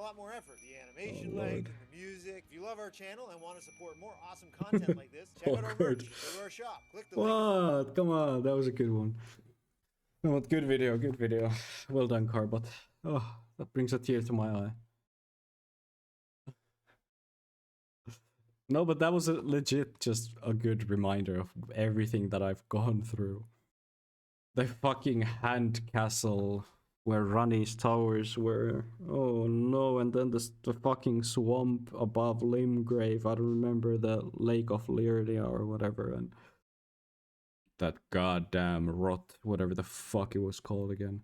lot more effort. The animation Lord. length and the music. If you love our channel and want to support more awesome content like this, check out our Awkward. merch. Go to our shop. Click the link. What? Come on, that was a good one. What? Good video, good video. Well done, Carbot. Oh, that brings a tear to my eye. No, but that was a legit just a good reminder of everything that I've gone through. The fucking hand castle where Rani's towers were. Oh no, and then the fucking swamp above Limgrave. I don't remember, the Lake of Lyria or whatever, and that goddamn rot, whatever the fuck it was called again.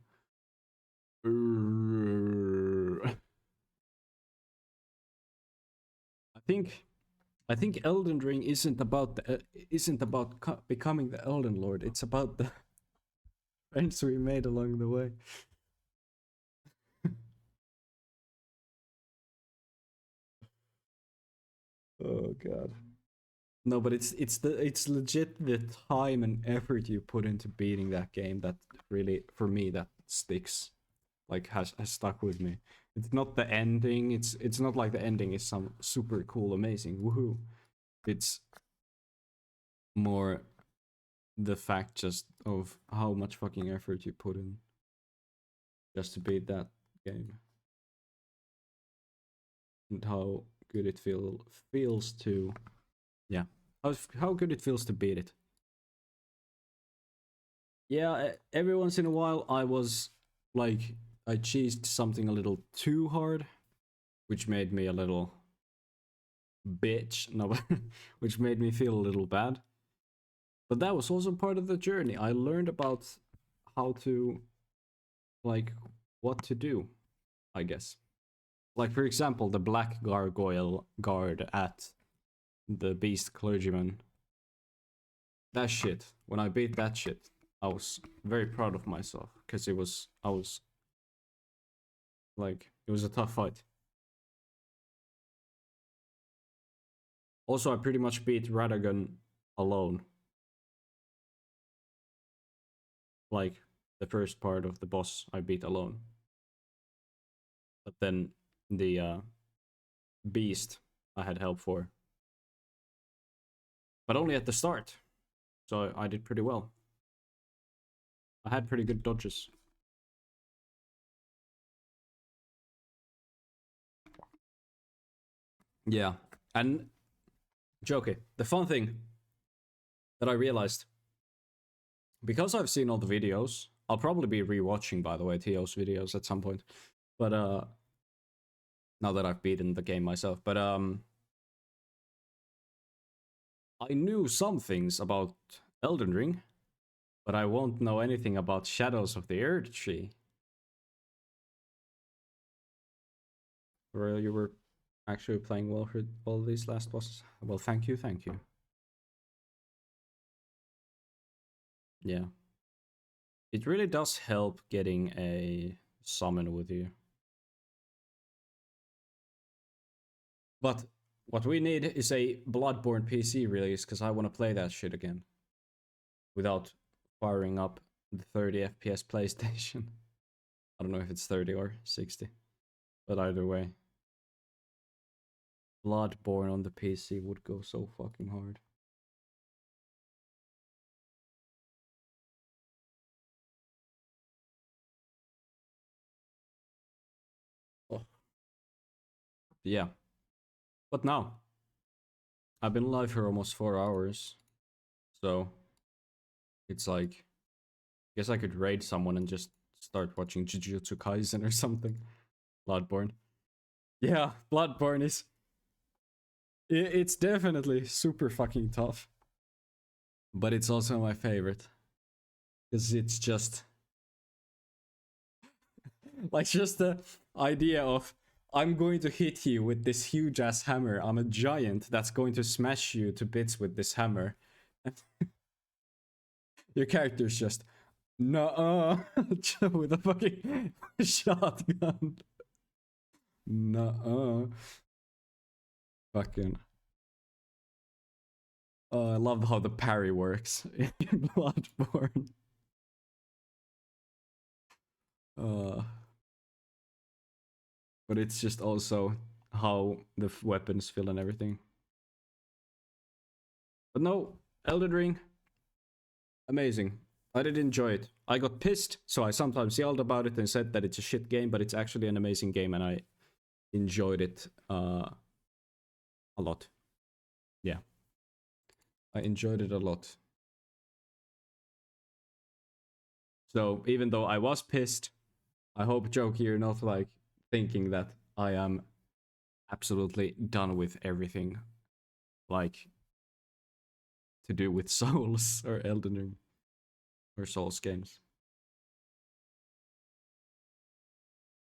I think Elden Ring isn't about becoming the Elden Lord. It's about the friends we made along the way. Oh god. No, but it's legit the time and effort you put into beating that game that really, for me, that sticks. Like has stuck with me. It's not the ending. It's not like the ending is some super cool, amazing woohoo. It's more the fact just of how much fucking effort you put in just to beat that game, and how good it feels to, yeah, how good it feels to beat it. Yeah, every once in a while I was like, I cheesed something a little too hard, which made me a little bitch. No, which made me feel a little bad. But that was also part of the journey. I learned about how to, like, what to do, I guess. Like, for example, the black gargoyle guard at the beast clergyman. That shit. When I beat that shit, I was very proud of myself, because it was a tough fight. Also, I pretty much beat Radagon alone. Like, the first part of the boss I beat alone. But then the beast I had help for. But only at the start. So I did pretty well. I had pretty good dodges. Yeah. And Joker, the fun thing that I realized, because I've seen all the videos, I'll probably be rewatching, by the way, Theo's videos at some point. But now that I've beaten the game myself. But I knew some things about Elden Ring, but I won't know anything about Shadows of the Erdtree. Or you were actually playing well for all these last bosses. Well, thank you, thank you. Yeah. It really does help getting a summon with you. But what we need is a Bloodborne PC release, because I want to play that shit again. Without firing up the 30 FPS PlayStation. I don't know if it's 30 or 60. But either way. Bloodborne on the PC would go so fucking hard. Oh. Yeah. But now, I've been live for almost 4 hours. So, it's like, I guess I could raid someone and just start watching Jujutsu Kaisen or something. Bloodborne. Yeah, Bloodborne is... It's definitely super fucking tough. But it's also my favorite. Because it's just... like, just the idea of, I'm going to hit you with this huge ass hammer. I'm a giant that's going to smash you to bits with this hammer. Your character's just, nuh-uh, with a fucking shotgun. Nuh-uh. Fucking. I love how the parry works in Bloodborne. but it's just also how the weapons feel and everything. But no, Elden Ring, amazing. I did enjoy it. I got pissed, so I sometimes yelled about it and said that it's a shit game, but it's actually an amazing game, and I enjoyed it a lot. Yeah, I enjoyed it a lot. So even though I was pissed, I hope, Joke, you're not like thinking that I am absolutely done with everything like to do with Souls or Elden Ring or Souls games.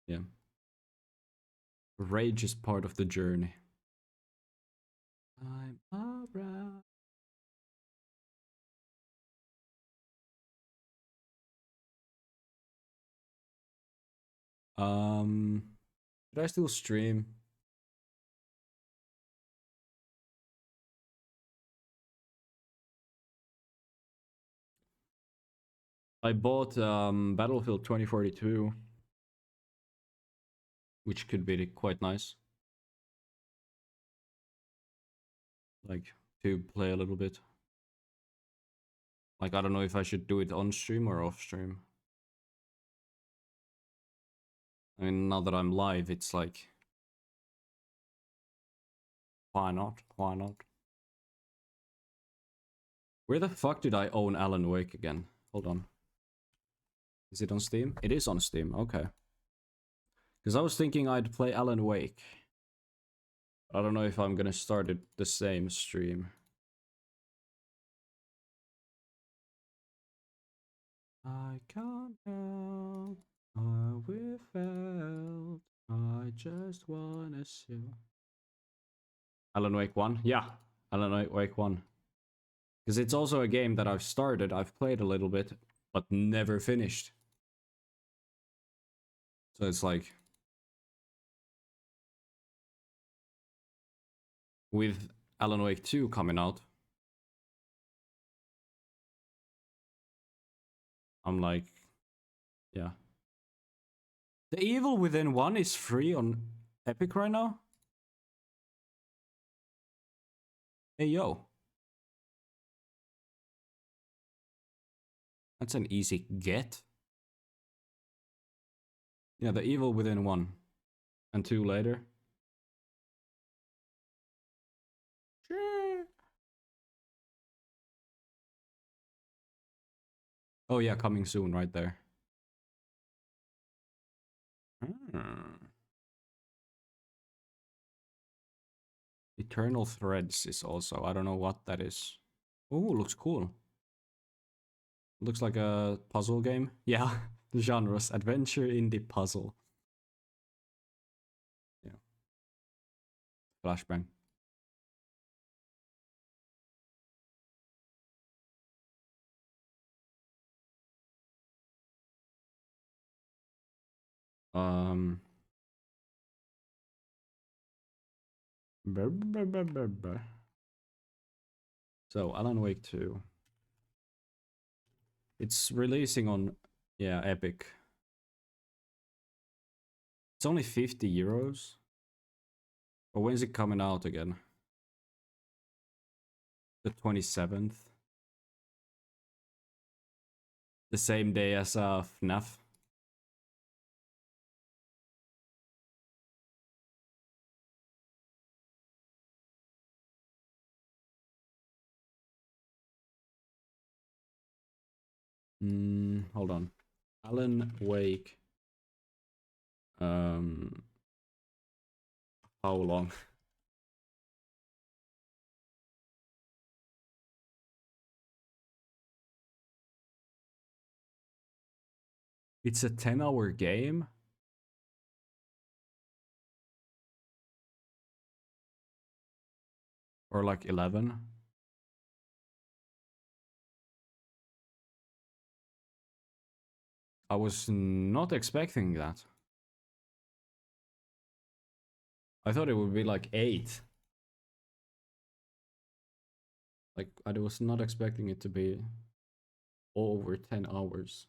Yeah. Rage is part of the journey. I'm around. Should I still stream? I bought Battlefield 2042, which could be quite nice. Like, to play a little bit. Like, I don't know if I should do it on stream or off stream. I mean, now that I'm live, it's like, why not? Why not? Where the fuck did I own Alan Wake again? Hold on. Is it on Steam? It is on Steam, okay. Because I was thinking I'd play Alan Wake. I don't know if I'm gonna start it the same stream. I can't help how we felt. I just wanna see. Alan Wake 1? Yeah, Alan Wake 1. Because it's also a game that I've started, I've played a little bit, but never finished. So it's like, with Alan Wake 2 coming out, I'm like, yeah. The Evil Within 1 is free on Epic right now? Hey, yo. That's an easy get. Yeah, The Evil Within 1. And 2 later. Sure. Oh yeah, coming soon right there. Eternal Threads is also, I don't know what that is. Oh, looks cool. Looks like a puzzle game. Yeah, genres, adventure, indie, puzzle. Yeah. Flashbang. Um. So, Alan Wake 2. It's releasing on, yeah, Epic. It's only 50 euros. But when is it coming out again? The 27th. The same day as FNAF. Hold on. Alan Wake. How long? It's a 10-hour game? Or like 11? I was not expecting that. I thought it would be like 8. Like, I was not expecting it to be over 10 hours.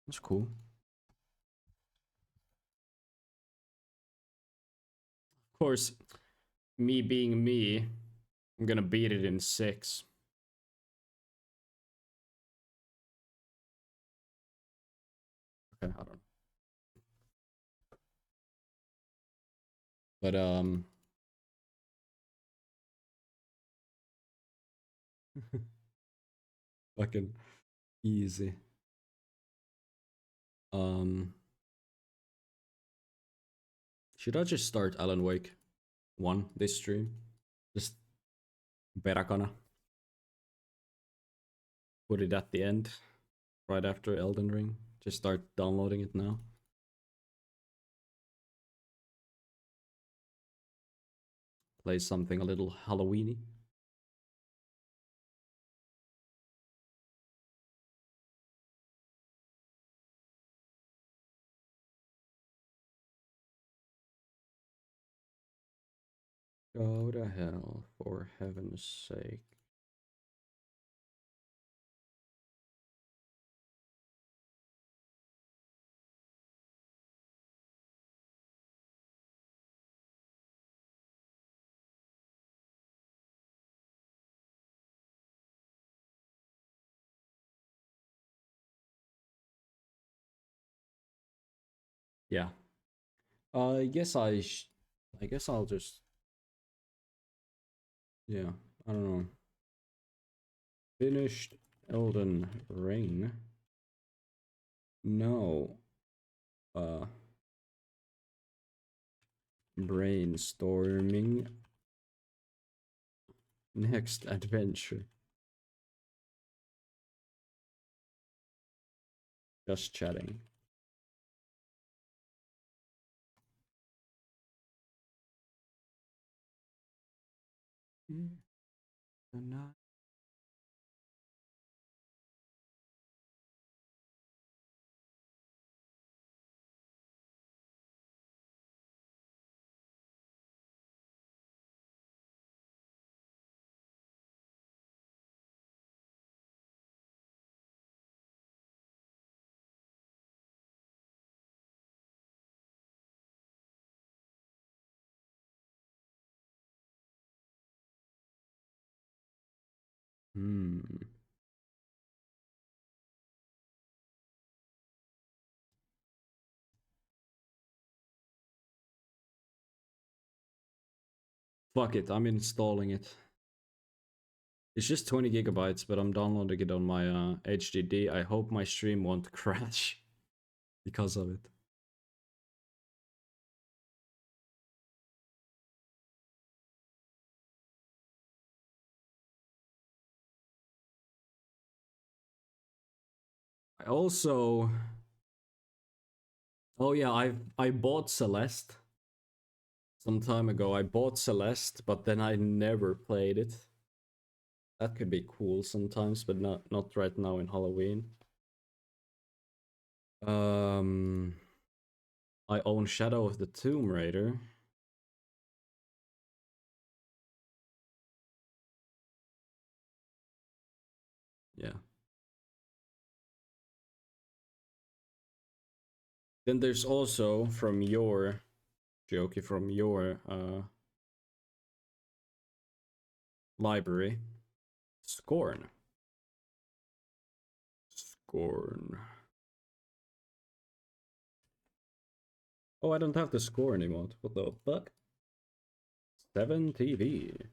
That's cool. course, me being me, I'm gonna beat it in 6. Okay, I don't know. But fucking easy. Should I just start Alan Wake 1 this stream? Just peräkana. Put it at the end, right after Elden Ring. Just start downloading it now. Play something a little Halloweeny. Go to hell, for heaven's sake. Yeah. I guess I guess I'll just, yeah, I don't know. Finished Elden Ring. No. Brainstorming. Next adventure. Just chatting. Fuck it, I'm installing it. It's just 20 gigabytes, but I'm downloading it on my HDD. I hope my stream won't crash because of it. I also... Oh yeah, I bought Celeste some time ago. I bought Celeste, but then I never played it. That could be cool sometimes, but not right now in Halloween. I own Shadow of the Tomb Raider. Yeah. Then there's also from your Joki, from your library, Scorn. Scorn. Oh, I don't have the Scorn emote. What the fuck? 7TV.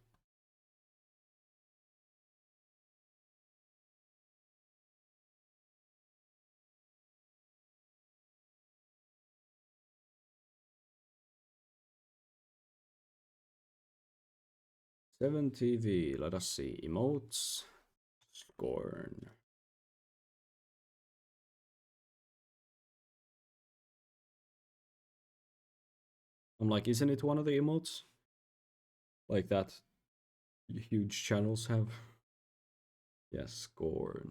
Seven TV. Let us see. Emotes. Scorn. I'm like, isn't it one of the emotes? Like that huge channels have? Yes, Scorn.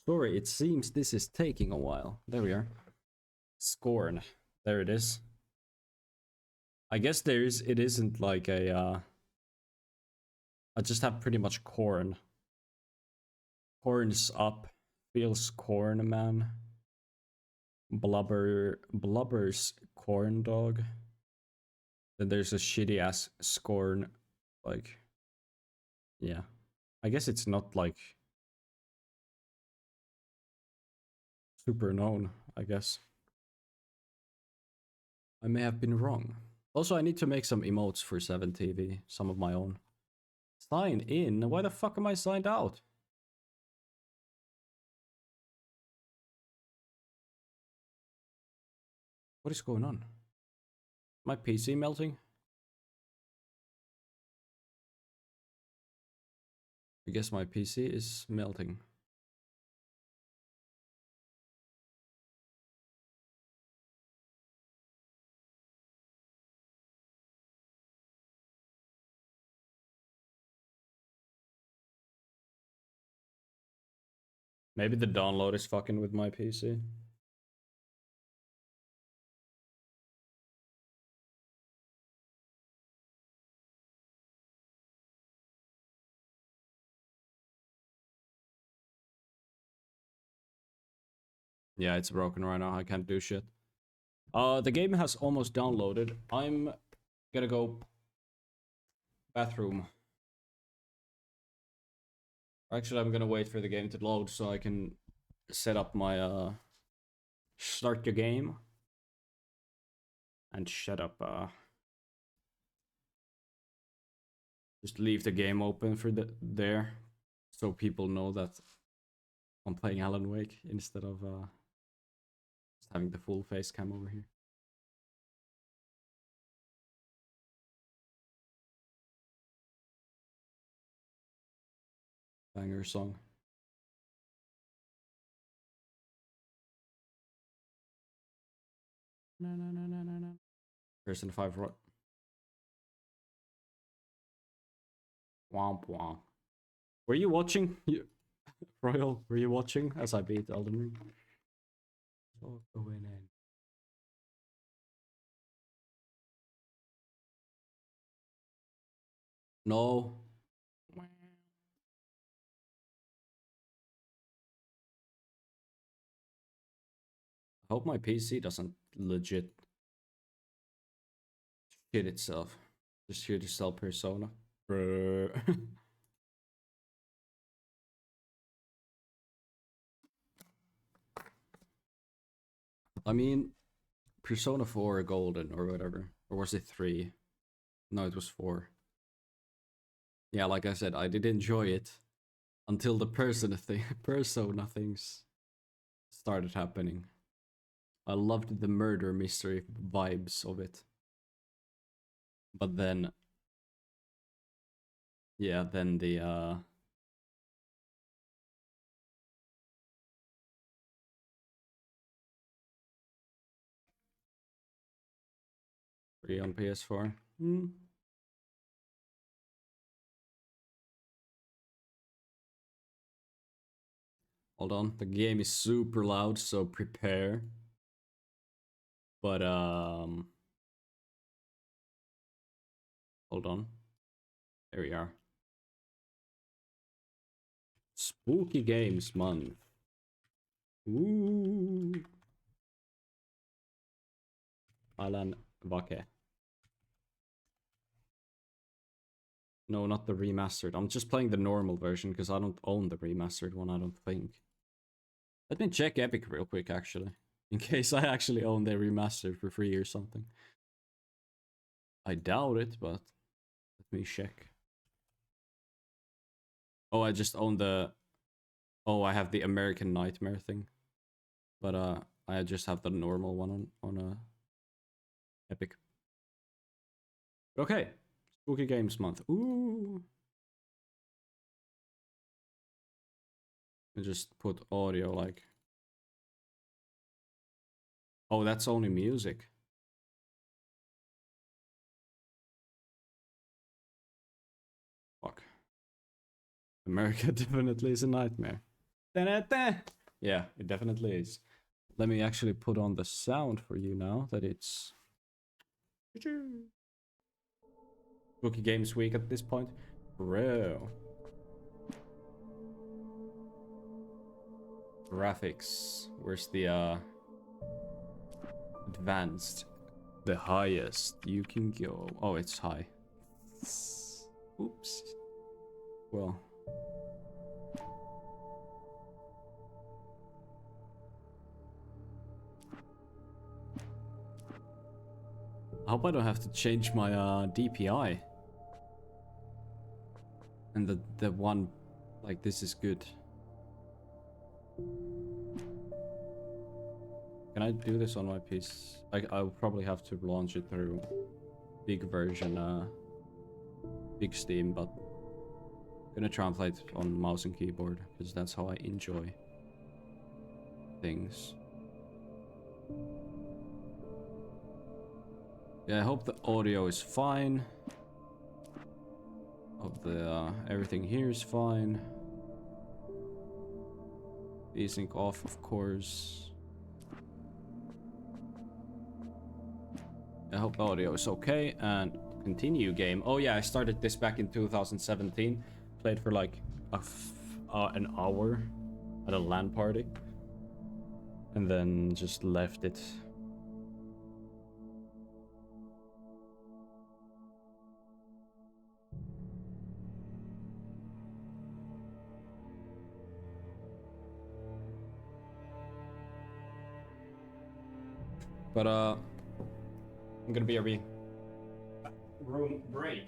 Sorry, it seems this is taking a while. There we are. Scorn. There it is. I guess it isn't like a I just have pretty much corn. Corns up. Feels corn man. Blubber's corn dog. Then there's a shitty ass scorn, like, yeah. I guess it's not like super known, I guess. I may have been wrong. Also, I need to make some emotes for 7TV, some of my own. Sign in? Why the fuck am I signed out? What is going on? My PC melting? I guess my PC is melting. Maybe the download is fucking with my PC. Yeah, it's broken right now. I can't do shit. The game has almost downloaded. I'm gonna go bathroom. Actually, I'm gonna wait for the game to load so I can set up my start the game and shut up. Just leave the game open for there so people know that I'm playing Alan Wake instead of just having the full face cam over here. Banger song. No. Person 5 Womp womp. Were you watching? Royal, were you watching as I beat Elden Ring? What's going on? No. I hope my PC doesn't legit shit itself. Just here to sell Persona. I mean, Persona 4 Golden or whatever. Or was it 3? No, it was 4. Yeah, like I said, I did enjoy it until the Persona things started happening. I loved the murder mystery vibes of it. But then, yeah, then the 3 on PS4. Hold on, the game is super loud, so prepare. But hold on. There we are. Spooky Games Month. Ooh. Alan Wake. No, not the remastered. I'm just playing the normal version because I don't own the remastered one, I don't think. Let me check Epic real quick, actually. In case I actually own the remastered for free or something. I doubt it, but let me check. Oh, I just own the... Oh, I have the American Nightmare thing. But I just have the normal one on Epic. Okay. Spooky Games Month. Ooh. I just put audio like... Oh, that's only music. Fuck. America definitely is a nightmare. Da-da-da. Yeah, it definitely is. Let me actually put on the sound for you now that it's... Spooky Games Week at this point. Bro. Graphics. Where's the advanced? The highest you can go. Oh, it's high. Oops. Well. I hope I don't have to change my DPI. And the one, like, this is good. Can I do this on my PC? I'll probably have to launch it through big version, big Steam, but I'm gonna try and play it on mouse and keyboard because that's how I enjoy things. Yeah, I hope the audio is fine. Hope the everything here is fine. Desync off, of course. I hope the audio is okay, and continue game. Oh yeah, I started this back in 2017. Played for like an hour at a LAN party. And then just left it. But I'm gonna be a room break.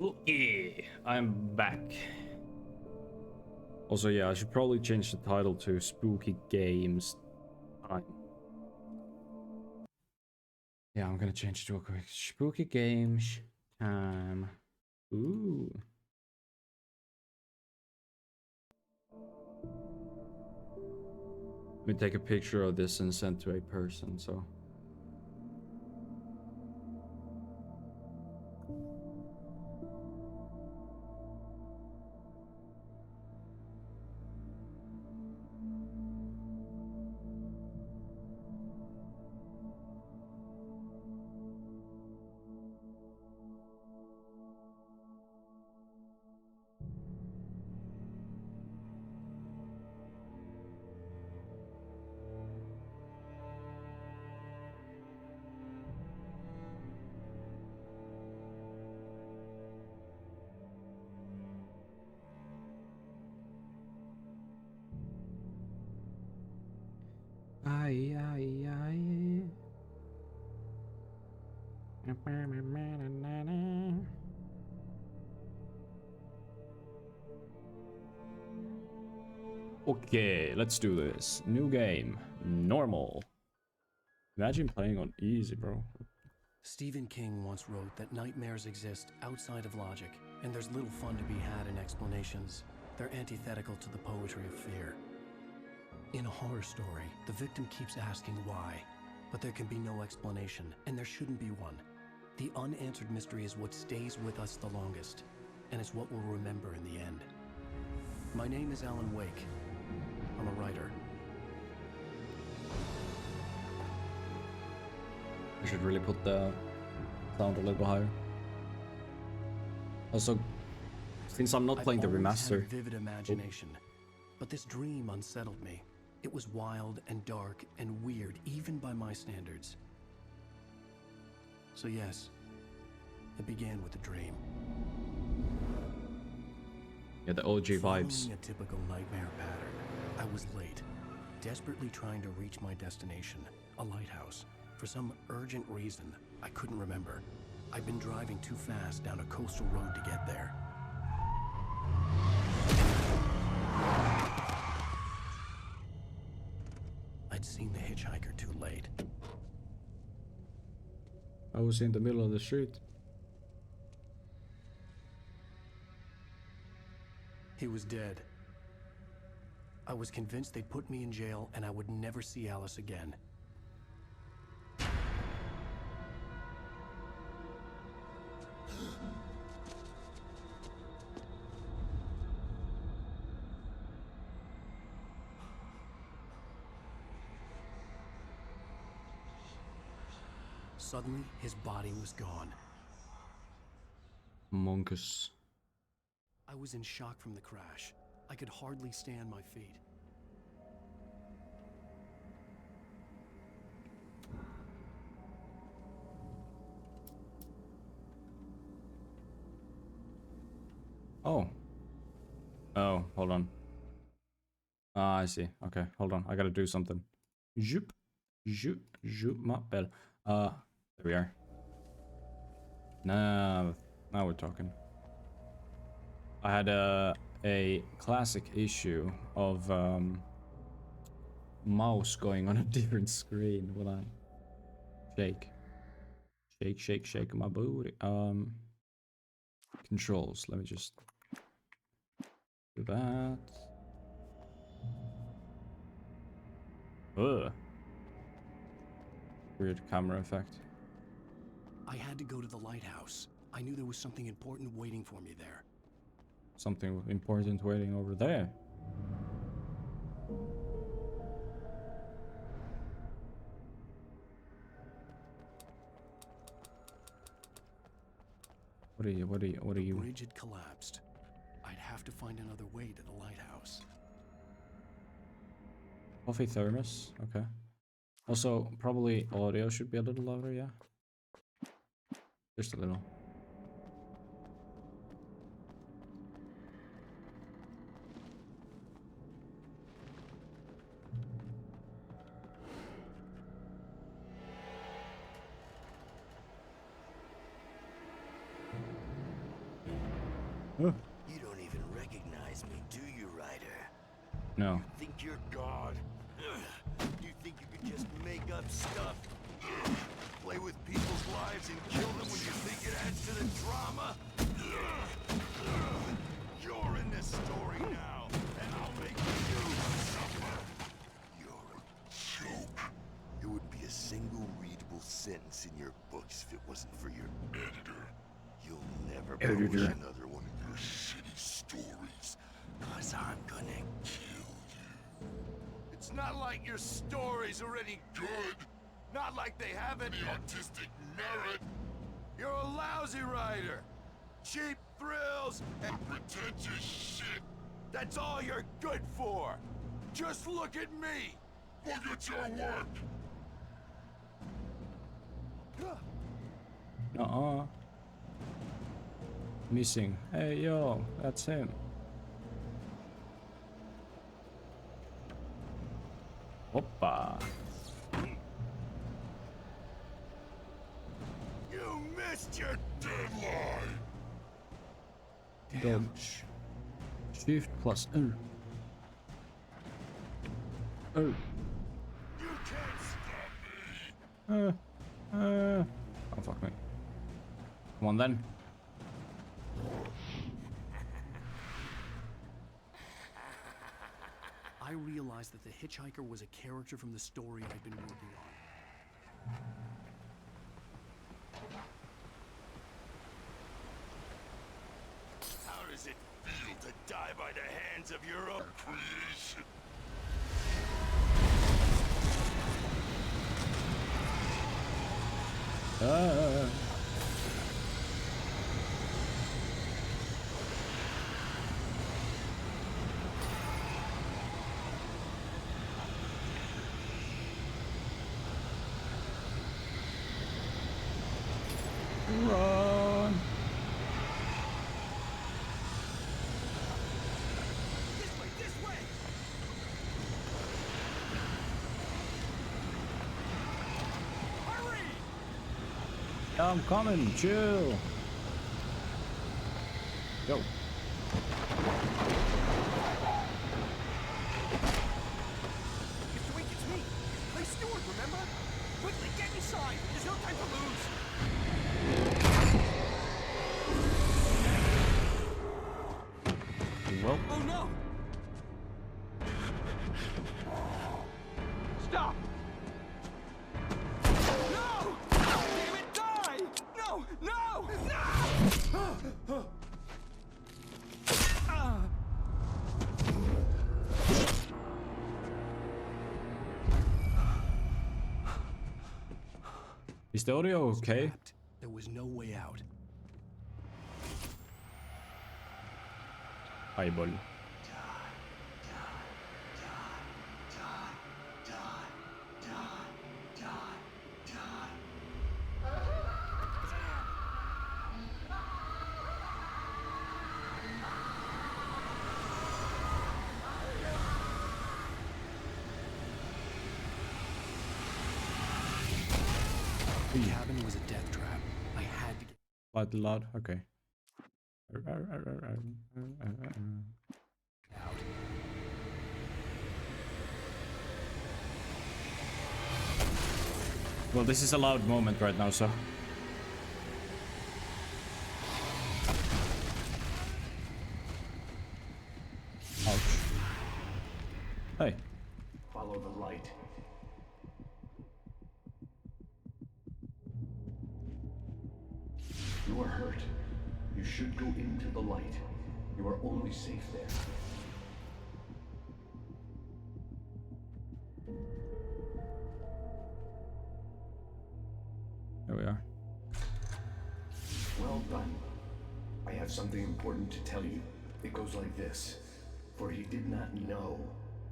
Okay, I'm back. Also, yeah, I should probably change the title to Spooky Games Time. Yeah, I'm gonna change it real quick. Spooky Games Time. Ooh. Let me take a picture of this and send to a person, so. Okay, let's do this. New game. Normal. Imagine playing on easy, bro. Stephen King once wrote that nightmares exist outside of logic, and there's little fun to be had in explanations. They're antithetical to the poetry of fear. In a horror story, the victim keeps asking why, but there can be no explanation, and there shouldn't be one. The unanswered mystery is what stays with us the longest, and it's what we'll remember in the end. My name is Alan Wake. I'm a writer. I should really put the sound a little higher. Also, since I'm not playing the I've always remaster. had a vivid imagination, but this dream unsettled me. It was wild and dark and weird, even by my standards. So yes, it began with a dream. Yeah, the OG vibes. Following a typical nightmare pattern, I was late, desperately trying to reach my destination, a lighthouse. For some urgent reason, I couldn't remember. I'd been driving too fast down a coastal road to get there. I'd seen the hitchhiker too late. I was in the middle of the street. He was dead. I was convinced they'd put me in jail and I would never see Alice again. Suddenly, his body was gone. Monkus. I was in shock from the crash. I could hardly stand my feet. Oh. Oh, hold on. Ah, I see. Okay, hold on. I gotta do something. Zoop. Zoop. Zoop. My bell. There we are. Now we're talking. I had a classic issue of mouse going on a different screen when I shake my booty. Controls. Let me just do that. Ugh. Weird camera effect. I had to go to the lighthouse. I knew there was something important waiting for me there. Something important waiting over there. What are you? The bridge had collapsed. I'd have to find another way to the lighthouse. Coffee thermos. Okay. Also, probably audio should be a little louder. Yeah. Just a little. You don't even recognize me, do you, Ryder? No. Think you're God? You think you can just make up stuff? Play with people's lives and kill them when you think it adds to the drama? You're in this story now, and I'll make you suffer. You're a joke. There wouldn't be a single readable sentence in your books if it wasn't for your editor. You'll never publish another one of your shitty stories, 'cause I'm gonna kill you. It's not like your stories are any good. Not like they have any artistic merit. You're a lousy writer. Cheap thrills and pretentious shit. That's all you're good for. Just look at me. Look at your work. Missing. Hey yo, that's him. Hoppa. You missed your deadline. Dodge. Shift plus R. Oh. You can't stop me! Oh, fuck me. Come on then. I realized that the hitchhiker was a character from the story I'd been working on. How does it feel to die by the hands of your own creation? Run. This way! Hurry! I'm coming, chill. Yo. Mr. Wink, it's me. Play steward, remember? Quickly, get inside. There's no time to lose. Well, Oh no! Stop! No! Damn it, die! No! No! No! is the audio okay? Trapped. There was no way out. Eyeball. The cabin was a death trap. I had to get Slightly loud. Okay. out. Well, this is a loud moment right now, so. Ouch. Hey. Follow the light. You are hurt. You should go into the light. You are only safe there. There we are. Well done. I have something important to tell you. It goes like this. For he did not know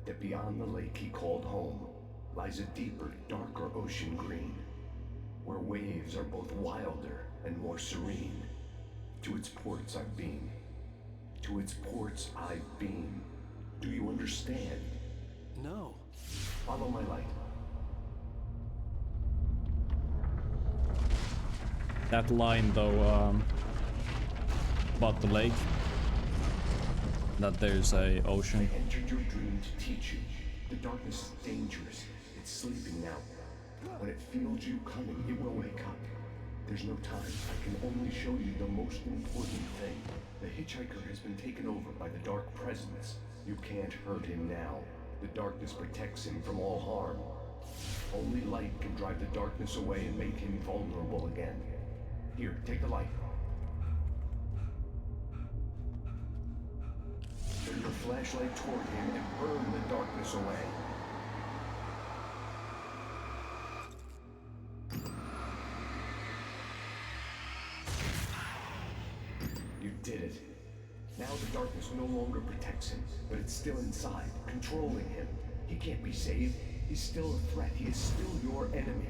that beyond the lake he called home lies a deeper, darker ocean green, where waves are both wilder and more serene. To its ports I've been. To its ports I've been. Do you understand? No. Follow my light. That line though, about the lake. That there's a ocean. I entered your dream to teach you. The darkness is dangerous. It's sleeping now. When it feels you coming, it will wake up. There's no time. I can only show you the most important thing. The hitchhiker has been taken over by the dark presence. You can't hurt him now. The darkness protects him from all harm. Only light can drive the darkness away and make him vulnerable again. Here, take the light. Turn your flashlight toward him and burn the darkness away. You did it. Now the darkness no longer protects him, but it's still inside, controlling him. He can't be saved. He's still a threat. He is still your enemy.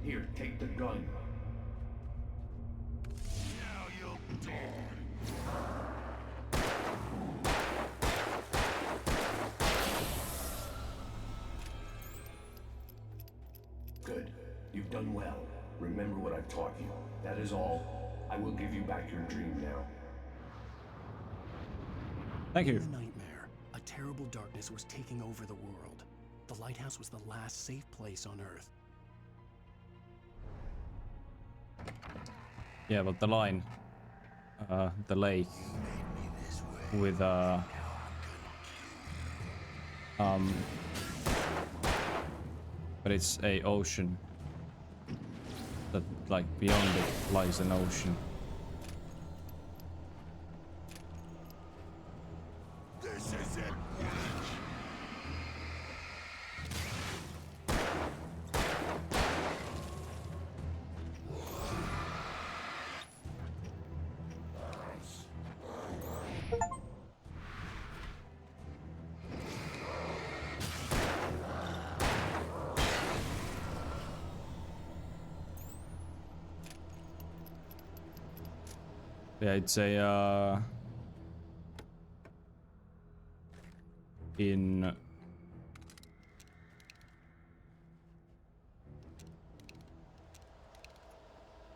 Here, take the gun. Now you'll die. Good. You've done well. Remember what I've taught you. That is all. I will give you back your dream now. Thank you. In the nightmare, a terrible darkness was taking over the world. The lighthouse was the last safe place on Earth. Yeah, but the line, the lake with but it's a ocean that, like, beyond it lies an ocean. This is it. Yeah, it's a in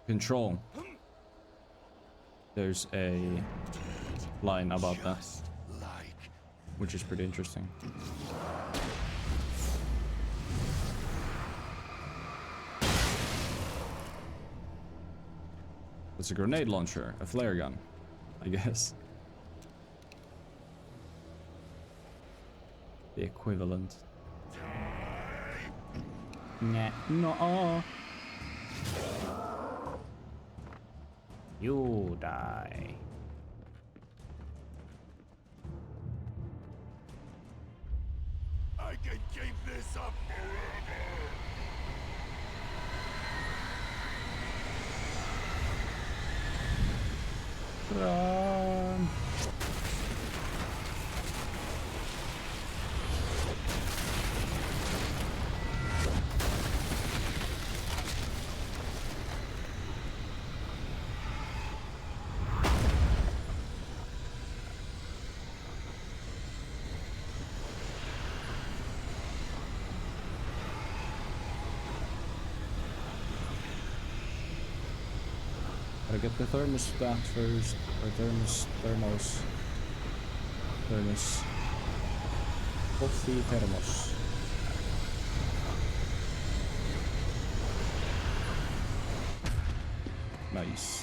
Control. There's a line about that, which is pretty interesting. It's a grenade launcher, a flare gun, I guess. The equivalent. Nah, no. You die. I can keep this up forever. Run. Gotta get the thermostat first, or thermos. Coffee thermos. Nice.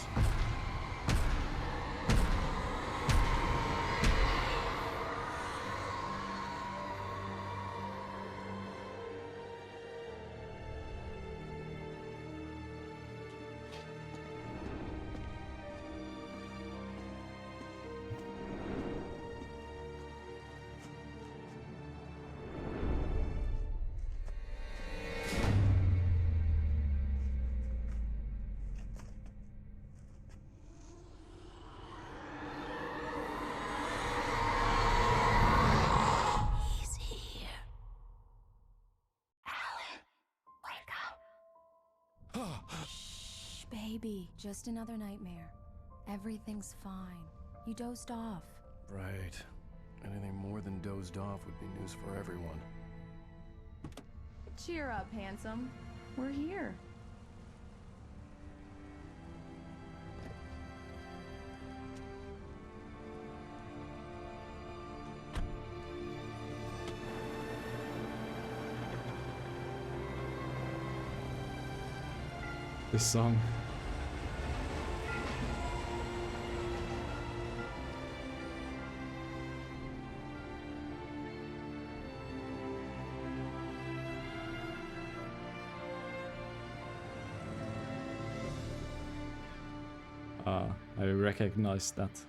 Baby, just another nightmare. Everything's fine. You dozed off. Right. Anything more than dozed off would be news for everyone. Cheer up, handsome. We're here. This song. I recognize that.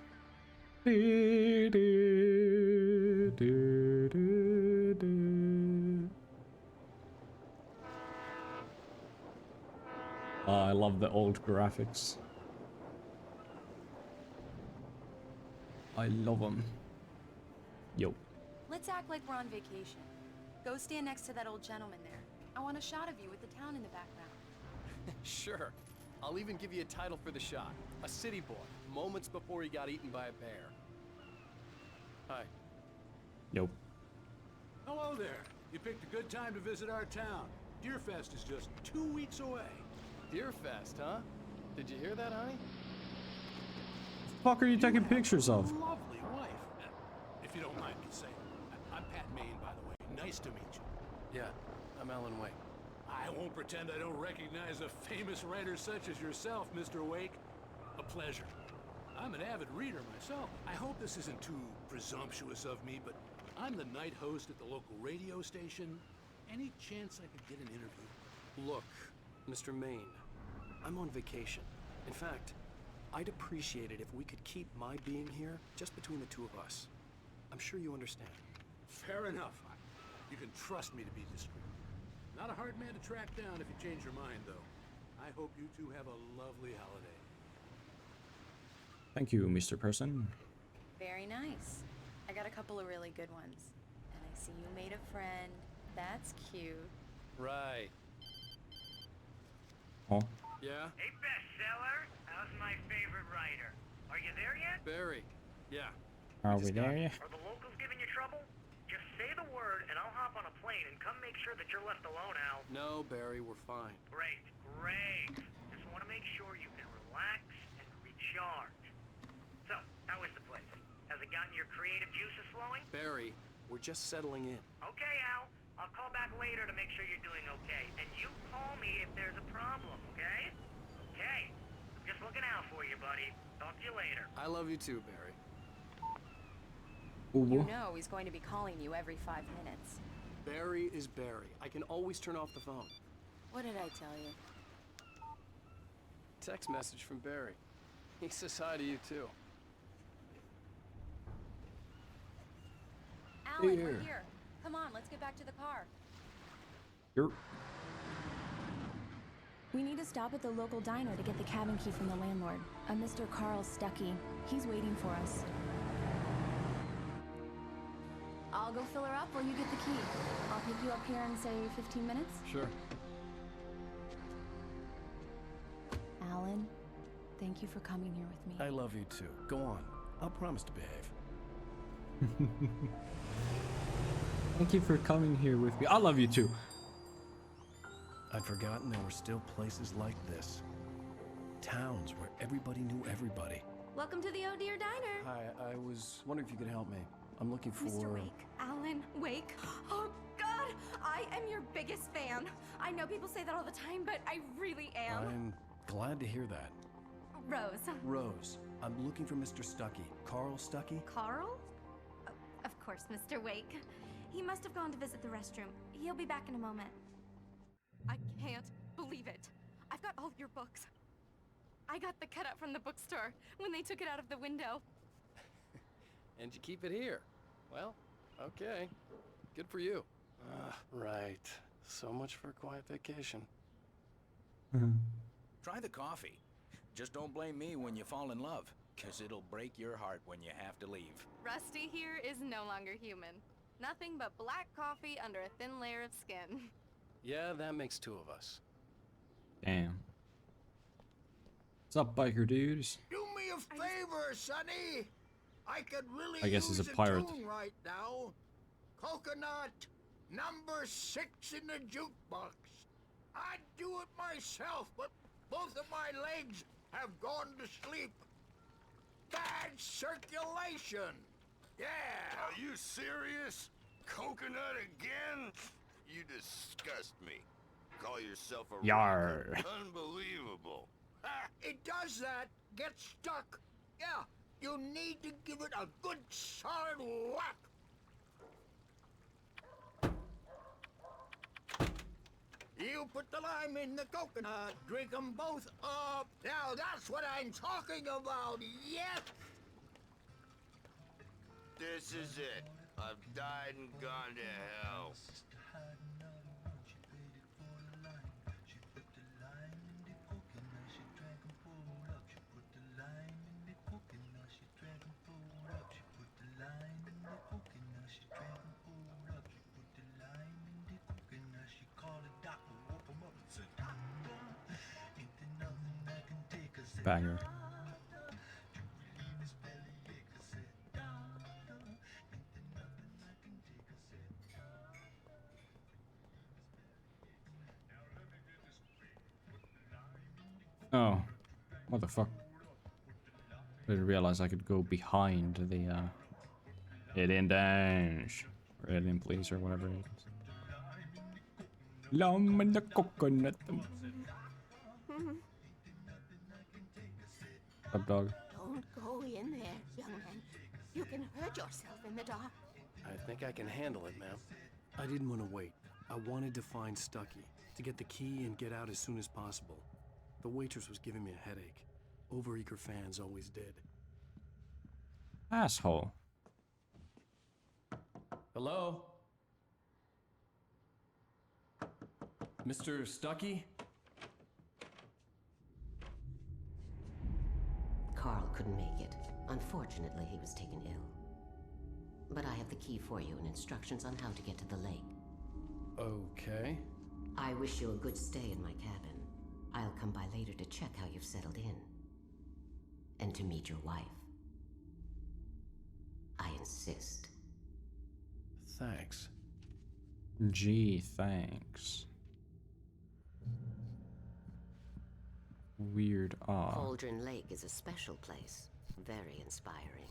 I love the old graphics. I love them. Yo. Let's act like we're on vacation. Go stand next to that old gentleman there. I want a shot of you with the town in the background. Sure. I'll even give you a title for the shot. A city boy, moments before he got eaten by a bear. Hi. Yo. Hello there. You picked a good time to visit our town. Deerfest is just 2 weeks away. Deerfest, huh? Did you hear that, honey? Fuck are you taking pictures of? Lovely wife. If you don't mind me saying. I'm Pat Maine, by the way. Nice to meet you. Yeah, I'm Alan Wake. I won't pretend I don't recognize a famous writer such as yourself, Mr. Wake. A pleasure. I'm an avid reader myself. I hope this isn't too presumptuous of me, but I'm the night host at the local radio station. Any chance I could get an interview? Look, Mr. Maine, I'm on vacation. In fact, I'd appreciate it if we could keep my being here just between the two of us. I'm sure you understand. Fair enough. You can trust me to be discreet. Not a hard man to track down if you change your mind, though. I hope you two have a lovely holiday. Thank you, Mr. Person. Very nice. I got a couple of really good ones. And I see you made a friend. That's cute. Right. Oh, Yeah? Hey, bestseller. How's my favorite writer? Are you there yet? Barry. Yeah. are we there yet? Are the locals giving you trouble? Just say the word and I'll hop on a plane and come make sure that you're left alone, Al. No, Barry, we're fine. Great, great. Just want to make sure you can relax and recharge. So, how is the place? Has it gotten your creative juices flowing? Barry, we're just settling in. Okay, Al. I'll call back later to make sure you're doing okay. And you call me if there's a problem, okay? Okay. I'm just looking out for you, buddy. Talk to you later. I love you too, Barry. You know he's going to be calling you every 5 minutes. Barry is Barry. I can always turn off the phone. What did I tell you? Text message from Barry. He says hi to you too. Alan, we're Here. here. Come on, let's get back to the car. You're We need to stop at the local diner to get the cabin key from the landlord, a Mr. Carl Stuckey. He's waiting for us. I'll go fill her up while you get the key. I'll pick you up here in, say, 15 minutes. Sure. Alan, thank you for coming here with me. I love you too. Go on. I'll promise to behave. Thank you for coming here with me. I love you too. I'd forgotten there were still places like this. Towns where everybody knew everybody. Welcome to the Oh Dear Diner. Hi, I was wondering if you could help me. I'm looking for... Mr. Wake. Alan Wake. Oh, God! I am your biggest fan. I know people say that all the time, but I really am. I'm glad to hear that. Rose. Rose, I'm looking for Mr. Stuckey. Carl Stuckey? Carl? Of course, Mr. Wake. He must have gone to visit the restroom. He'll be back in a moment. I can't believe it. I've got all your books. I got the cutout from the bookstore when they took it out of the window. And you keep it here. Well, okay. Good for you. Right. So much for a quiet vacation. Try the coffee. Just don't blame me when you fall in love, 'cause it'll break your heart when you have to leave. Rusty here is no longer human. Nothing but black coffee under a thin layer of skin. Yeah, that makes two of us. Damn. What's up, biker dudes? Do me a favor, Sonny. I could really I guess he's use a pirate. tune right now. Coconut, number 6 in the jukebox. I'd do it myself, but both of my legs have gone to sleep. Bad circulation. Yeah. Are you serious? Coconut again? You disgust me. Call yourself a Yar. rocker. Unbelievable. It does that. Get stuck. Yeah. You need to give it a good solid whack. You put the lime in the coconut, drink them both up. Now that's what I'm talking about, yes! This is it. I've died and gone to hell. Banger. Oh, what the fuck? Didn't realize I could go behind the alien dash or alien police or whatever it is. Lamb and the coconut. Up dog. Don't go in there, young man. You can hurt yourself in the dark. I think I can handle it, ma'am. I didn't want to wait. I wanted to find Stucky, to get the key and get out as soon as possible. The waitress was giving me a headache. Overeager fans always did. Asshole. Hello? Mr. Stucky? Carl couldn't make it. Unfortunately, he was taken ill. But I have the key for you and instructions on how to get to the lake. Okay. I wish you a good stay in my cabin. I'll come by later to check how you've settled in. And to meet your wife. I insist. Thanks. Gee, thanks. Weird. Cauldron Lake is a special place. Very inspiring.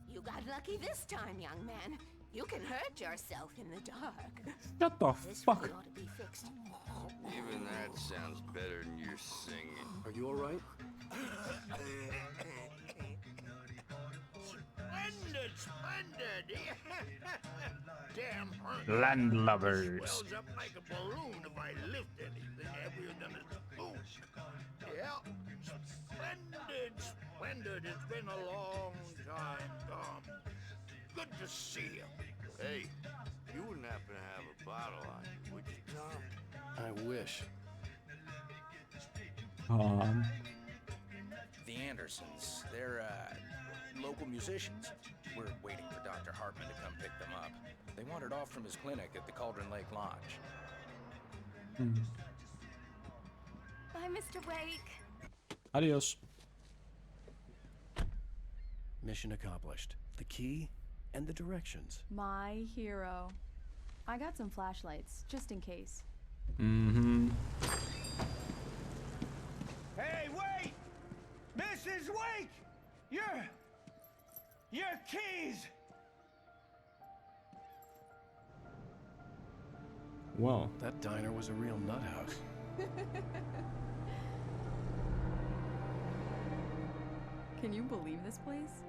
You got lucky this time, young man. You can hurt yourself in the dark. Shut the This fuck. really ought to be fixed. Even that sounds better than your singing. Are you alright? Splendid, splendid! Damn hurt. Landlubbers. Swells up like a balloon if I lift anything heavier than a spoon. Yeah, splendid, splendid. It's been a long time, Tom. Good to see you. Hey, you wouldn't happen to have a bottle on you, would you, Tom? I wish. The Andersons, they're, local musicians. We're waiting for Dr. Hartman to come pick them up. They wandered off from his clinic at the Cauldron Lake Lodge. Bye, Mr. Wake. Adios. Mission accomplished. The key and the directions. My hero. I got some flashlights, just in case. Mm-hmm. Hey, wait! Mrs. Wake! Your keys! Well. That diner was a real nut house. Can you believe this place?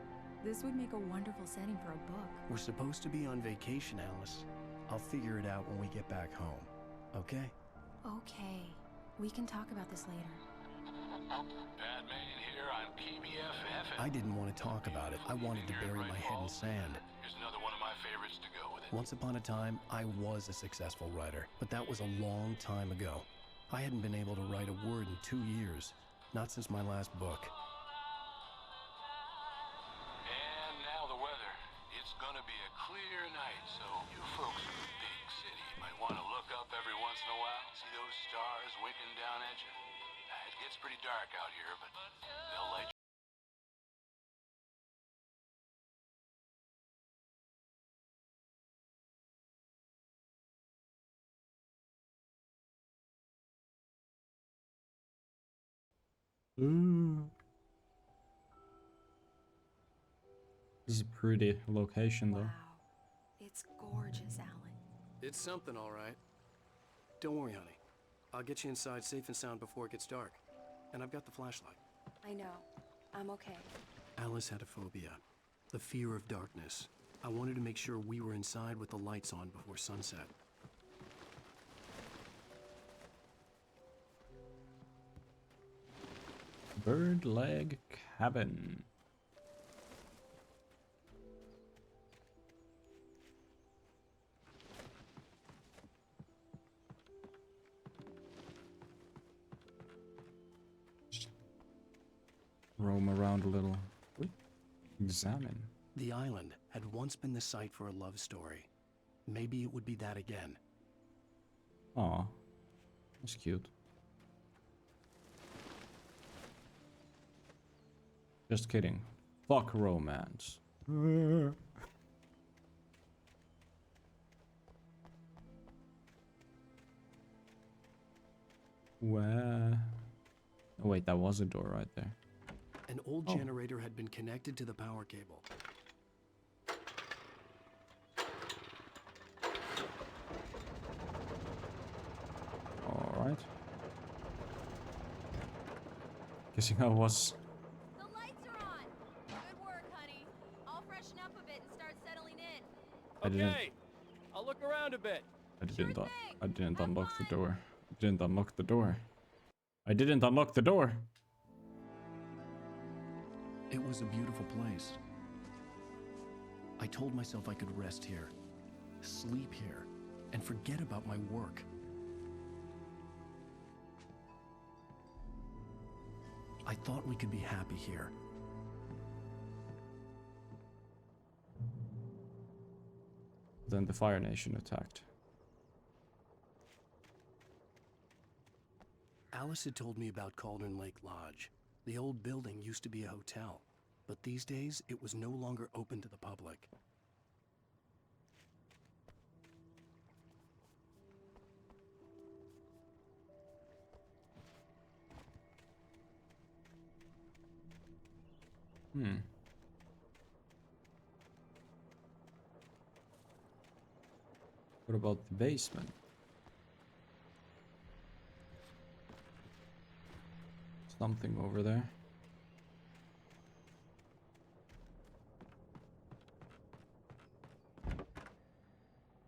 This would make a wonderful setting for a book. We're supposed to be on vacation, Alice. I'll figure it out when we get back home. Okay? Okay. We can talk about this later. Batman here on PBF FM. I didn't want to talk about it. I wanted to bury my head in sand. Here's another one of my favorites to go with it. Once upon a time, I was a successful writer, but that was a long time ago. I hadn't been able to write a word in 2 years. Not since my last book. And now the weather. It's gonna be a clear night, so you folks in the big city might want to look up every once in a while, see those stars winking down at you. It gets pretty dark out here, but they'll light you. Ooh. This is a pretty location, though. Wow. It's gorgeous, Alan. It's something, all right. Don't worry, honey. I'll get you inside safe and sound before it gets dark. And I've got the flashlight. I know. I'm okay. Alice had a phobia. The fear of darkness. I wanted to make sure we were inside with the lights on before sunset. Bird Leg Cabin. Roam around a little. Examine. The island had once been the site for a love story. Maybe it would be that again. Aw, that's cute. Just kidding. Fuck romance. Where? Oh, wait, that was a door right there. An old generator had been connected to the power cable. guessing I was. The lights are on. Good work, honey. I'll freshen up a bit and start settling in. I didn't. Okay, I'll look around a bit. I didn't unlock the door. I didn't unlock the door. I didn't unlock the door. It was a beautiful place. I told myself I could rest here, sleep here, and forget about my work. I thought we could be happy here. Then the Fire Nation attacked. Alice had told me about Cauldron Lake Lodge. The old building used to be a hotel, but these days it was no longer open to the public. What about the basement? Something over there.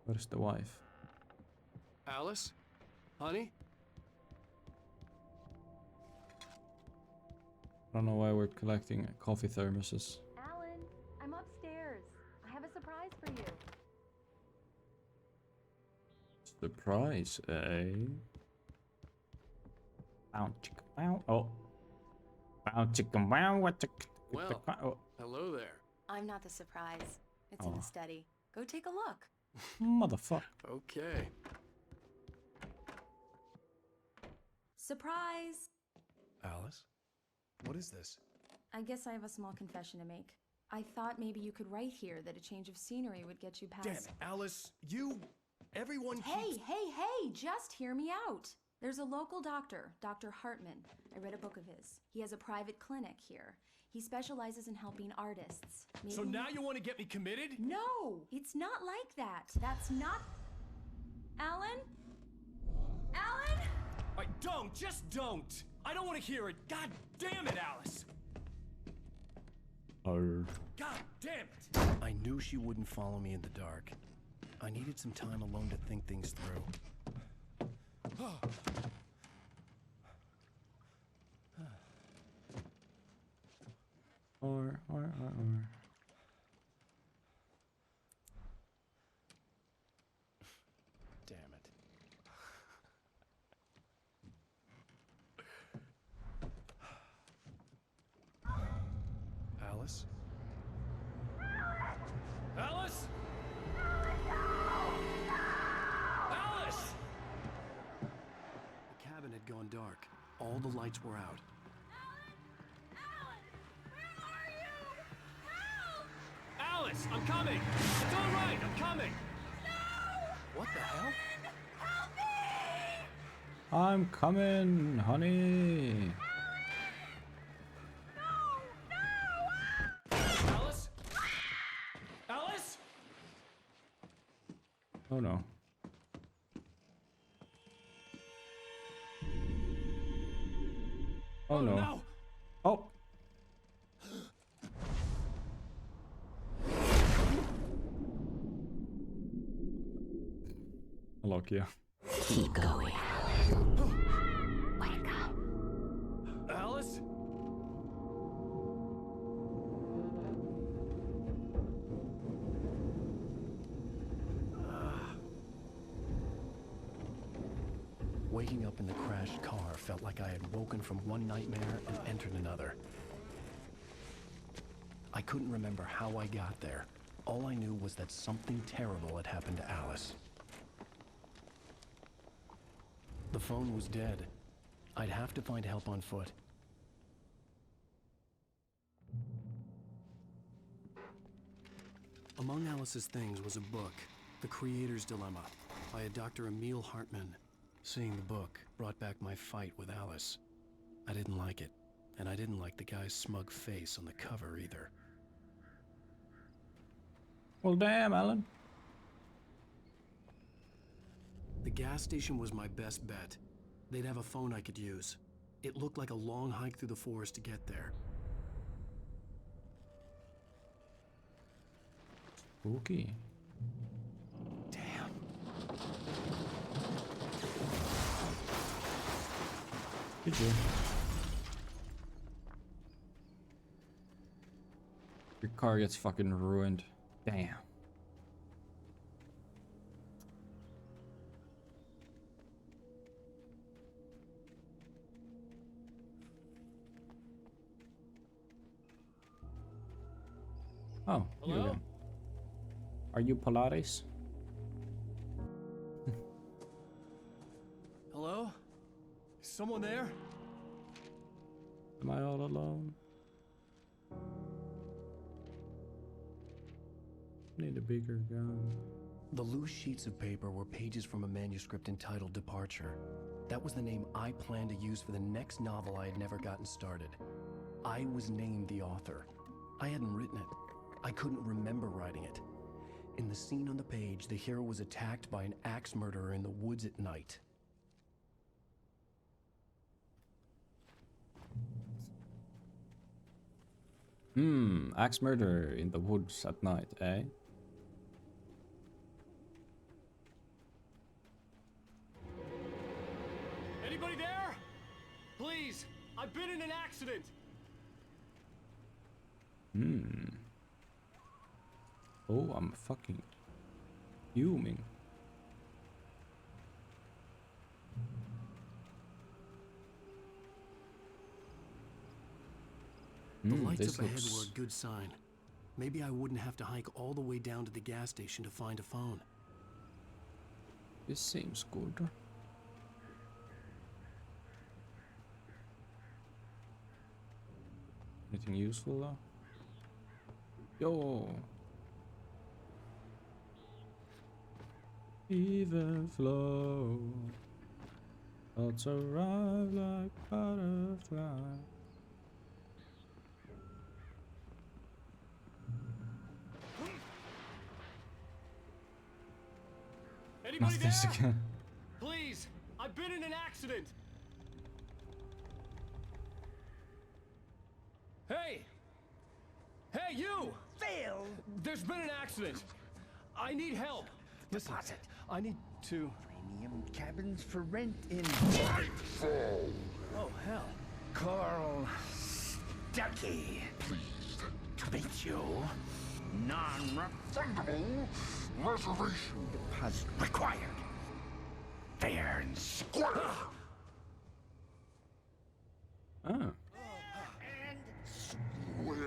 Where's the wife? Alice? Honey? I don't know why we're collecting coffee thermoses. Alan, I'm upstairs. I have a surprise for you. Surprise, eh? Bow chicka bow. Oh. Bow chicka bow. What the? Well, Oh. hello there. I'm not the surprise. It's in Oh. the study. Go take a look. Motherfucker. Okay. Surprise! Alice? What is this? I guess I have a small confession to make. I thought maybe you could write here that a change of scenery would get you past... Damn it, Alice, everyone Hey, just hear me out. There's a local doctor, Dr. Hartman. I read a book of his. He has a private clinic here. He specializes in helping artists. So now you want to get me committed? No, it's not like that. That's not... Alan? Alan? Just don't! I don't want to hear it! God damn it, Alice! Oh. God damn it! I knew she wouldn't follow me in the dark. I needed some time alone to think things through. Or. Damn it. Alice? Alice? Alice! The cabin had gone dark. All the lights were out. Alice, I'm coming! It's all right, I'm coming! What the hell? I'm coming, honey. Alice? Alice? Oh no. Oh no. No. Oh. Hello, Kia. Keep going. Wake up. Alice? Waking up in the crashed car felt like I had woken from one nightmare and entered another. I couldn't remember how I got there. All I knew was that something terrible had happened to Alice. The phone was dead. I'd have to find help on foot. Among Alice's things was a book, The Creator's Dilemma, by a Dr. Emil Hartman. Seeing the book brought back my fight with Alice. I didn't like it, and I didn't like the guy's smug face on the cover either. Well, damn, Alan. The gas station was my best bet. They'd have a phone I could use. It looked like a long hike through the forest to get there. Spooky. Damn. Did you? Your car gets fucking ruined. Damn. Oh, you Hello? again. Are you Polaris? Hello? Is someone there? Am I all alone? Need a bigger gun. The loose sheets of paper were pages from a manuscript entitled Departure. That was the name I planned to use for the next novel I had never gotten started. I was named the author. I hadn't written it. I couldn't remember writing it. In the scene on the page, the hero was attacked by an axe murderer in the woods at night. Axe murder in the woods at night, eh? Anybody there? Please, I've been in an accident. Oh, I'm fucking fuming. The lights This up ahead looks- were a good sign. Maybe I wouldn't have to hike all the way down to the gas station to find a phone. This seems good. Anything useful though? Yo! Even flow. Thoughts arrive like butterfly. Anybody Not this there? again. Please, I've been in an accident. Hey! Hey, you! Phil! There's been an accident. I need help. Listen, Deposit. I need to... Premium cabins for rent in Oh, hell. Carl Stuckey. Please, To meet you. Non-refundable reservation. deposit required. Fair and square. Ah. And Where?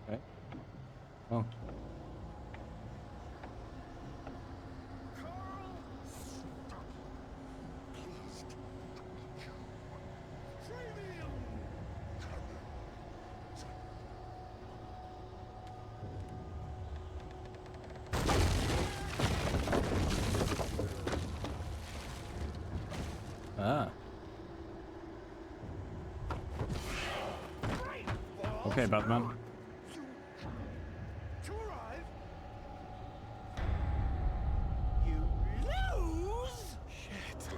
Okay. Oh. Ah. Okay, Batman. to arrive. You lose. Shit.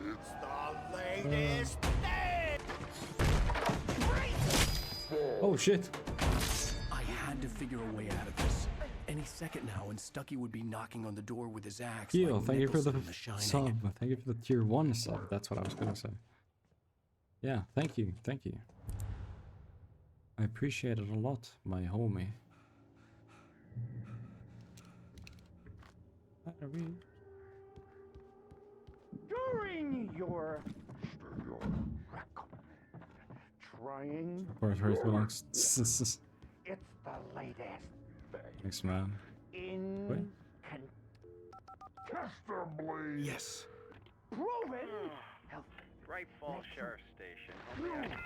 It's the latest thing. Oh shit. I had to figure a way out of this. Any second now, and Stuckey would be knocking on the door with his axe. Yo, like thank you for the Nicholson in Shining. sub. Thank you for the tier 1 sub. That's what I was gonna say. Yeah, thank you. Thank you. I appreciate it a lot, my homie. Battery. During your trying. Or where it belongs. It's the latest Thanks, man. Wait. incontestably Yes. proven. Great Falls Sheriff Station. How may I-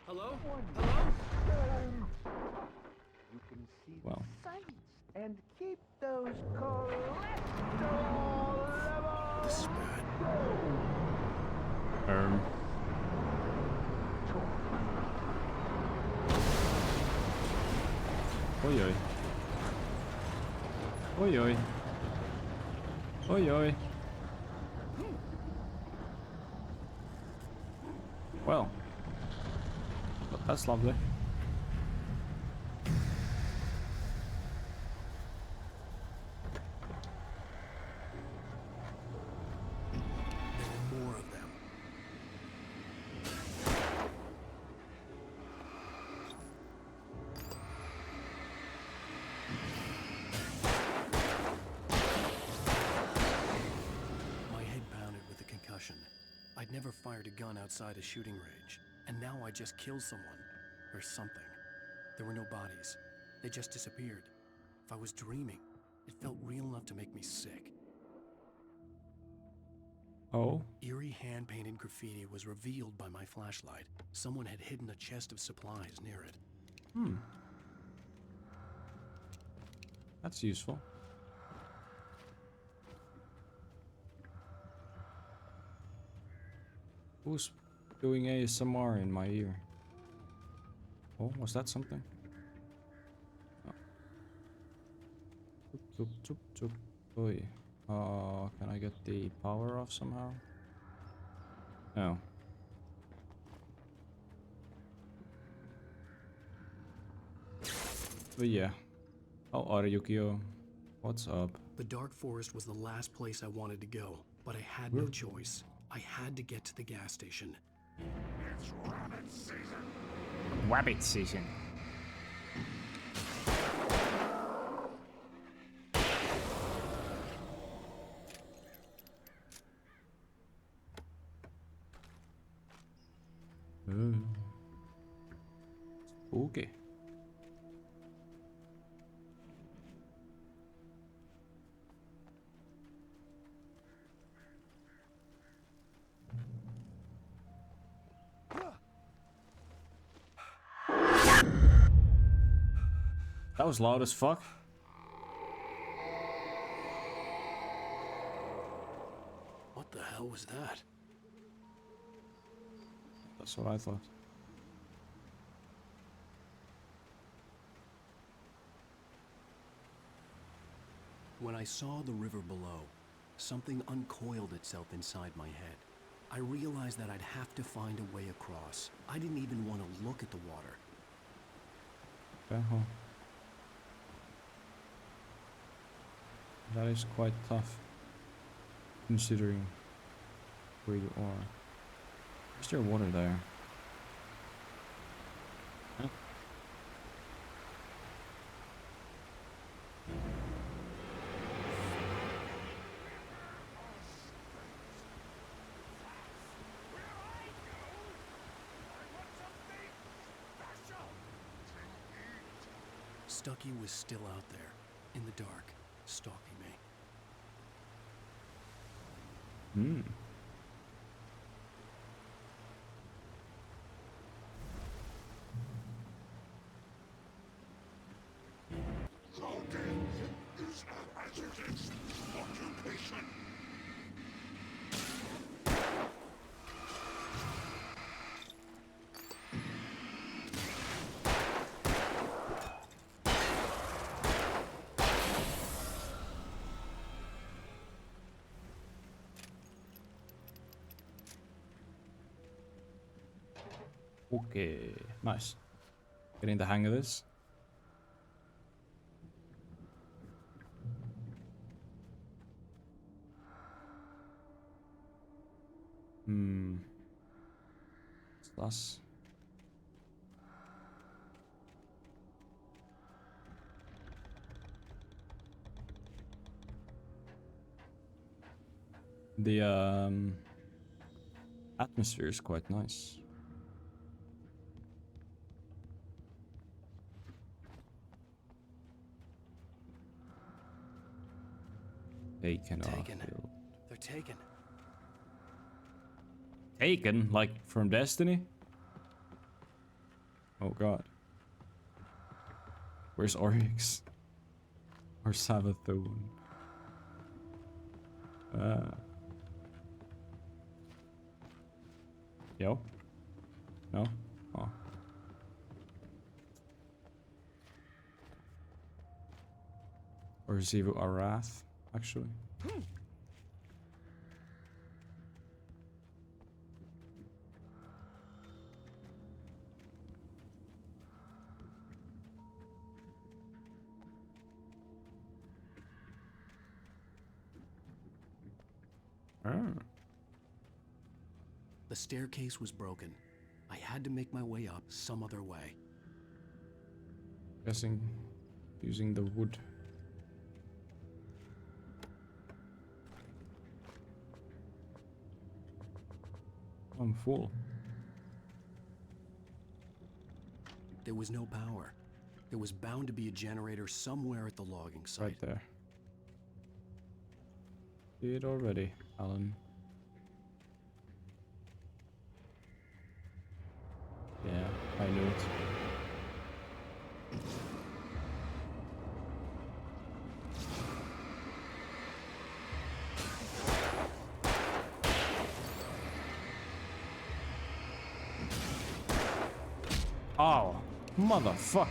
Hello? You can see Well. the sights and keep those cholesterol levels. This is bad. Oi oi. Oi oi. Oi oi. That's lovely. There were more of them. My head pounded with a concussion. I'd never fired a gun outside a shooting range, and now I just killed someone. Or something. There were no bodies. They just disappeared. If I was dreaming, it felt real enough to make me sick. Oh? Eerie hand-painted graffiti was revealed by my flashlight. Someone had hidden a chest of supplies near it. Hmm. That's useful. Who's doing ASMR in my ear? Oh, was that something? Oh. Chup, chup, chup, chup. Oi. Can I get the power off somehow? No. But yeah. How are you, Yukio? What's up? The Dark Forest was the last place I wanted to go, but I had no choice. I had to get to the gas station. It's rabbit season. Rabbit season. Okay. That was loud as fuck. What the hell was that? That's what I thought. When I saw the river below, something uncoiled itself inside my head. I realized that I'd have to find a way across. I didn't even want to look at the water. Okay, that is quite tough, considering where you are. Is there water there? Huh? Stucky was still out there, in the dark, stalking me. Hmm. Loading is a hazardous occupation. Okay, nice. Getting the hang of this. Plus. The atmosphere is quite nice. Taken. They're taken. Taken? Like from Destiny? Oh god. Where's Oryx? Or Savathun? Yo? No? Oh. Or Zivu Arath, actually. The staircase was broken. I had to make my way up some other way. Guessing using the wood. I'm full. There was no power. There was bound to be a generator somewhere at the logging site. Right there. See it already, Alan. Yeah, I knew it. Oh, motherfucker.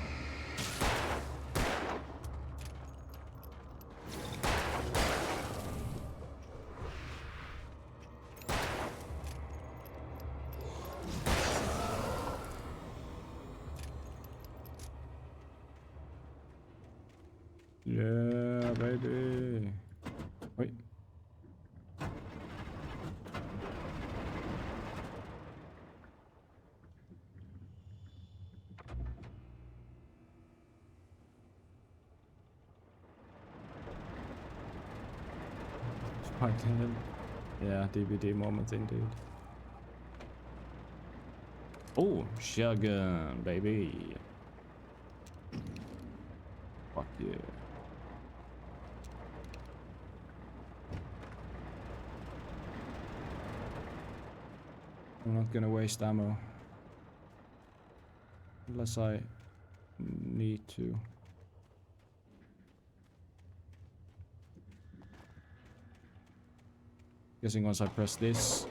Yeah, baby. Wait. Yeah, DVD moment indeed. Oh, shotgun, baby. Fuck yeah. I'm not gonna waste ammo. Unless I need to. Guessing once I press this.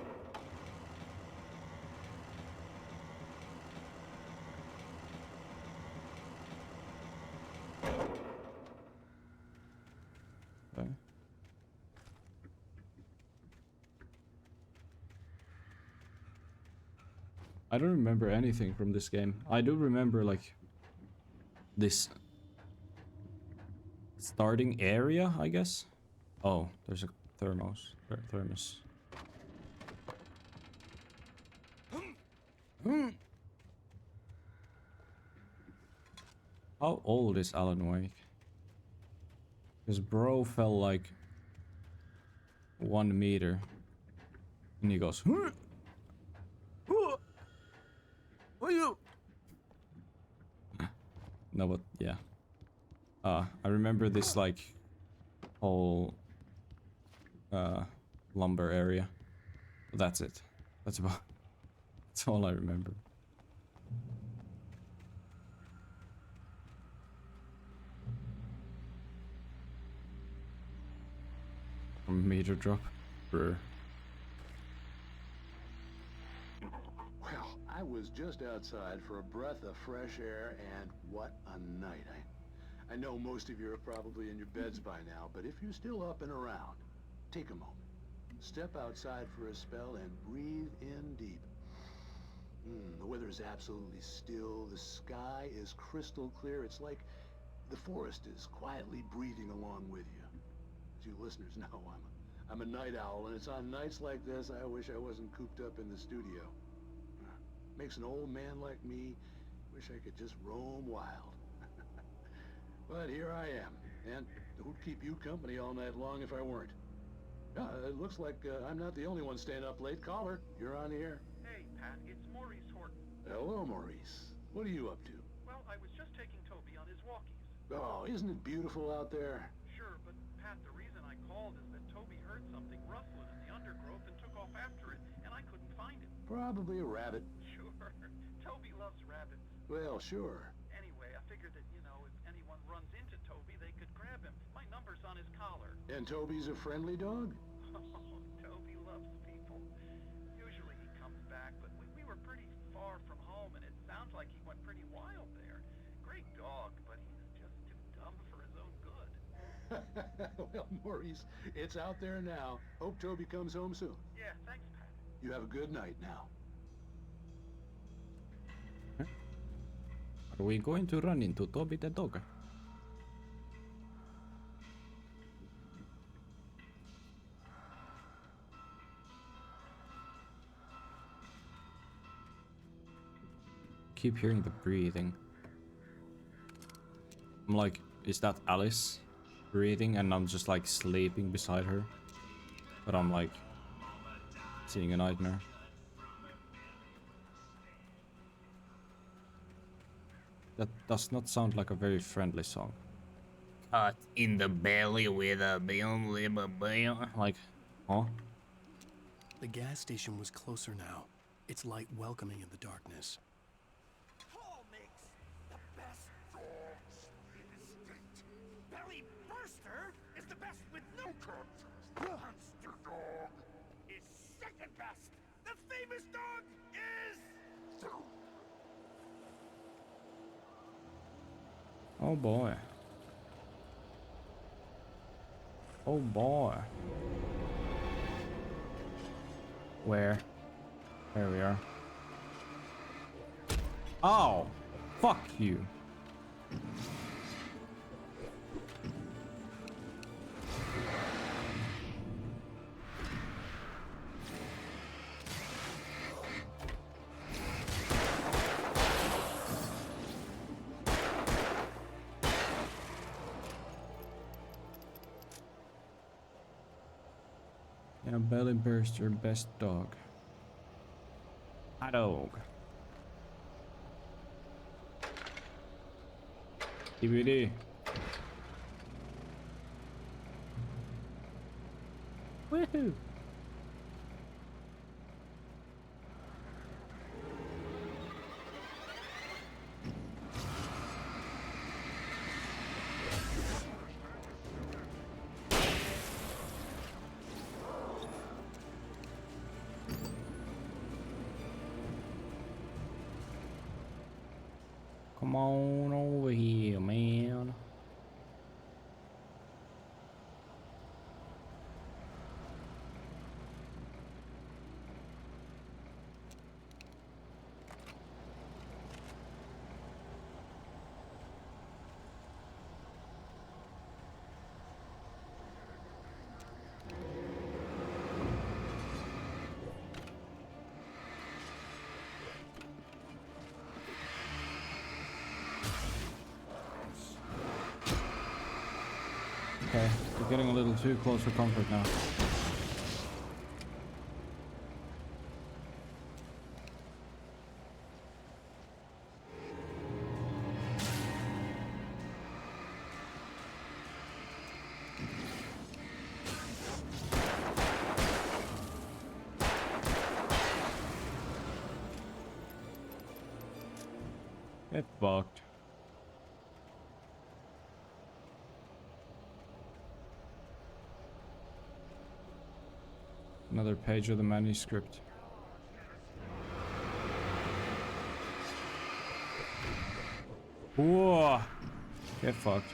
Okay. I don't remember anything from this game. I do remember like this starting area, I guess. Oh, there's a thermos. Thermos. How old is Alan Wake? His bro fell like 1 meter. And he goes, you? No, but yeah. I remember this like whole lumber area. But that's it. That's all I remember. Meter drop. Brr. Well, I was just outside for a breath of fresh air, and what a night. I know most of you are probably in your beds by now, but if you're still up and around, take a moment. Step outside for a spell and breathe in deep. The weather is absolutely still. The sky is crystal clear. It's like the forest is quietly breathing along with you. As you listeners know, I'm a night owl, and it's on nights like this I wish I wasn't cooped up in the studio. Makes an old man like me wish I could just roam wild. But here I am, and who'd keep you company all night long if I weren't? It looks like I'm not the only one staying up late. Caller, you're on the air. Hey, Pat, it's Maurice Horton. Hello, Maurice. What are you up to? Well, I was just taking Toby on his walkies. Oh, isn't it beautiful out there? Sure, but Pat, the reason I called is that Toby heard something rustling in the undergrowth and took off after it, and I couldn't find it. Probably a rabbit. Sure. Toby loves rabbits. Well, sure. Anyway, I figured that, if anyone runs into Toby, they could grab him. My number's on his collar. And Toby's a friendly dog? Oh, Toby loves people. Usually he comes back, but we were pretty far from home, and it sounds like he went pretty wild there. Great dog, but he's just too dumb for his own good. Well, Maurice, it's out there now. Hope Toby comes home soon. Yeah, thanks, Pat. You have a good night now. Are we going to run into Toby the dog? keep hearing the breathing. I'm like, is that Alice breathing and I'm just like sleeping beside her? But I'm like seeing a nightmare. That does not sound like a very friendly song. Cut in the belly with a bill. Like, huh? The gas station was closer now, its light welcoming in the darkness. Paul makes the best dogs in the state. Belly Burster is the best with no contest. Monster Dog is second best. The famous dog is... Oh boy. Oh boy. Where? There we are. Oh! Fuck you. Yeah, Belly Burster, best dog. Hot dog. DVD. Woohoo! Come on over here, man. Okay, we're getting a little too close for comfort now. Get fucked. Another page of the manuscript. Whoa! Get fucked.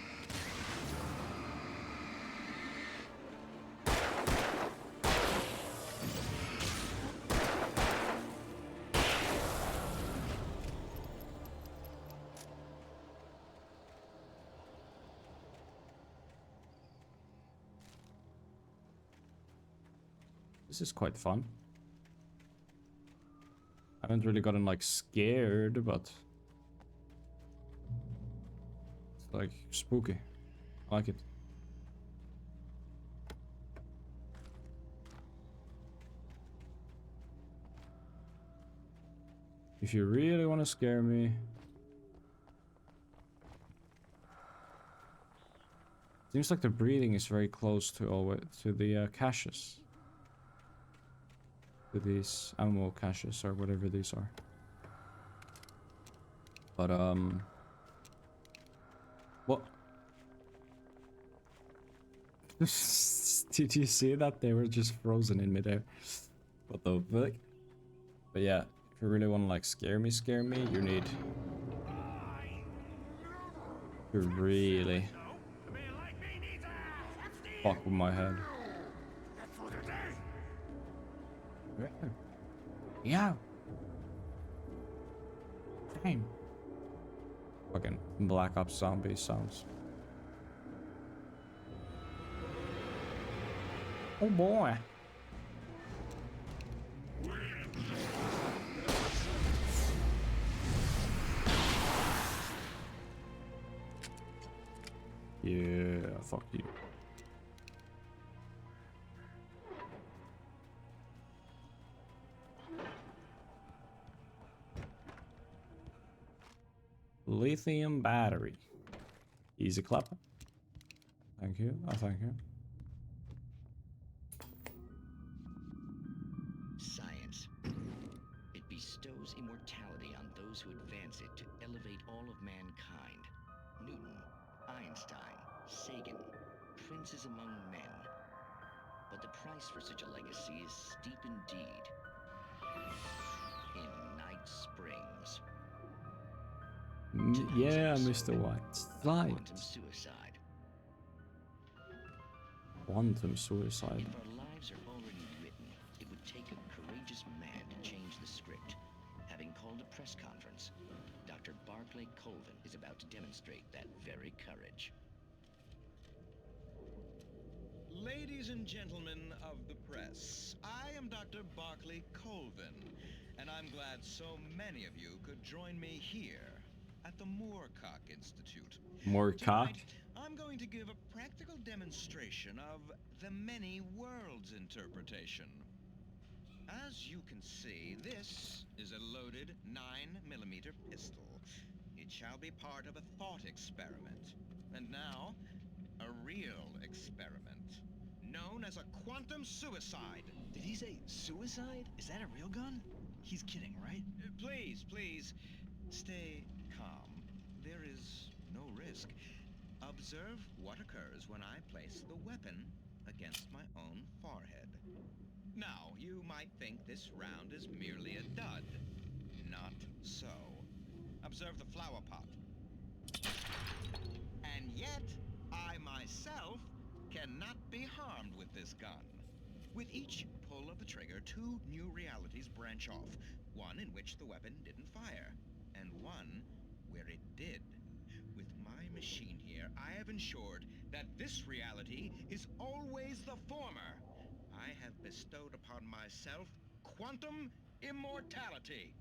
This is quite fun. I haven't really gotten like scared, but it's like spooky. I like it. If you really want to scare me, seems like the breathing is very close to the caches. To these ammo caches or whatever these are. But what? Did you see that? They were just frozen in midair. What the fuck? But yeah, if you really want to like scare me, you need to really fuck with my head. Yeah. Same. Fucking Black Ops zombie sounds. Oh boy. Yeah, fuck you. Lithium battery. Easy clap. Thank you. Oh, thank you. Science. It bestows immortality on those who advance it to elevate all of mankind. Newton, Einstein, Sagan, princes among men. But the price for such a legacy is steep indeed. In Night Springs. Yeah, Mr. White. Slide. Quantum suicide. Quantum suicide. If our lives are already written, it would take a courageous man to change the script. Having called a press conference, Dr. Barclay Colvin is about to demonstrate that very courage. Ladies and gentlemen of the press, I am Dr. Barclay Colvin, and I'm glad so many of you could join me here at the Moorcock Institute. Moorcock? Tonight, I'm going to give a practical demonstration of the many worlds interpretation. As you can see, this is a loaded 9mm pistol. It shall be part of a thought experiment. And now, a real experiment, known as a quantum suicide. Did he say suicide? Is that a real gun? He's kidding, right? Please, please, stay calm. There is no risk. Observe what occurs when I place the weapon against my own forehead. Now, you might think this round is merely a dud. Not so. Observe the flower pot. And yet, I myself cannot be harmed with this gun. With each pull of the trigger, two new realities branch off. One in which the weapon didn't fire, and one where it did. With my machine here, I have ensured that this reality is always the former. I have bestowed upon myself quantum immortality.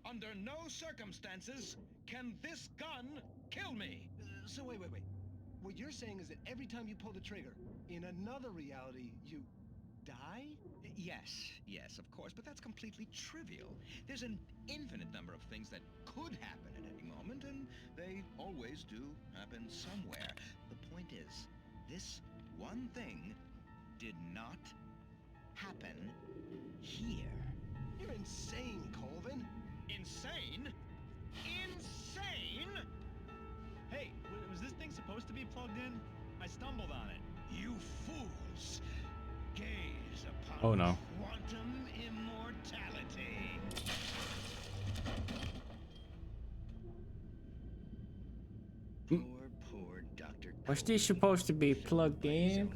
Under no circumstances can this gun kill me. So wait. What you're saying is that every time you pull the trigger, in another reality, you die? Yes, of course, but that's completely trivial. There's an infinite number of things that could happen at any moment, and they always do happen somewhere. The point is, this one thing did not happen here. You're insane, Colvin. Insane? Insane? Hey, was this thing supposed to be plugged in? I stumbled on it. You fools! Gaze upon Oh no. quantum immortality. Poor Dr. Was this supposed to be plugged in?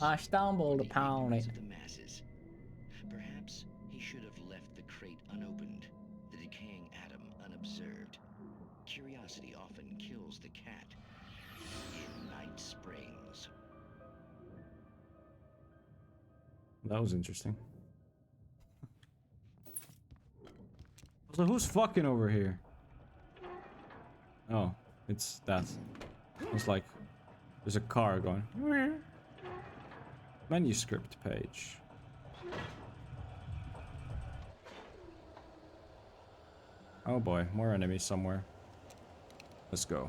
I stumbled upon it. Of the masses. Perhaps he should have left the crate unopened, the decaying atom unobserved. Curiosity often kills the cat. In Night Springs. That was interesting. So who's fucking over here? Oh, it's that. It's like there's a car going. Manuscript page. Oh boy, more enemies somewhere. Let's go.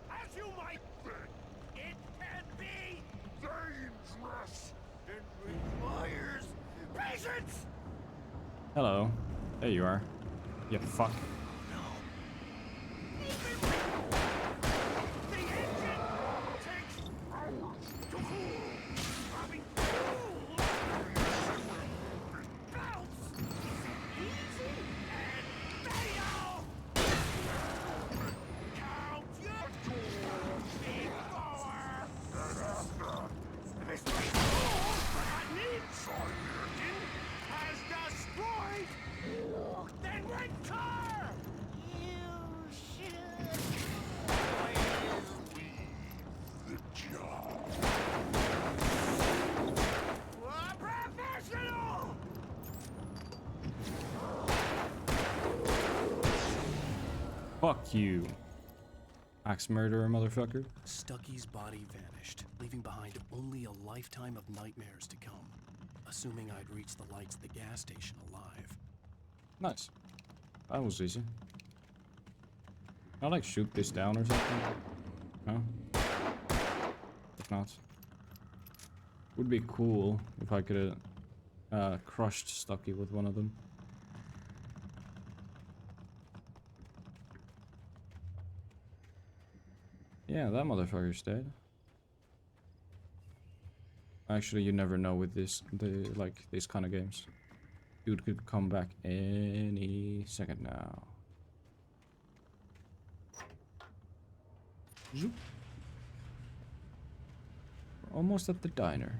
As you might think, it can be dangerous. It requires patience. Hello. There you are. You fuck. The engine takes hours to cool. Having cooled, bounce, easy and fail. Count your tools before. This great tool that needs engine has destroyed. Then return. Fuck you. Axe murderer, motherfucker. Stucky's body vanished, leaving behind only a lifetime of nightmares to come. Assuming I'd reach the lights of the gas station alive. Nice. That was easy. Can I like shoot this down or something? No? If not. Would be cool if I could have crushed Stucky with one of them. Yeah, that motherfucker's dead. Actually, you never know with these kind of games. Dude could come back any second now. Zoop. We're almost at the diner.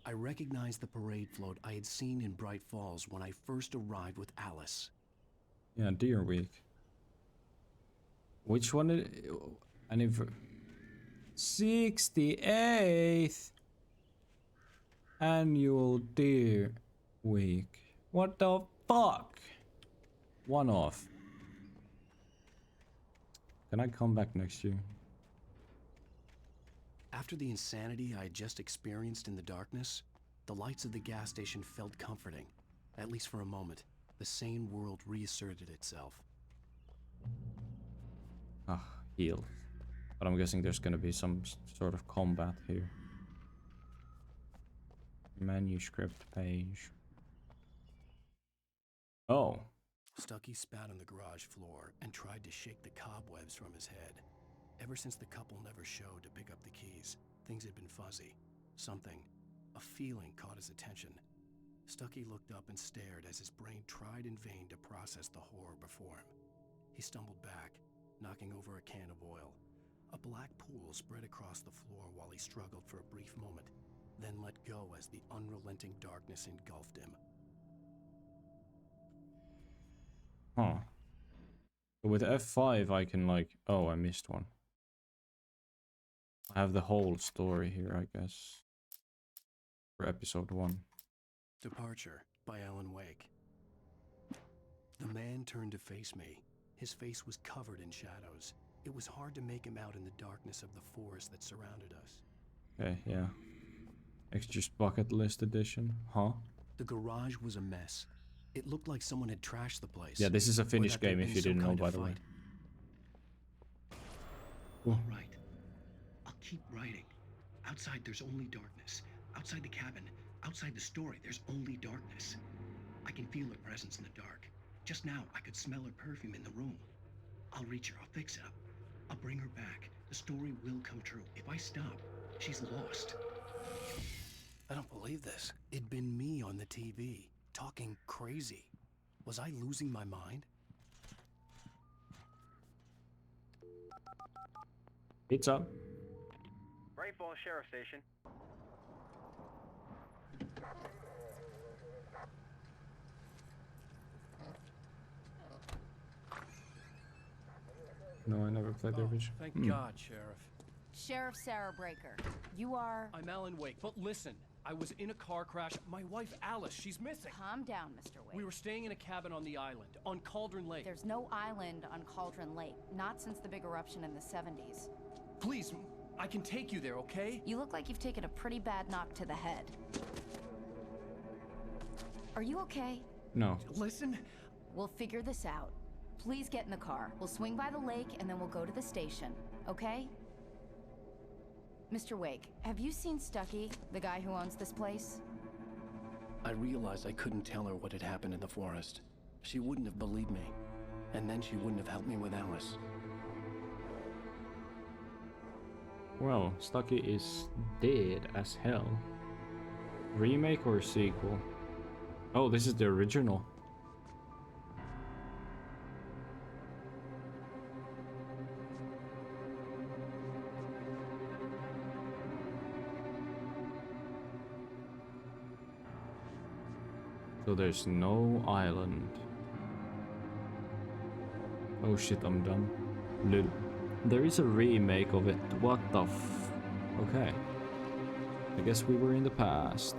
I recognized the parade float I had seen in Bright Falls when I first arrived with Alice. Yeah, Deer Week. Which one? And if 68th annual Deer Week. What the fuck? One off. Can I come back next year? After the insanity I had just experienced in the darkness, the lights of the gas station felt comforting. At least for a moment, the sane world reasserted itself. Ah, heal. But I'm guessing there's gonna be some sort of combat here. Manuscript page. Oh. Stucky spat on the garage floor and tried to shake the cobwebs from his head. Ever since the couple never showed to pick up the keys, things had been fuzzy. Something, a feeling caught his attention. Stucky looked up and stared as his brain tried in vain to process the horror before him. He stumbled back, knocking over a can of oil. A black pool spread across the floor while he struggled for a brief moment, then let go as the unrelenting darkness engulfed him. Huh. But with F5 I can like... Oh, I missed one. I have the whole story here, I guess. For episode 1. Departure by Alan Wake. The man turned to face me. His face was covered in shadows. It was hard to make him out in the darkness of the forest that surrounded us. Okay, yeah. Extra bucket list edition, huh? The garage was a mess. It looked like someone had trashed the place. Yeah, this is a finished game if you didn't know, by the way. All right. I'll keep writing. Outside, there's only darkness. Outside the cabin, outside the story, there's only darkness. I can feel her presence in the dark. Just now, I could smell her perfume in the room. I'll reach her. I'll fix it up. I'll bring her back. The story will come true. If I stop, she's lost. I don't believe this. It'd been me on the TV, talking crazy. Was I losing my mind? Pizza. Bright Falls Sheriff Station. No, I never played the original. Thank God, Sheriff. Sheriff Sarah Breaker, you are... I'm Alan Wake, but listen. I was in a car crash. My wife, Alice, she's missing. Calm down, Mr. Wake. We were staying in a cabin on the island, on Cauldron Lake. There's no island on Cauldron Lake, not since the big eruption in the 70s. Please, I can take you there, okay? You look like you've taken a pretty bad knock to the head. Are you okay? No. Listen. We'll figure this out. Please get in the car. We'll swing by the lake and then we'll go to the station, okay? Mr. Wake, have you seen Stucky, the guy who owns this place? I realized I couldn't tell her what had happened in the forest. She wouldn't have believed me. And then she wouldn't have helped me with Alice. Well, Stucky is dead as hell. Remake or sequel? Oh, this is the original. So there's no island. Oh shit, I'm dumb. Lol. There is a remake of it. What the f... Okay. I guess we were in the past.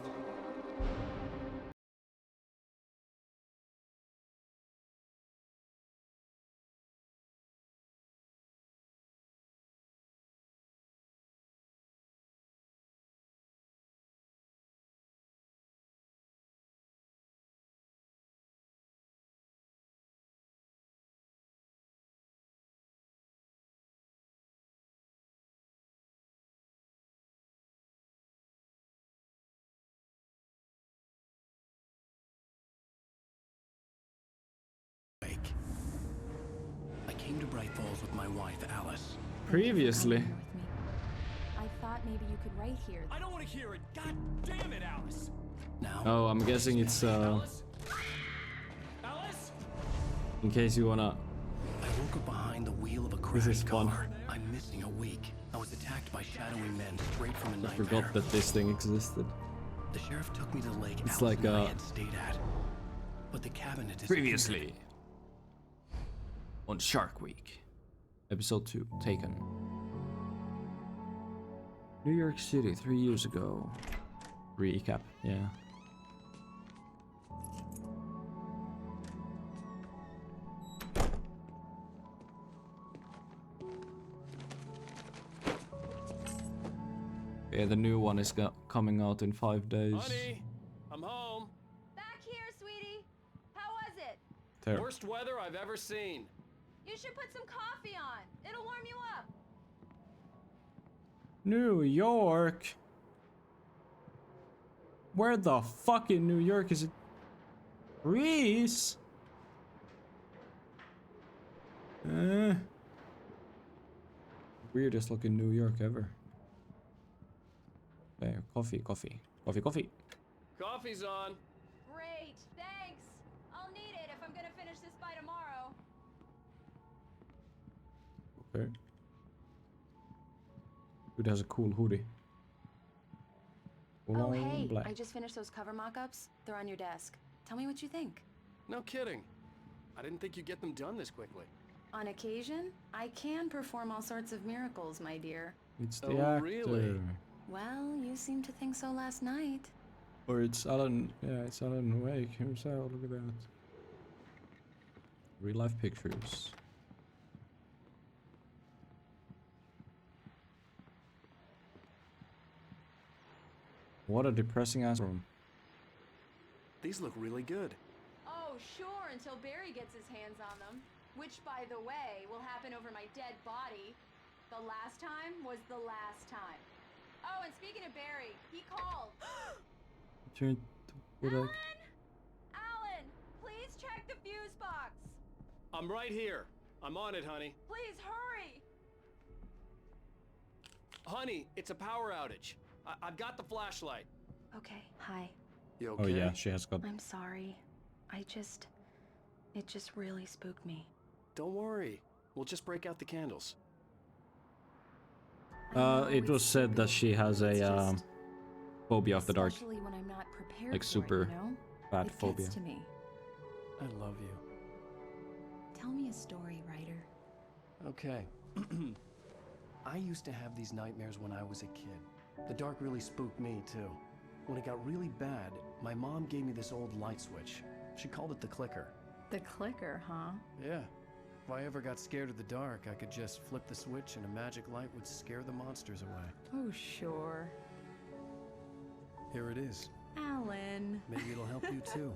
I came to Bright Falls with my wife, Alice. Previously. I thought maybe you could write here. I don't want to hear it. God damn it, Alice. Now. Oh, I'm guessing it's Alice? in case you wanna. I woke up behind the wheel of a This is crashed fun. car. I'm missing a week. I was attacked by shadowy men straight from a I nightmare. forgot that this thing existed. The sheriff took me to the lake It's Alice like and I had stayed at. But the cabin had disappeared. Previously on Shark Week, episode 2, Taken. New York City 3 years ago. Recap, yeah. Yeah, the new one is coming out in 5 days. Honey, I'm home. Back here, sweetie. How was it? Terrible. Worst weather I've ever seen. You should put some coffee on. It'll warm you up. New York? Where the fuck in New York is it? Greece? Weirdest looking New York ever. There, coffee. Coffee's on. Great, thanks. I'll need it if I'm gonna finish this by tomorrow. Okay. Dude has a cool hoodie. Oh, All hey, black. I just finished those cover mock-ups. They're on your desk. Tell me what you think. No kidding. I didn't think you'd get them done this quickly. On occasion, I can perform all sorts of miracles, my dear. It's the Oh, actor. really? Well, you seemed to think so last night. Or it's Alan, yeah, it's Alan Wake himself, look at that. Real life pictures. What a depressing ass room. These look really good. Oh, sure, until Barry gets his hands on them. Which, by the way, will happen over my dead body. The last time was the last time. Oh, and speaking of Barry, he called. Turn to Alan! Alan, please check the fuse box. I'm right here. I'm on it, honey. Please hurry. Honey, it's a power outage. I've got the flashlight. Okay, hi. You okay? Oh yeah, she has got. I'm sorry. It just really spooked me. Don't worry. We'll just break out the candles. It was said that she has a phobia of the dark, Especially when I'm not prepared like for super it, you know? bad It phobia. gets to me. I love you. Tell me a story, writer. Okay. I used to have these nightmares when I was a kid. The dark really spooked me, too. When it got really bad, my mom gave me this old light switch. She called it the clicker. The clicker, huh? Yeah. If I ever got scared of the dark, I could just flip the switch and a magic light would scare the monsters away. Oh, sure. Here it is. Alan. Maybe it'll help you, too.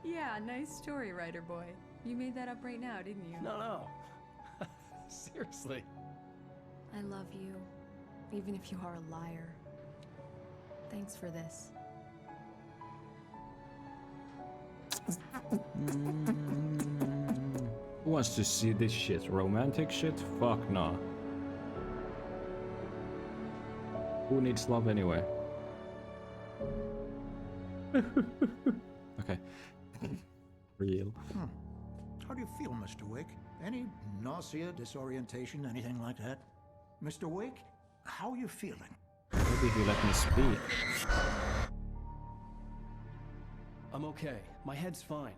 Yeah, nice story, writer boy. You made that up right now, didn't you? No. Seriously. I love you, even if you are a liar. Thanks for this. Who wants to see this shit? Romantic shit? Fuck no. Who needs love anyway? Okay. Real. How do you feel, Mr. Wake? Any nausea, disorientation, anything like that? Mr. Wake, how are you feeling? Maybe if you let me speak. I'm okay. My head's fine.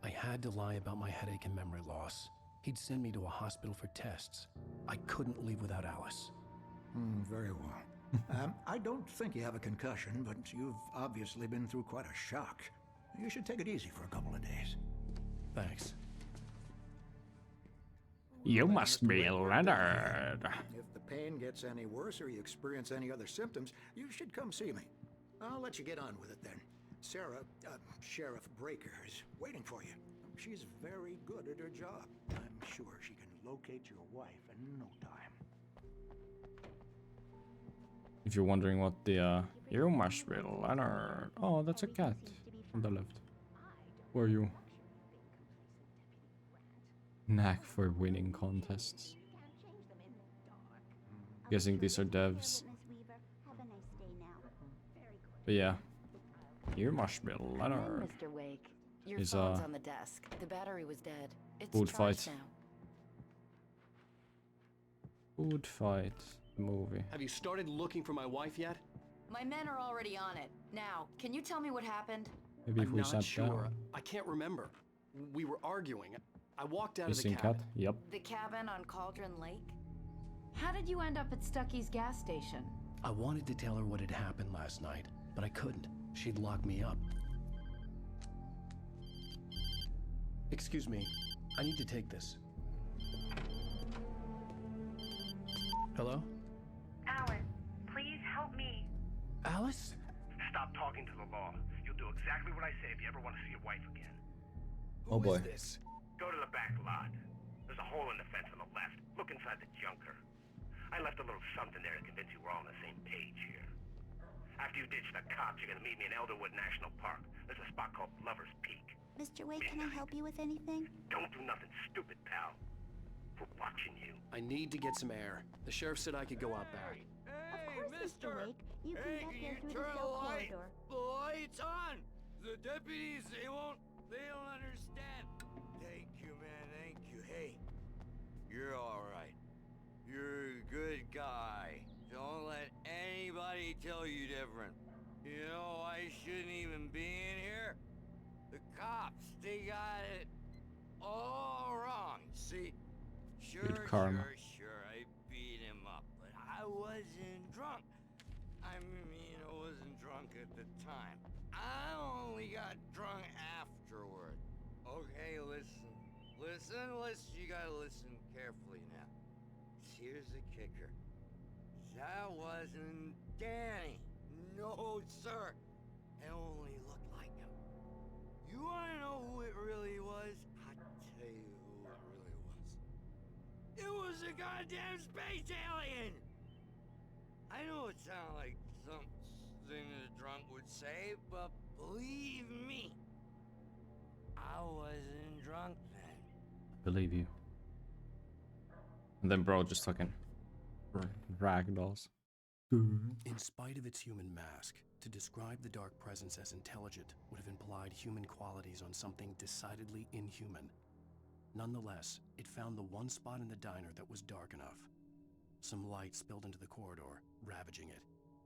I had to lie about my headache and memory loss. He'd send me to a hospital for tests. I couldn't leave without Alice. Very well. I don't think you have a concussion, but you've obviously been through quite a shock. You should take it easy for a couple of days. Thanks. You must be Leonard. If the pain gets any worse or you experience any other symptoms, you should come see me. I'll let you get on with it then. Sarah, Sheriff Breaker, is waiting for you. She's very good at her job. I'm sure she can locate your wife in no time. If you're wondering what the you must be Leonard. Oh, that's a cat on the left. Who are you? Knack for winning contests. Guessing these are devs. But yeah, you must be Leonard. Mr. Wake, your Is phone's on the desk. The battery was dead. It's Food charged fight. now. Food fight. The movie. Have you started looking for my wife yet? My men are already on it. Now, can you tell me what happened? Maybe if I'm we not sat sure. down. I can't remember. We were arguing. I walked out of the Missing cabin. cat. Yep. The cabin on Cauldron Lake? How did you end up at Stucky's gas station? I wanted to tell her what had happened last night, but I couldn't. She'd lock me up. Excuse me. I need to take this. Hello? Alice, please help me. Alice? Stop talking to the law. You'll do exactly what I say if you ever want to see your wife again. Oh boy. This? Go to the back lot. There's a hole in the fence on the left. Look inside the junker. I left a little something there to convince you we're all on the same page here. After you ditch the cops, you're gonna meet me in Elderwood National Park. There's a spot called Lover's Peak. Mr. Wake, can I help you with anything? Don't do nothing stupid, pal. We're watching you. I need to get some air. The sheriff said I could go out back. Of course, Mr. Wake. You can get there through the turn cell the light? corridor. The light's on! The deputies, they don't understand. Thank you, man, thank you. Hey, you're alright. You're a good guy. Don't let anybody tell you different. You know, I shouldn't even be in here. The cops, they got it all wrong. See, Good karma. sure, I beat him up, but I wasn't drunk. I mean, I wasn't drunk at the time. I only got drunk afterward. Okay, listen. Listen, you gotta listen carefully now. Here's the kicker. That wasn't Danny. No, sir. It only looked like him. You wanna know who it really was? I'll tell you who it really was. It was a goddamn space alien! I know it sounds like something a drunk would say, but believe me, I wasn't drunk then. Believe you. And then bro just fucking ragdolls. In spite of its human mask, to describe the Dark Presence as intelligent would have implied human qualities on something decidedly inhuman. Nonetheless, it found the one spot in the diner that was dark enough. Some light spilled into the corridor, ravaging it.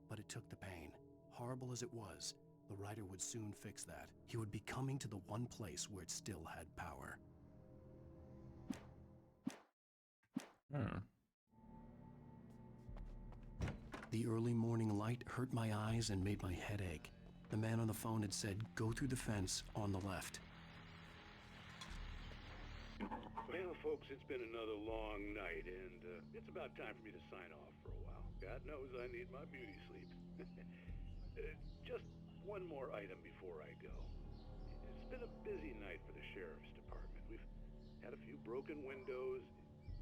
But it took the pain. Horrible as it was, the writer would soon fix that. He would be coming to the one place where it still had power. The early morning light hurt my eyes and made my head ache. The man on the phone had said, go through the fence on the left. Well, folks, it's been another long night, and it's about time for me to sign off for a while. God knows I need my beauty sleep. Just one more item before I go. It's been a busy night for the Sheriff's Department. We've had a few broken windows,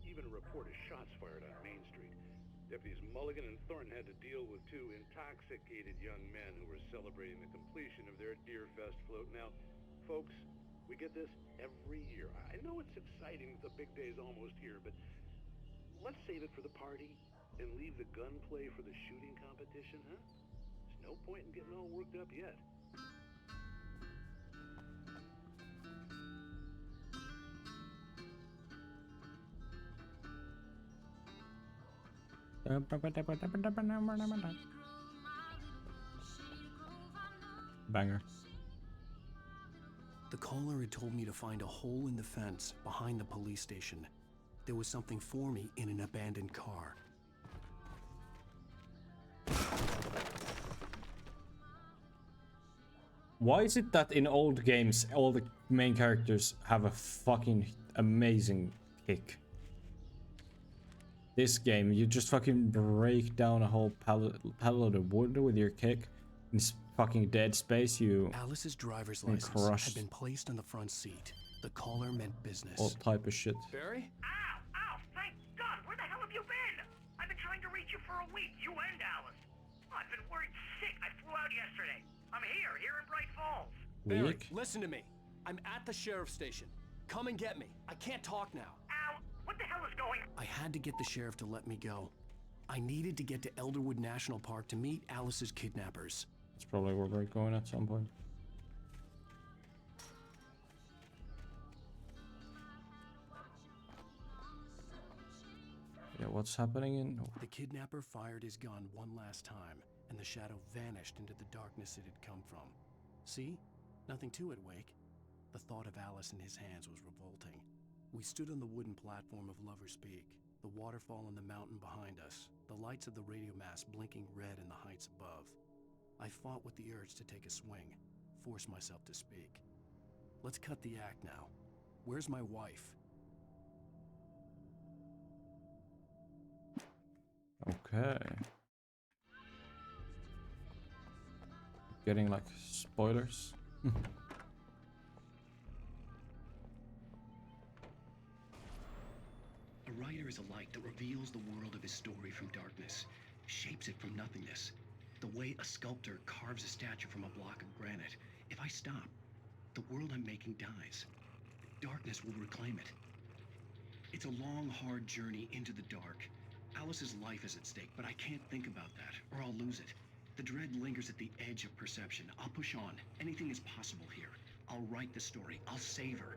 even a report of shots fired on Main Street. Deputies Mulligan and Thornton had to deal with two intoxicated young men who were celebrating the completion of their Deerfest float. Now, folks, we get this every year. I know it's exciting that the big day's almost here, but let's save it for the party and leave the gunplay for the shooting competition, huh? There's no point in getting all worked up yet. Banger. The caller had told me to find a hole in the fence behind the police station. There was something for me in an abandoned car. Why is it that in old games all the main characters have a fucking amazing kick? This game, you just fucking break down a whole pallet of wood with your kick. In fucking dead space, you Alice's driver's license had been placed on the front seat. The caller meant business. all type of shit. Barry? Ow! Thank God! Where the hell have you been? I've been trying to reach you for a week, you and Alice. I've been worried sick. I flew out yesterday. I'm here in Bright Falls. Barry, listen to me. I'm at the sheriff's station. Come and get me. I can't talk now. Ow! What the hell is going on? I had to get the sheriff to let me go. I needed to get to Elderwood National Park to meet Alice's kidnappers. That's probably where we're going at some point. Yeah, what's happening in... The kidnapper fired his gun one last time, and the shadow vanished into the darkness it had come from. See? Nothing to it, Wake. The thought of Alice in his hands was revolting. We stood on the wooden platform of Lover's Peak, the waterfall on the mountain behind us, the lights of the radio mast blinking red in the heights above. I fought with the urge to take a swing, force myself to speak. Let's cut the act now. Where's my wife? Okay. Getting like spoilers. A writer is a light that reveals the world of his story from darkness, shapes it from nothingness. The way a sculptor carves a statue from a block of granite. If I stop, the world I'm making dies. Darkness will reclaim it. It's a long, hard journey into the dark. Alice's life is at stake, but I can't think about that, or I'll lose it. The dread lingers at the edge of perception. I'll push on. Anything is possible here. I'll write the story. I'll save her.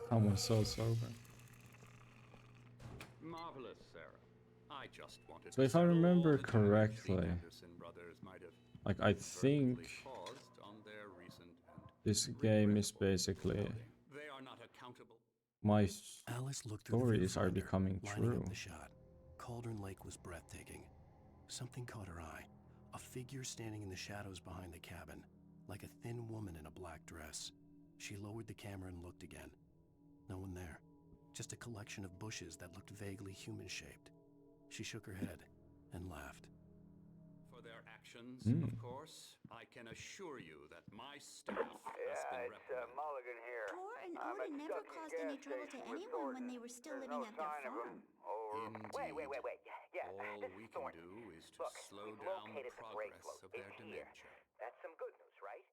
Someone's so sober. Marvelous, Sarah. I just wanted So if I remember correctly, like I think this game is basically my stories are becoming true. The shot. Cauldron Lake was breathtaking. Something caught her eye. A figure standing in the shadows behind the cabin, like a thin woman in a black dress. She lowered the camera and looked again. No one there. Just a collection of bushes that looked vaguely human-shaped. She shook her head and laughed. For their actions, of course, I can assure you that my staff has been reprimanded. Mulligan here. Tor and Odin never caused any trouble to anyone when they were still living at their farm. Wait. Yeah, All we can do is to slow down the progress of their dementia. That's some good news, right?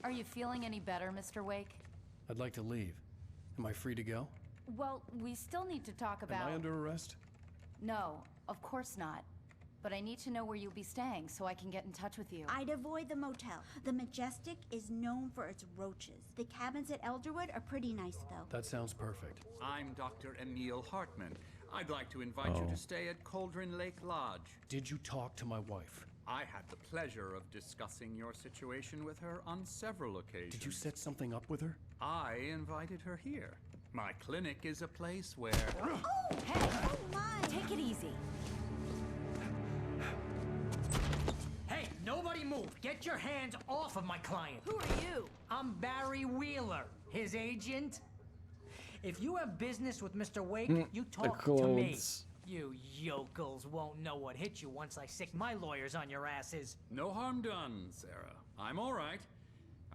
Are you feeling any better, Mr. Wake? I'd like to leave. Am I free to go? Well, we still need to talk about... Am I under arrest? No, of course not. But I need to know where you'll be staying so I can get in touch with you. I'd avoid the motel. The Majestic is known for its roaches. The cabins at Elderwood are pretty nice, though. That sounds perfect. I'm Dr. Emil Hartman. I'd like to invite you to stay at Cauldron Lake Lodge. Did you talk to my wife? I had the pleasure of discussing your situation with her on several occasions. Did you set something up with her? I invited her here. My clinic is a place where... Oh, hey! Oh my! Take it easy. Hey, nobody move! Get your hands off of my client! Who are you? I'm Barry Wheeler, his agent. If you have business with Mr. Wake, you talk to me. You yokels won't know what hit you once I sick my lawyers on your asses. No harm done, Sarah. I'm all right.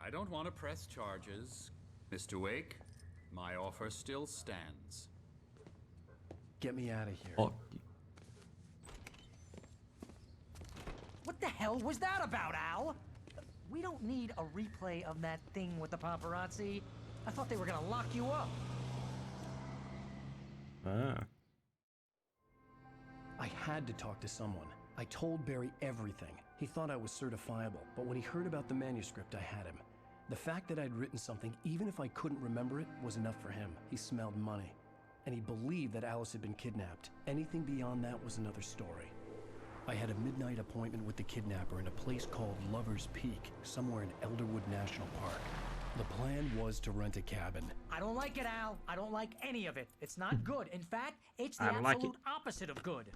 I don't want to press charges. Mr. Wake, my offer still stands. Get me out of here. Oh. What the hell was that about, Al? We don't need a replay of that thing with the paparazzi. I thought they were gonna lock you up. I had to talk to someone. I told Barry everything. He thought I was certifiable, but when he heard about the manuscript, I had him. The fact that I'd written something, even if I couldn't remember it, was enough for him. He smelled money. And he believed that Alice had been kidnapped. Anything beyond that was another story. I had a midnight appointment with the kidnapper in a place called Lover's Peak, somewhere in Elderwood National Park. The plan was to rent a cabin. I don't like it, Al. I don't like any of it. It's not good. In fact, it's the absolute opposite of good.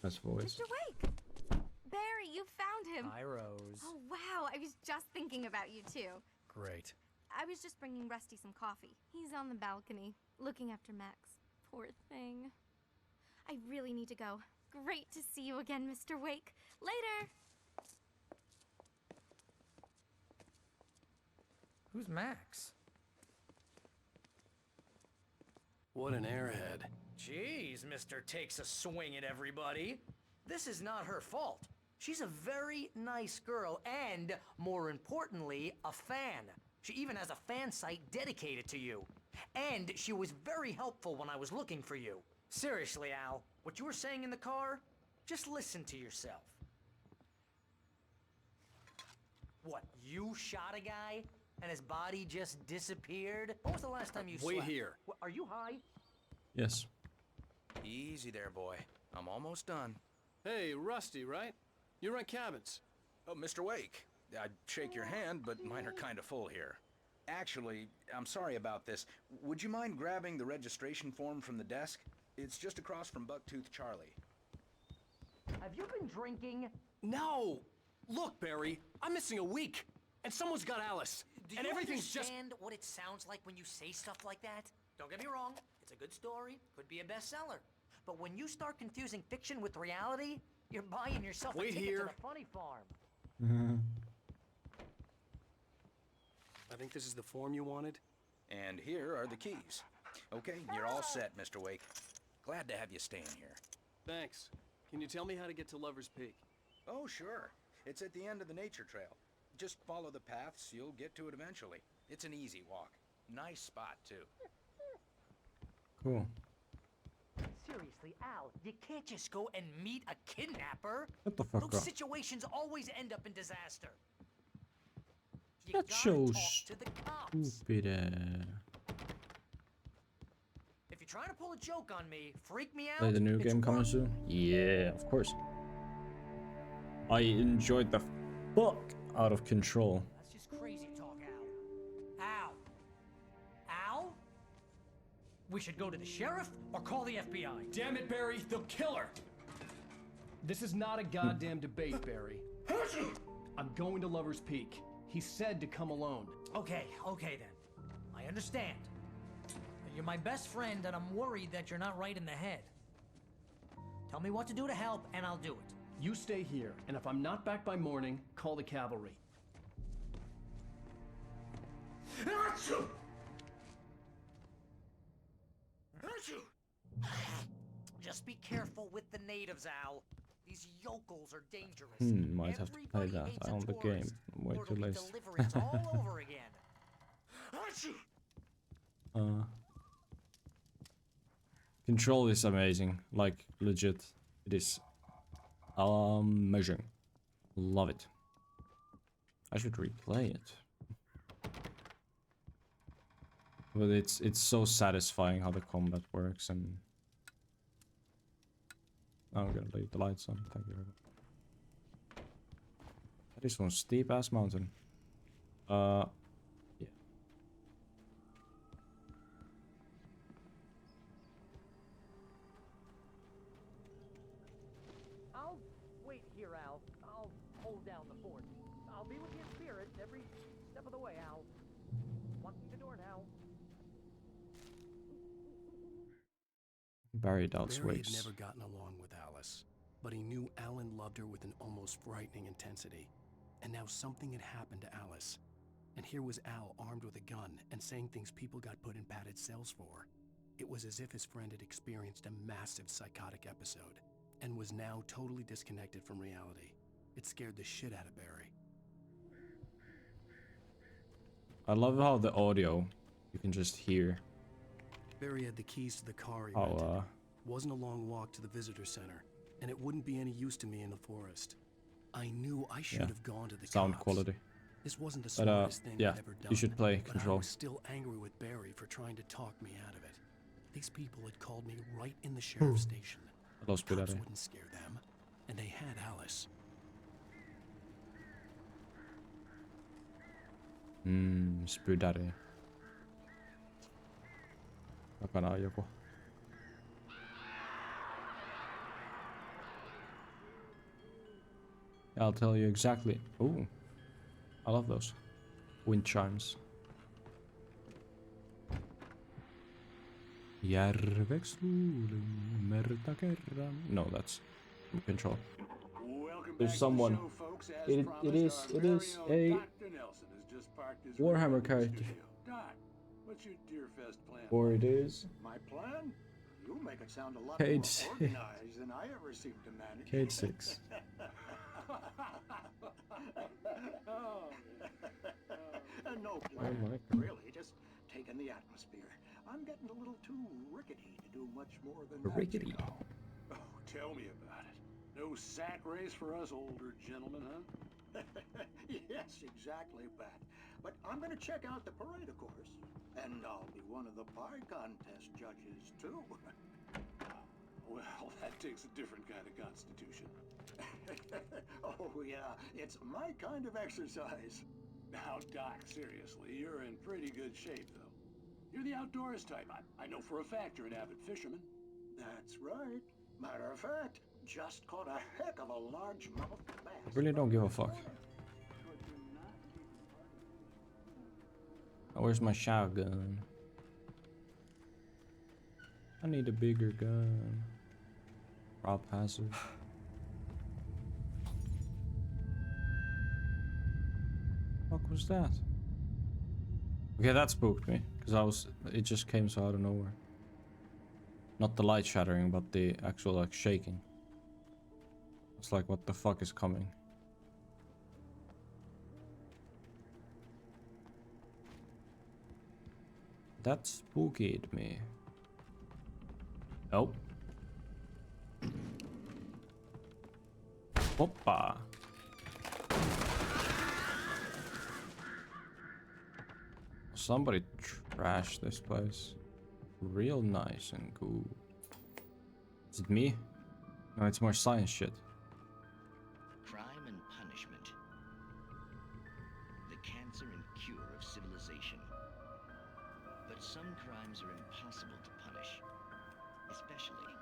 That's voice. Mr. Wake! Barry, you found him. Hi, Rose. Oh, wow. I was just thinking about you, too. Great. I was just bringing Rusty some coffee. He's on the balcony, looking after Max. Poor thing. I really need to go. Great to see you again, Mr. Wake. Later! Who's Max? What an airhead. Jeez, Mr. Takes a swing at everybody. This is not her fault. She's a very nice girl and, more importantly, a fan. She even has a fan site dedicated to you. And she was very helpful when I was looking for you. Seriously, Al, what you were saying in the car, just listen to yourself. What, you shot a guy and his body just disappeared? When was the last time you Wait slept? here. What, are you high? Yes. Easy there, boy. I'm almost done. Hey, Rusty, right? You rent cabins. Oh, Mr. Wake. I'd shake your hand, but mine are kind of full here. Actually, I'm sorry about this. Would you mind grabbing the registration form from the desk? It's just across from Bucktooth Charlie. Have you been drinking? No! Look, Barry, I'm missing a week, and someone's got Alice. Do and you everything's just... understand what it sounds like when you say stuff like that? Don't get me wrong, it's a good story, could be a bestseller. But when you start confusing fiction with reality, you're buying yourself a Wait ticket here. to the funny farm. I think this is the form you wanted. And here are the keys. Okay, you're all set, Mr. Wake. Glad to have you staying here. Thanks. Can you tell me how to get to Lover's Peak? Oh, sure. It's at the end of the nature trail. Just follow the paths, you'll get to it eventually. It's an easy walk. Nice spot, too. Cool. Seriously, Al, you can't just go and meet a kidnapper. Shut the fuck Those up. situations always end up in disaster. You That's gotta so talk to the cops. stupid. If you're trying to pull a joke on me, freak me out. Play the new it's game coming wrong. soon? Yeah, of course. I enjoyed the fuck out of Control. That's just crazy talk, Al. Al. Al? We should go to the sheriff or call the FBI. Damn it, Barry, they'll kill her! This is not a goddamn debate, Barry. I'm going to Lover's Peak. He said to come alone. Okay then. I understand. You're my best friend and I'm worried that you're not right in the head. Tell me what to do to help and I'll do it. You stay here, and if I'm not back by morning, call the cavalry. Just be careful with the natives, Al. These yokels are dangerous. Might have to play that on the game. I'm way too lazy. Deliverance all over again. Control is amazing. Like, legit. It is amazing. Love it. I should replay it. But it's so satisfying how the combat works, and I'm gonna leave the lights on. Thank you very much. That is one steep ass mountain. Yeah. I'll wait here, Al. I'll hold down the fort. I'll be with you in spirit every step of the way, Al. Walk through the door now. Barry doubts Barry had Wakes. never gotten along with Alice, but he knew Alan loved her with an almost frightening intensity. And now something had happened to Alice. And here was Al armed with a gun and saying things people got put in padded cells for. It was as if his friend had experienced a massive psychotic episode and was now totally disconnected from reality. It scared the shit out of Barry. I love how the audio you can just hear. Barry had the keys to the car he Oh, rented. Wasn't a long walk to the visitor center, and it wouldn't be any use to me in the forest. I knew I should have gone to the sound cops. quality. This wasn't the But, smartest thing yeah, I'd ever done. you should play but Control. I was still angry with Barry for trying to talk me out of it. These people had called me right in the sheriff's station. Hello, Cops Spudaddy. wouldn't scare them, and they had Alice. Spudaddy. Takana on joku. I'll tell you exactly. Ooh, I love those wind chimes. No, that's control. There's someone. It is a Warhammer character. Doc, what's your Deerfest plan? Or it is. My plan? You make it sound a lot Cade more 6. organized than I ever seem to manage. Cade 6. No Oh plan, my God. really, just taking the atmosphere. I'm getting a little too rickety to do much more than that. Rickety. you know. Oh, tell me about it. No sack race for us older gentlemen, huh? Yes, exactly, Pat. But I'm going to check out the parade, of course. And I'll be one of the pie contest judges, too. Well, that takes a different kind of constitution. Oh, yeah. It's my kind of exercise. Now, Doc, seriously, you're in pretty good shape, though. You're the outdoors type. I know for a fact you're an avid fisherman. That's right. Matter of fact, just caught a heck of a largemouth bass. Really don't give a fuck. Oh, where's my shotgun? I need a bigger gun. Rob Hazard. What was that? Okay, that spooked me because it just came so out of nowhere. Not the light shattering, but the actual like shaking. It's like, what the fuck is coming? That spooked me. Nope. Hoppa. Somebody trashed this place. Real nice and cool. Is it me? No, it's more science shit. Crime and punishment. The cancer and cure of civilization. But some crimes are impossible to punish, especially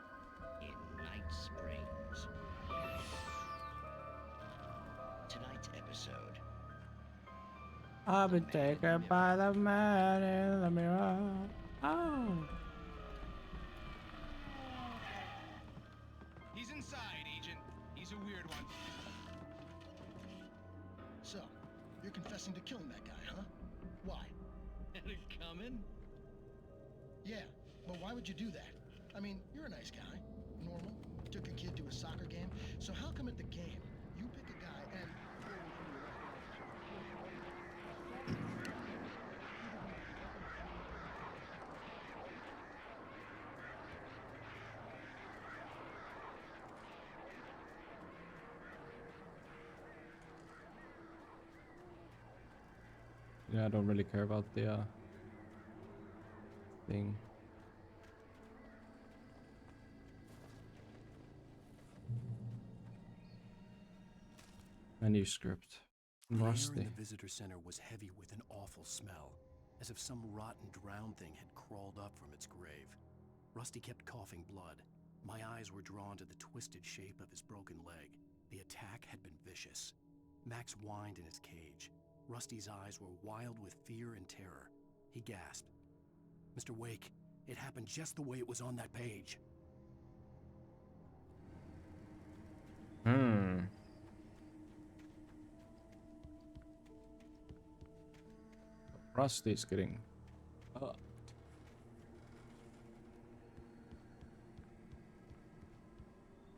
in Night Springs. Tonight's episode. I've been taken by the man in the mirror. Oh. He's inside, Agent. He's a weird one. So, you're confessing to killing that guy, huh? Why? Had it coming? Yeah, but why would you do that? I mean, you're a nice guy. Normal. Took a kid to a soccer game. So how come at the game, you pick a guy and... Yeah, I don't really care about the thing. Manuscript. The air Rusty. in the visitor center was heavy with an awful smell, as if some rotten drowned thing had crawled up from its grave. Rusty kept coughing blood. My eyes were drawn to the twisted shape of his broken leg. The attack had been vicious. Max whined in his cage. Rusty's eyes were wild with fear and terror. He gasped. Mr. Wake, it happened just the way it was on that page. Rusty's getting up.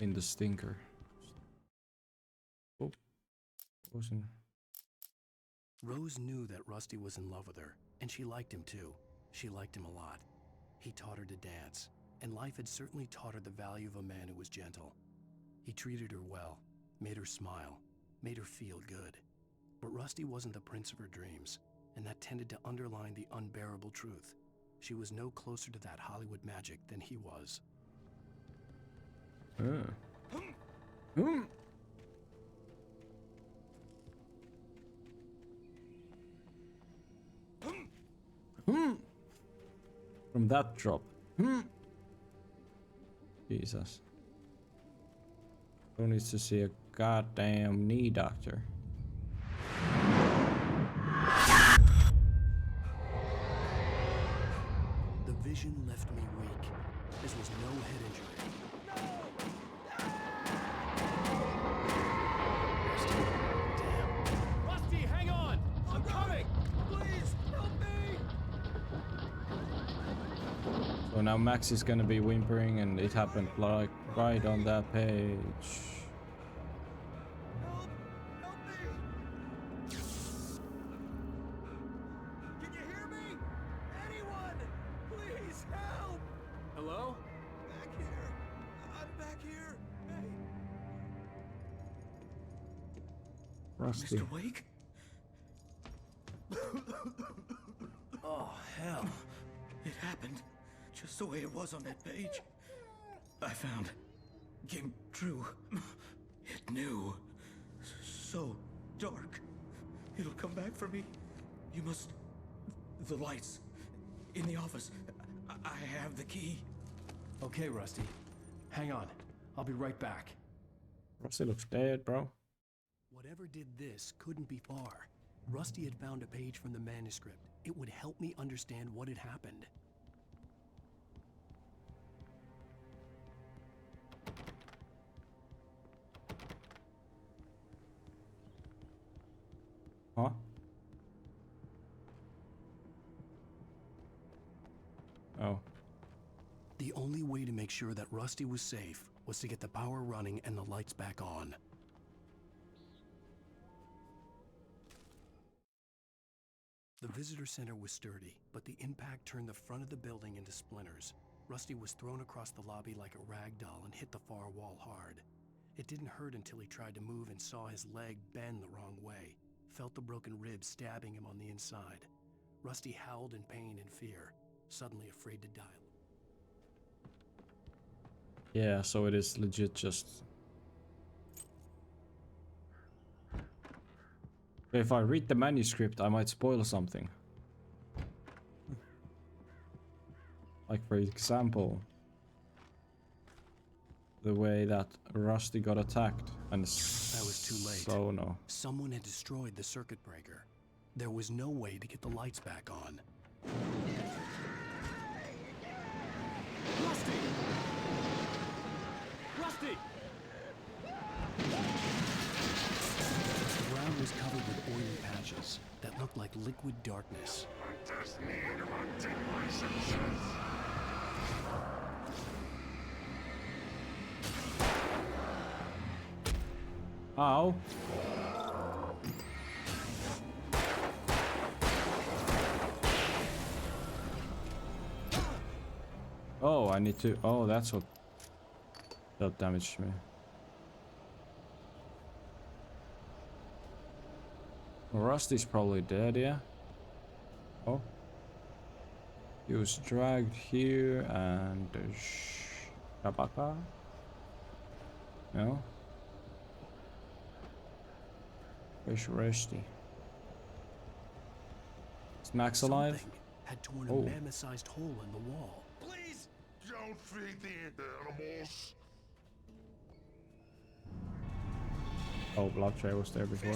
In the stinker. Oh, wasn't. Rose knew that Rusty was in love with her, and she liked him too. She liked him a lot. He taught her to dance, and life had certainly taught her the value of a man who was gentle. He treated her well, made her smile, made her feel good. But Rusty wasn't the prince of her dreams, and that tended to underline the unbearable truth. She was no closer to that Hollywood magic than he was. From that drop. Jesus. Who needs to see a goddamn knee doctor. The vision left me weak. This was no head injury. Rusty, hang on! I'm coming! Please, help me! So now Max is gonna be whimpering, and it happened like right on that page. Can you hear me? Anyone? Please help! Hello? Back here. I'm back here. Hey. Rusty. Mr. Wake? Oh, hell. It happened just the way it was on that page. I found. Came true. It knew. So dark. It'll come back for me. You must. The lights. In the office. I have the key. Okay, Rusty. Hang on. I'll be right back. Rusty looks dead, bro. Whatever did this couldn't be far. Rusty had found a page from the manuscript. It would help me understand what had happened. Huh? Oh. The only way to make sure that Rusty was safe was to get the power running and the lights back on. The visitor center was sturdy, but the impact turned the front of the building into splinters. Rusty was thrown across the lobby like a rag doll and hit the far wall hard. It didn't hurt until he tried to move and saw his leg bend the wrong way, felt the broken ribs stabbing him on the inside. Rusty howled in pain and fear, suddenly afraid to die. Yeah, so it is legit just... If I read the manuscript, I might spoil something. Like, for example, the way that Rusty got attacked. And That was too late. So no. Someone had destroyed the circuit breaker. There was no way to get the lights back on. Rusty! Rusty! The ground was covered with oily patches that looked like liquid darkness. I just need to untick my senses. Ow. Oh, I need to... Oh, that's what... that damaged me. Rusty's probably dead, yeah? Oh. He was dragged here and... Shabaka? No? Where's Rusty? Is Max alive? Something had torn a Oh. mammoth-sized hole in the wall. Please don't feed the animals. Oh, Block Tray was there before.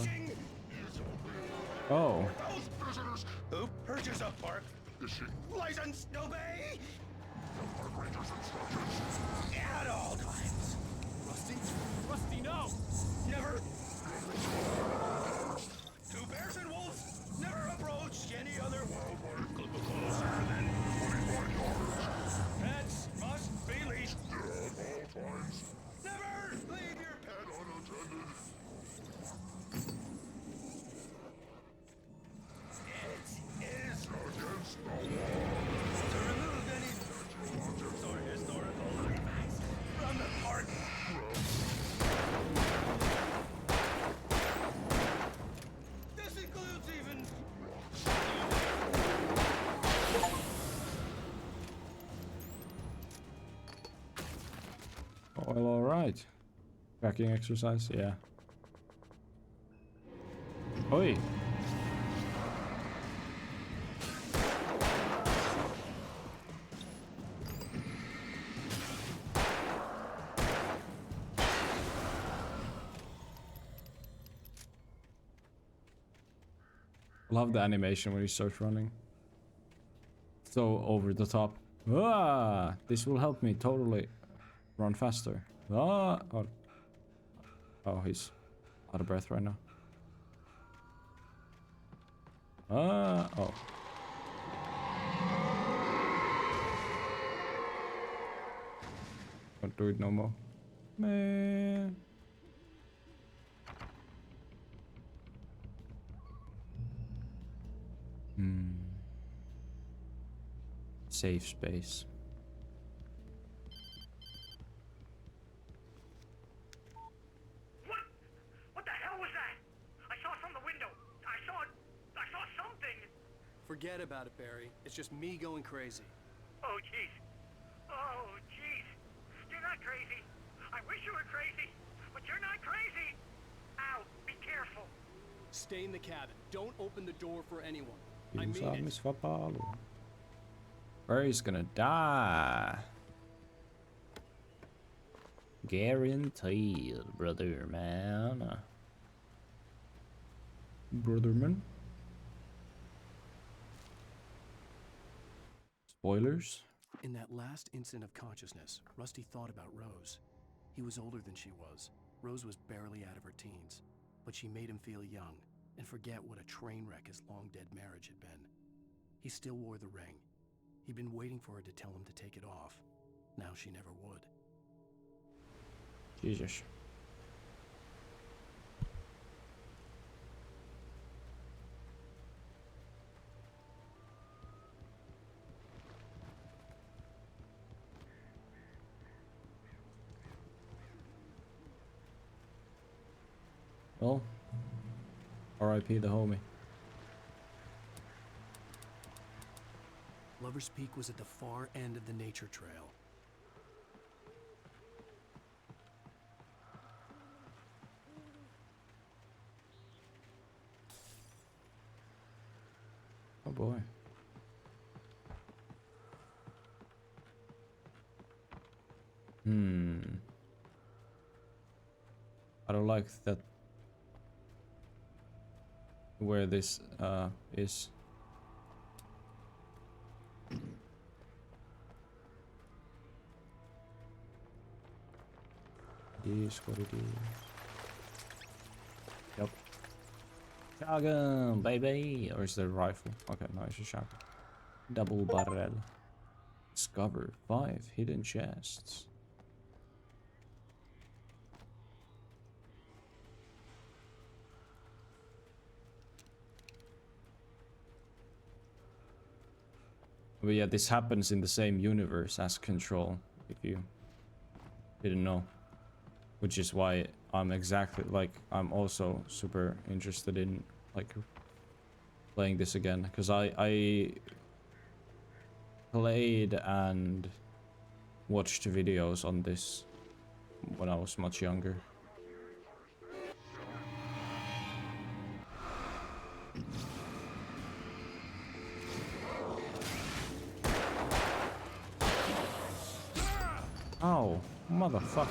Oh. Those visitors who purchase a park fishing license obey the park ranger's instructions at all times. Rusty? Rusty, no! Never. Two bears and wolves never approach any other wildlife closer than 25 yards. Pets must be leashed at all times. Never leave your pet unattended. It is against the law to remove any natural objects or historical artifacts from the park. This includes even Well, alright. Tracking exercise, yeah. Oi! Love the animation when he starts running. So over the top. Ah, this will help me totally run faster. Ah, oh, he's out of breath right now. Ah, oh. Don't do it no more. Man. Safe space. What the hell was that? I saw it from the window. I saw something. Forget about it, Barry. It's just me going crazy. Oh, jeez. Oh, jeez. You're not crazy. I wish you were crazy, but you're not crazy. Ow, be careful. Stay in the cabin. Don't open the door for anyone. I mean it. Barry's gonna die. Guaranteed, brother man. Brotherman. Spoilers? In that last instant of consciousness, Rusty thought about Rose. He was older than she was. Rose was barely out of her teens, but she made him feel young and forget what a train wreck his long-dead marriage had been. He still wore the ring. He'd been waiting for her to tell him to take it off. Now she never would. Jesus. Well, R.I.P. the homie. Lover's Peak was at the far end of the nature trail. Oh boy. I don't like that where this is. It is what it is. Yep. Shotgun, baby! Or is that a rifle? Okay, no, it's a shotgun. Double barrel. Discover 5 hidden chests. But yeah, this happens in the same universe as Control, if you didn't know. Which is why I'm exactly, like, I'm also super interested in, like, playing this again. Because I played and watched videos on this when I was much younger. Oh, motherfucker.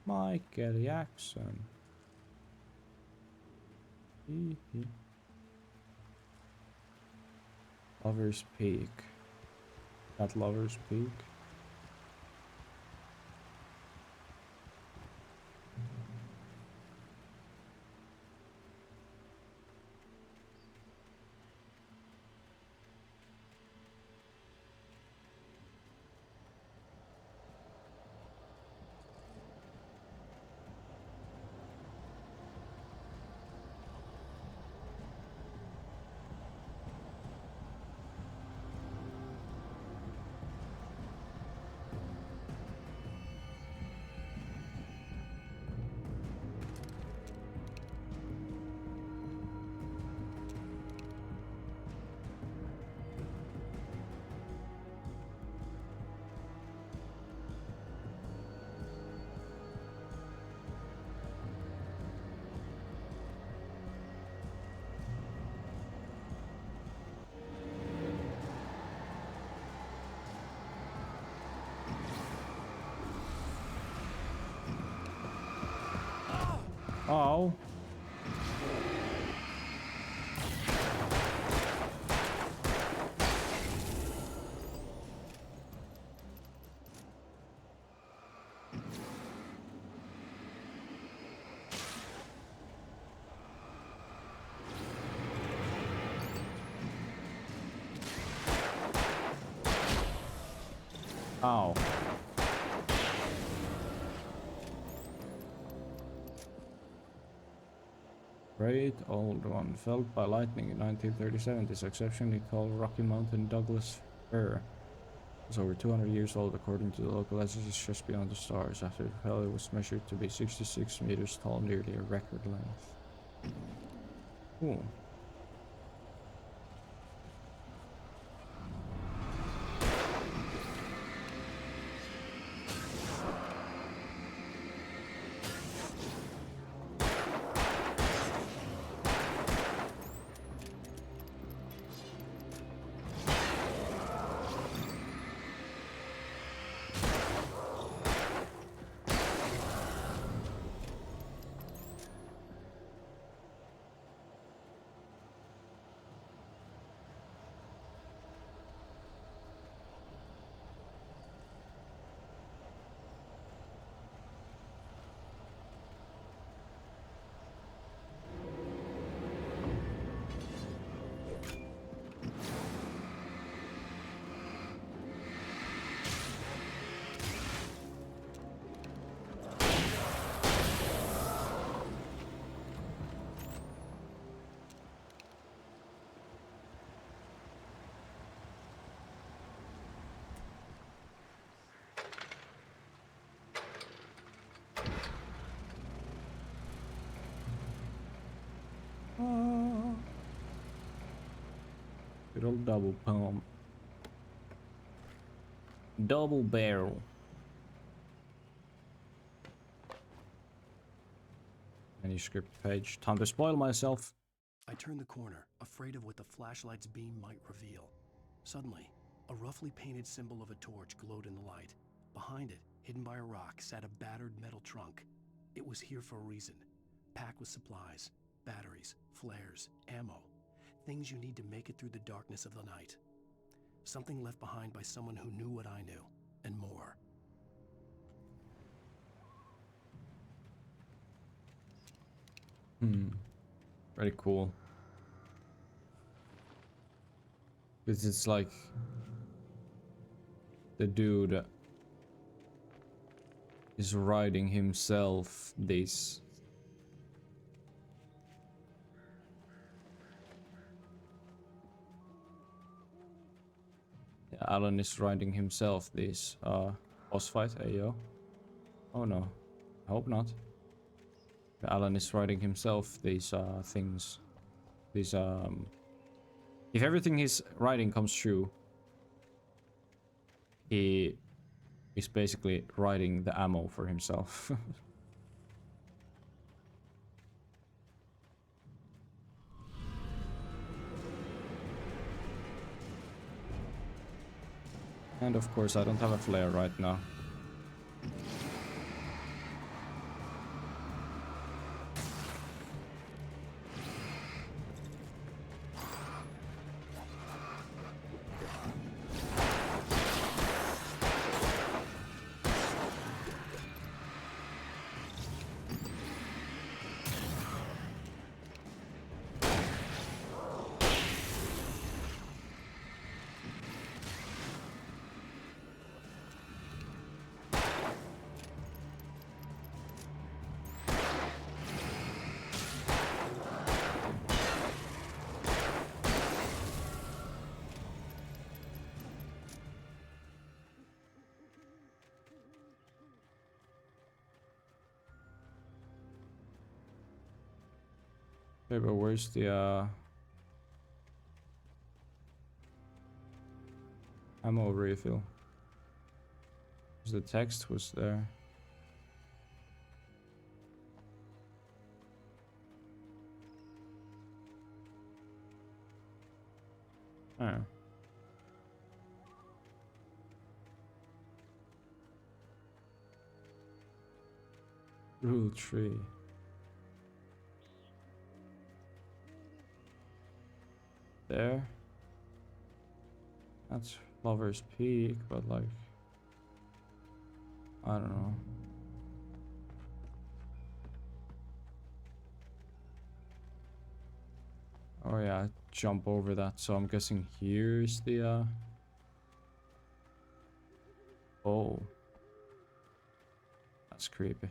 Michael Jackson. Lover's Peak. Not Lover's Peak. Oh. Ow. Great old one, felled by lightning in 1937. This exceptionally tall Rocky Mountain Douglas fir was over 200 years old according to the local legends. It's just beyond the stars. After it fell, it was measured to be 66 meters tall, nearly a record length. Cool. Good old double pump. Double barrel. Manuscript page. Time to spoil myself. I turned the corner, afraid of what the flashlight's beam might reveal. Suddenly, a roughly painted symbol of a torch glowed in the light. Behind it, hidden by a rock, sat a battered metal trunk. It was here for a reason. Packed with supplies, batteries, flares, ammo. Things you need to make it through the darkness of the night. Something left behind by someone who knew what I knew, and more. Very cool. Because it's like the dude is writing himself this. Alan is writing himself this boss fight, ayo. Oh no, I hope not. Alan is writing himself these things. These if everything he's writing comes true, he is basically writing the ammo for himself. And of course I don't have a flare right now. Okay, but where's the ammo refill? Because the text was there. Oh. Rule 3. there. That's Lover's Peak, but like, I don't know. Oh yeah, jump over that. So I'm guessing here's the oh. That's creepy.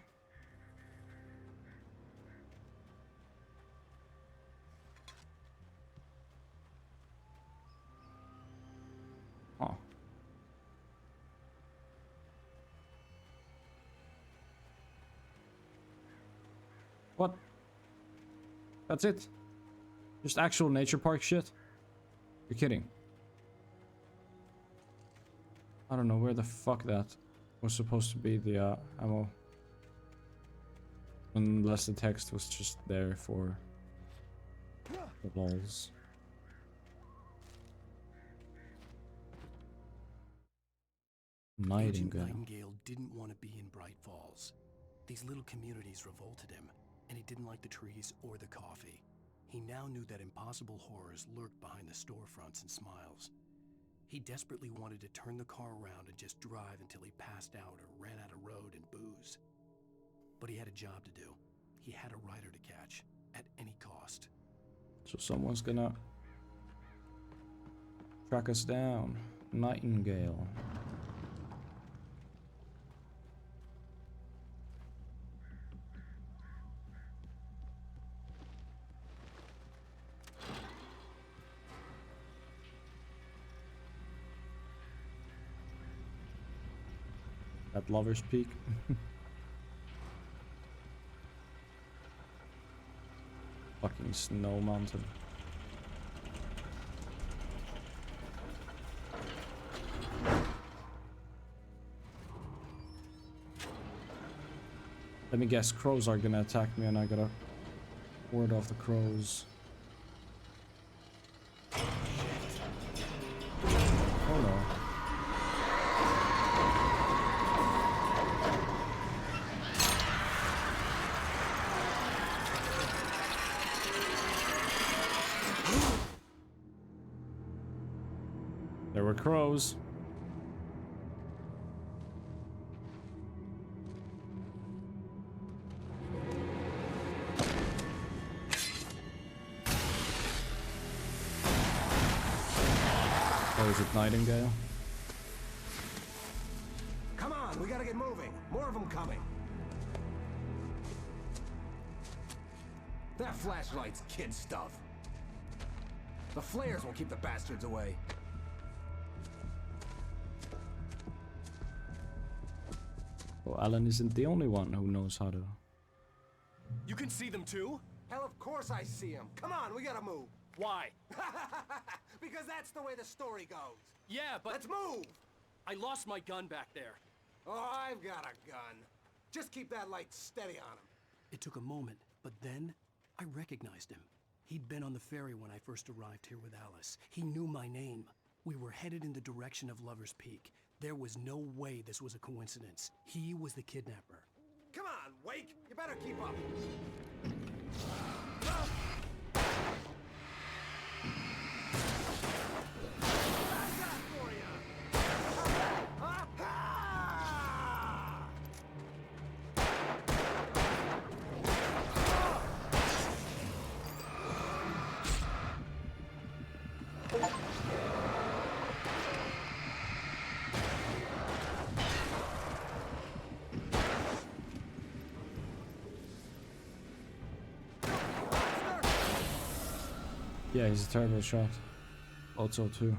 Huh. What? That's it? Just actual nature park shit? You're kidding. I don't know where the fuck that was supposed to be, the ammo. Unless the text was just there for the lols. Agent Nightingale. Nightingale didn't want to be in Bright Falls. These little communities revolted him, and he didn't like the trees or the coffee. He now knew that impossible horrors lurked behind the storefronts and smiles. He desperately wanted to turn the car around and just drive until he passed out or ran out of road and booze. But he had a job to do. He had a rider to catch, at any cost. So someone's gonna track us down. Nightingale. At Lover's Peak. Fucking snow mountain. Let me guess, crows are gonna attack me and I gotta ward off the crows. Oh no. There were crows. Oh, is it Nightingale? Come on, we gotta get moving. More of them coming. That flashlight's kid stuff. The flares will keep the bastards away. Well, Alan isn't the only one who knows how to. You can see them too? Hell, of course I see them. Come on, we gotta move. Why? Because that's the way the story goes. Yeah, but... Let's move! I lost my gun back there. Oh, I've got a gun. Just keep that light steady on him. It took a moment, but then I recognized him. He'd been on the ferry when I first arrived here with Alice. He knew my name. We were headed in the direction of Lover's Peak. There was no way this was a coincidence. He was the kidnapper. Come on, Wake! You better keep up. Yeah, he's a terrible shot. Also, too.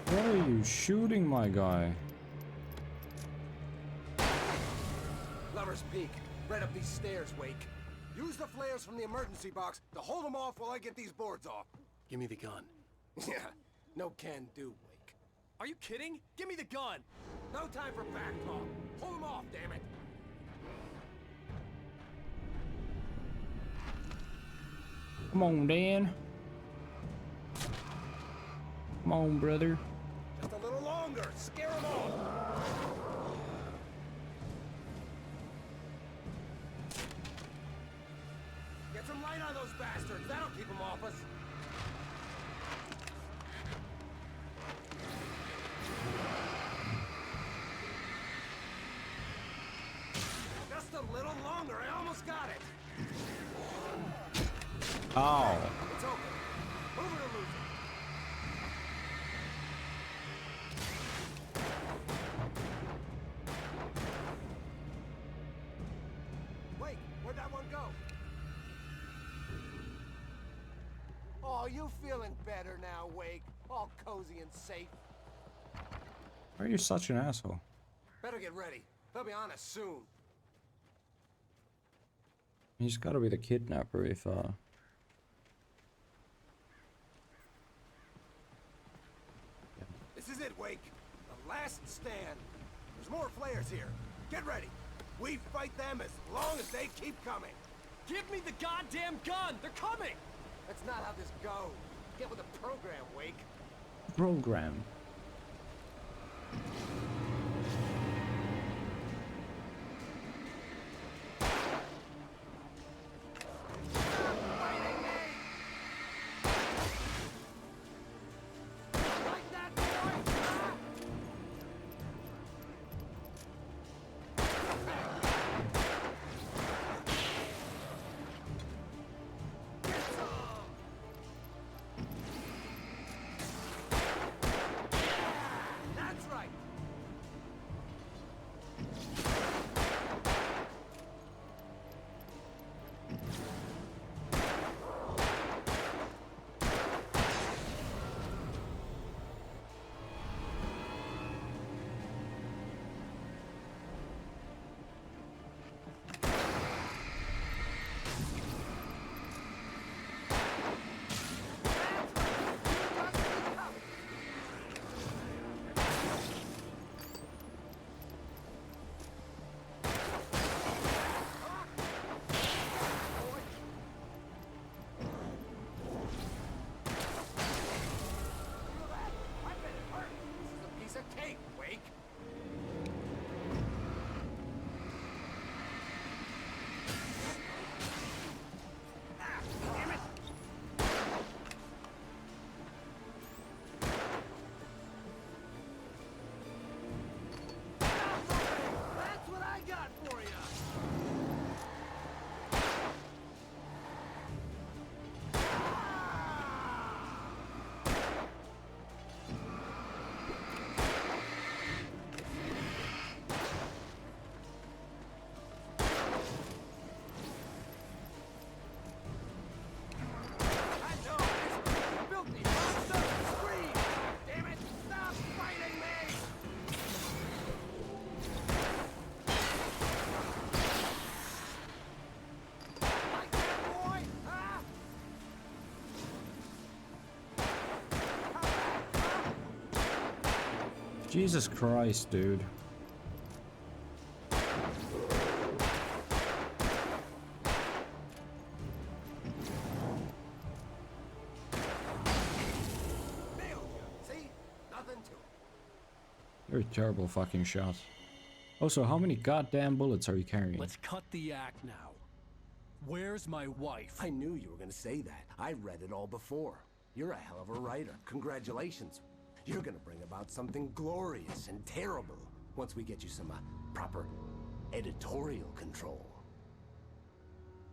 Why are you shooting my guy? Lover's Peak, right up these stairs, Wake. Use the flares from the emergency box to hold them off while I get these boards off. Give me the gun. Yeah, no can do, Wake. Are you kidding? Give me the gun! No time for back talk. Hold them off, damn it. Come on, Dan. Come on, brother. Just a little longer. Scare them all. Get some light on those bastards. That'll keep them off us. Just a little longer. I almost got it. Oh. It's open. Move it or lose it. Wait, where'd that one go? Oh, you feeling better now, Wake? All cozy and safe. Why are you such an asshole? Better get ready. They'll be on us soon. He's gotta be the kidnapper if This is it, Wake. The last stand. There's more flares here. Get ready. We fight them as long as they keep coming. Give me the goddamn gun! They're coming! That's not how this goes. Get with the program, Wake. program. Jesus Christ, dude. You're a terrible fucking shot. Also, how many goddamn bullets are you carrying? Let's cut the act now. Where's my wife? I knew you were gonna say that. I read it all before. You're a hell of a writer. Congratulations. You're gonna bring about something glorious and terrible once we get you some proper editorial control.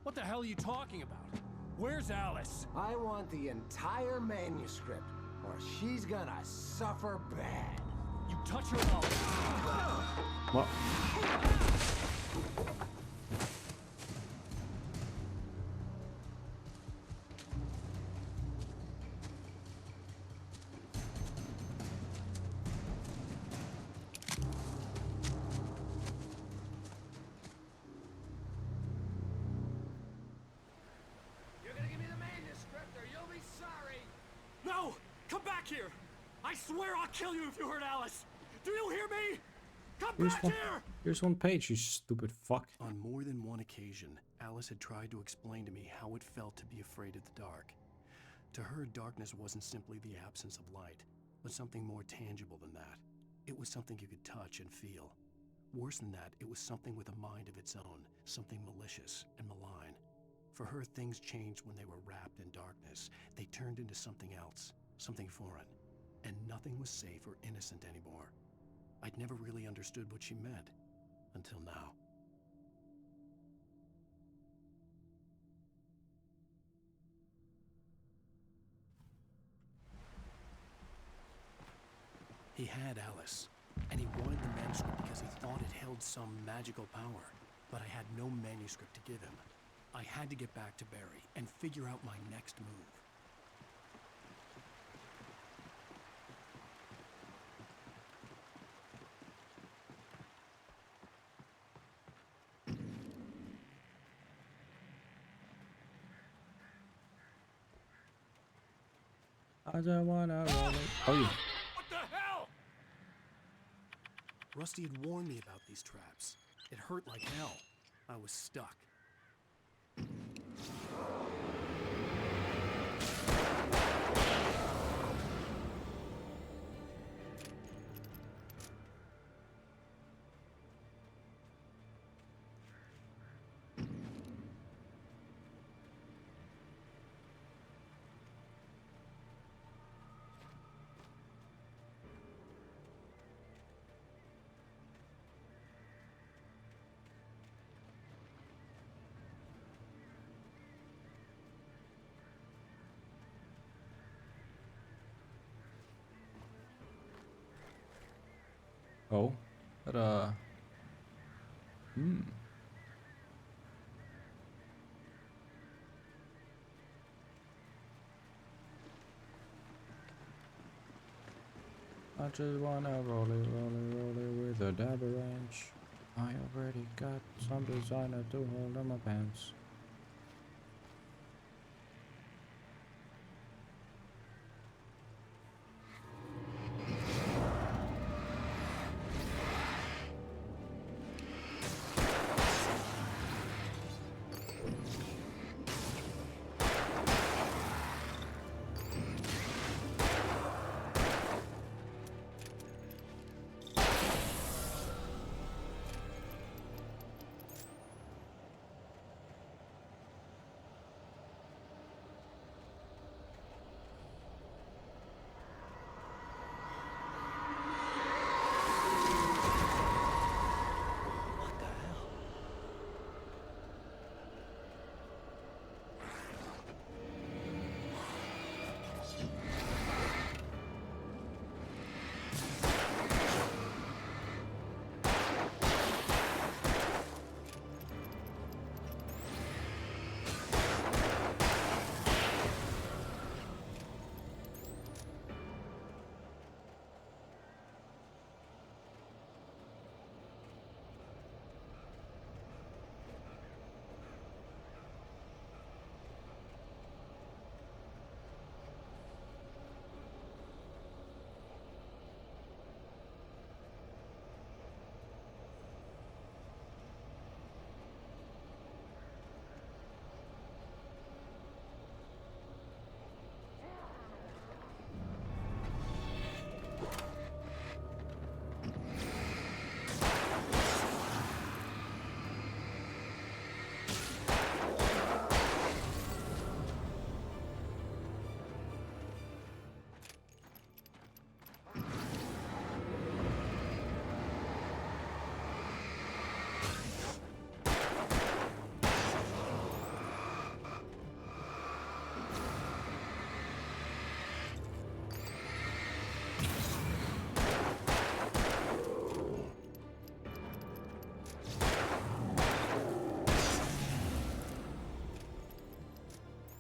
What the hell are you talking about? Where's Alice? I want the entire manuscript, or she's gonna suffer bad. You touch her mouth. What? No! Come back here! I swear I'll kill you if you hurt Alice! Do you hear me? Come back here! Here's one page, you stupid fuck. On more than one occasion, Alice had tried to explain to me how it felt to be afraid of the dark. To her, darkness wasn't simply the absence of light. but something more tangible than that. It was something you could touch and feel. Worse than that, it was something with a mind of its own, something malicious and malign. For her, things changed when they were wrapped in darkness. They turned into something else, something foreign, and nothing was safe or innocent anymore. I'd never really understood what she meant, until now. He had Alice, and he wanted the manuscript because he thought it held some magical power. But I had no manuscript to give him. I had to get back to Barry and figure out my next move. I don't wanna roll it. Oh, yeah. What the hell? Rusty had warned me about these traps. It hurt like hell. I was stuck. Oh, but I just wanna roll it with a dabber wrench. I already got some designer to hold on my pants.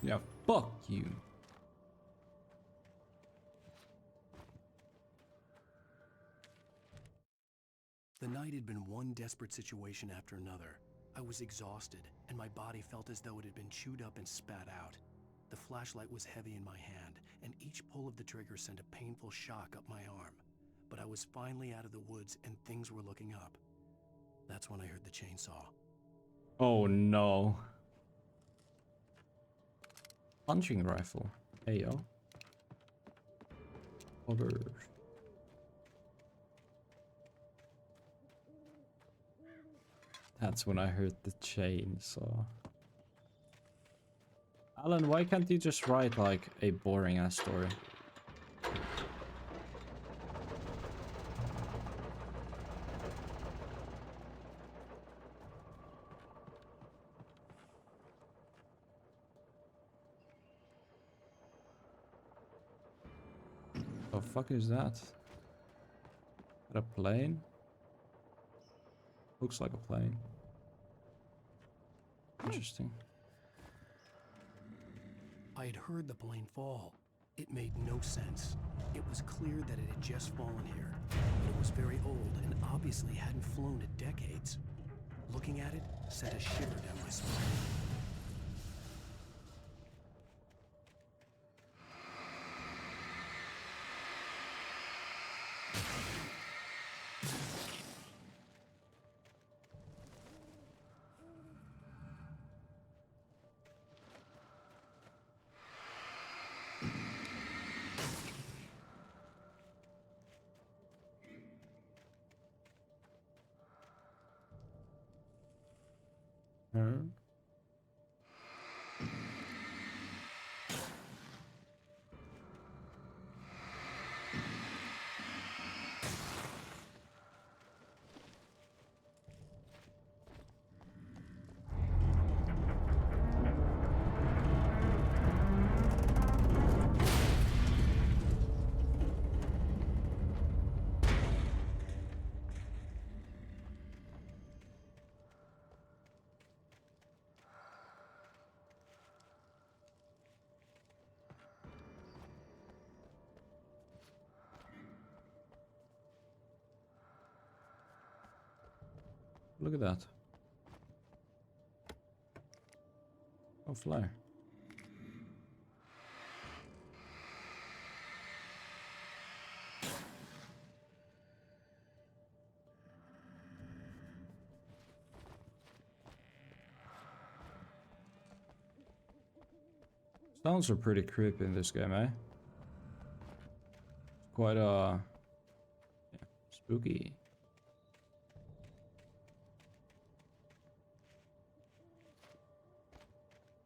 Yeah, fuck you. The night had been one desperate situation after another. I was exhausted, and my body felt as though it had been chewed up and spat out. The flashlight was heavy in my hand, and each pull of the trigger sent a painful shock up my arm. But I was finally out of the woods, and things were looking up. That's when I heard the chainsaw. Oh no. Punching rifle. Hey yo. Other. That's when I heard the chainsaw. Alan, why can't you just write like a boring ass story? The fuck is that? Is that a plane? Looks like a plane. Interesting. I had heard the plane fall. It made no sense. It was clear that it had just fallen here, but it was very old and obviously hadn't flown in decades. Looking at it sent a shiver down my spine. Look at that. Oh, flyer. Sounds are pretty creepy in this game, eh? Quite yeah, spooky.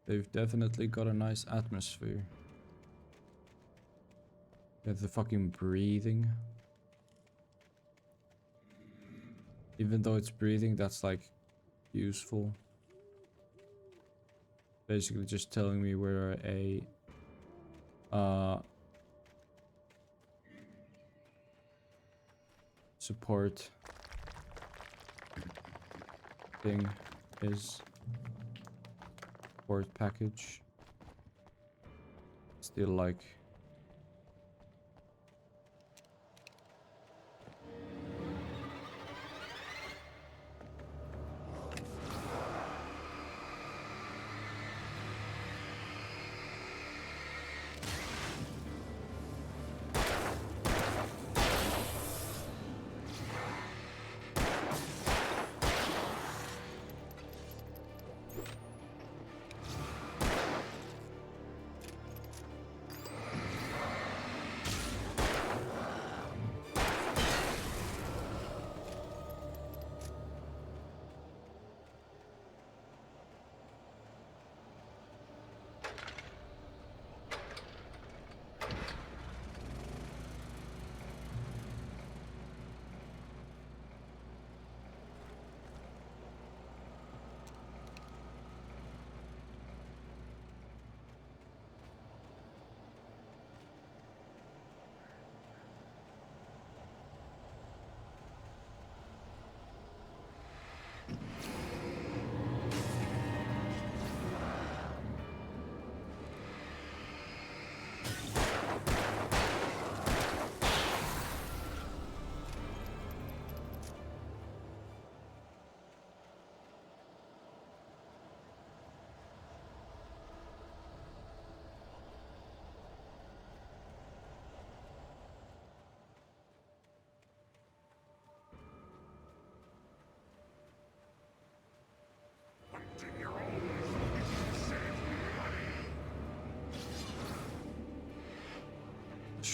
They've definitely got a nice atmosphere. Get the fucking breathing. Even though it's breathing, that's like useful. Basically just telling me where a support thing is. Support package. Still like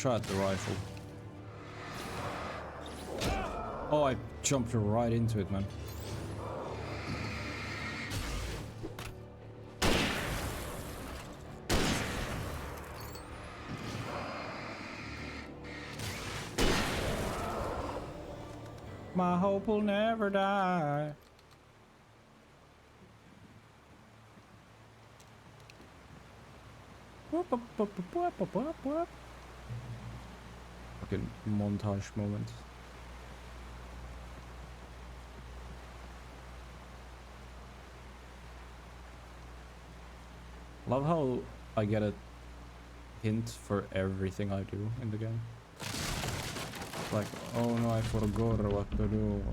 shot the rifle. Oh, I jumped right into it, man. My hope will never die. Whoop, whoop, whoop, whoop, whoop, whoop, whoop. Fucking montage moment. Love how I get a hint for everything I do in the game. Like, oh no, I forgot what to do.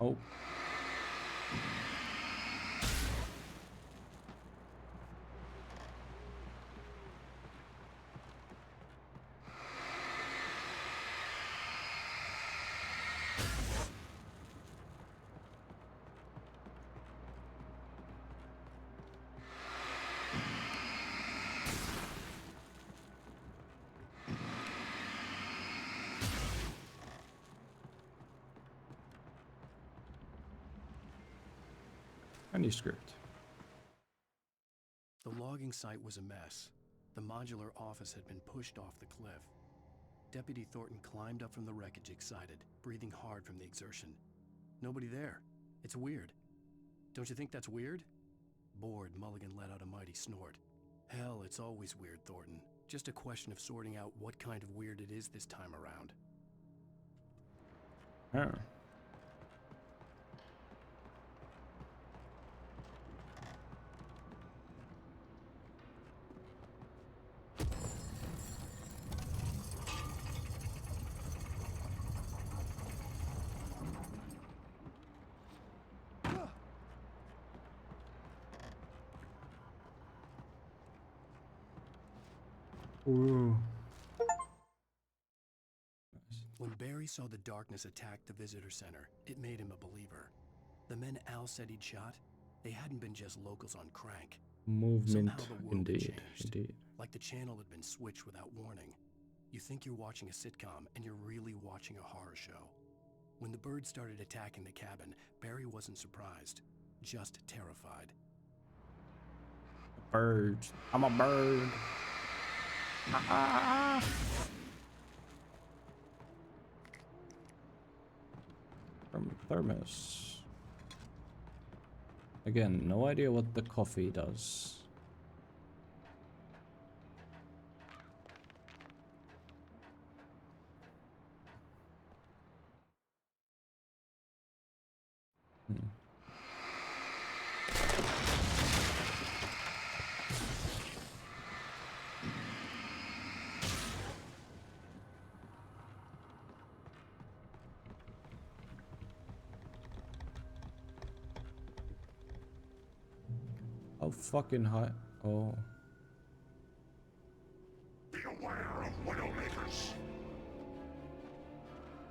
Oh. Manuscript. The logging site was a mess. The modular office had been pushed off the cliff. Deputy Thornton climbed up from the wreckage excited, breathing hard from the exertion. Nobody there. It's weird. Don't you think that's weird? Bored, Mulligan let out a mighty snort. Hell, it's always weird, Thornton. Just a question of sorting out what kind of weird it is this time around. Oh. Ooh. When Barry saw the darkness attack the visitor center, it made him a believer. The men Al said he'd shot, they hadn't been just locals on crank. Movement, Somehow the world had indeed, changed. indeed. Like the channel had been switched without warning. You think you're watching a sitcom, and you're really watching a horror show. When the birds started attacking the cabin, Barry wasn't surprised, just terrified. Birds. I'm a bird. Ah. Thermos. Again, no idea what the coffee does. How fucking high? Oh. Beware of Widowmakers.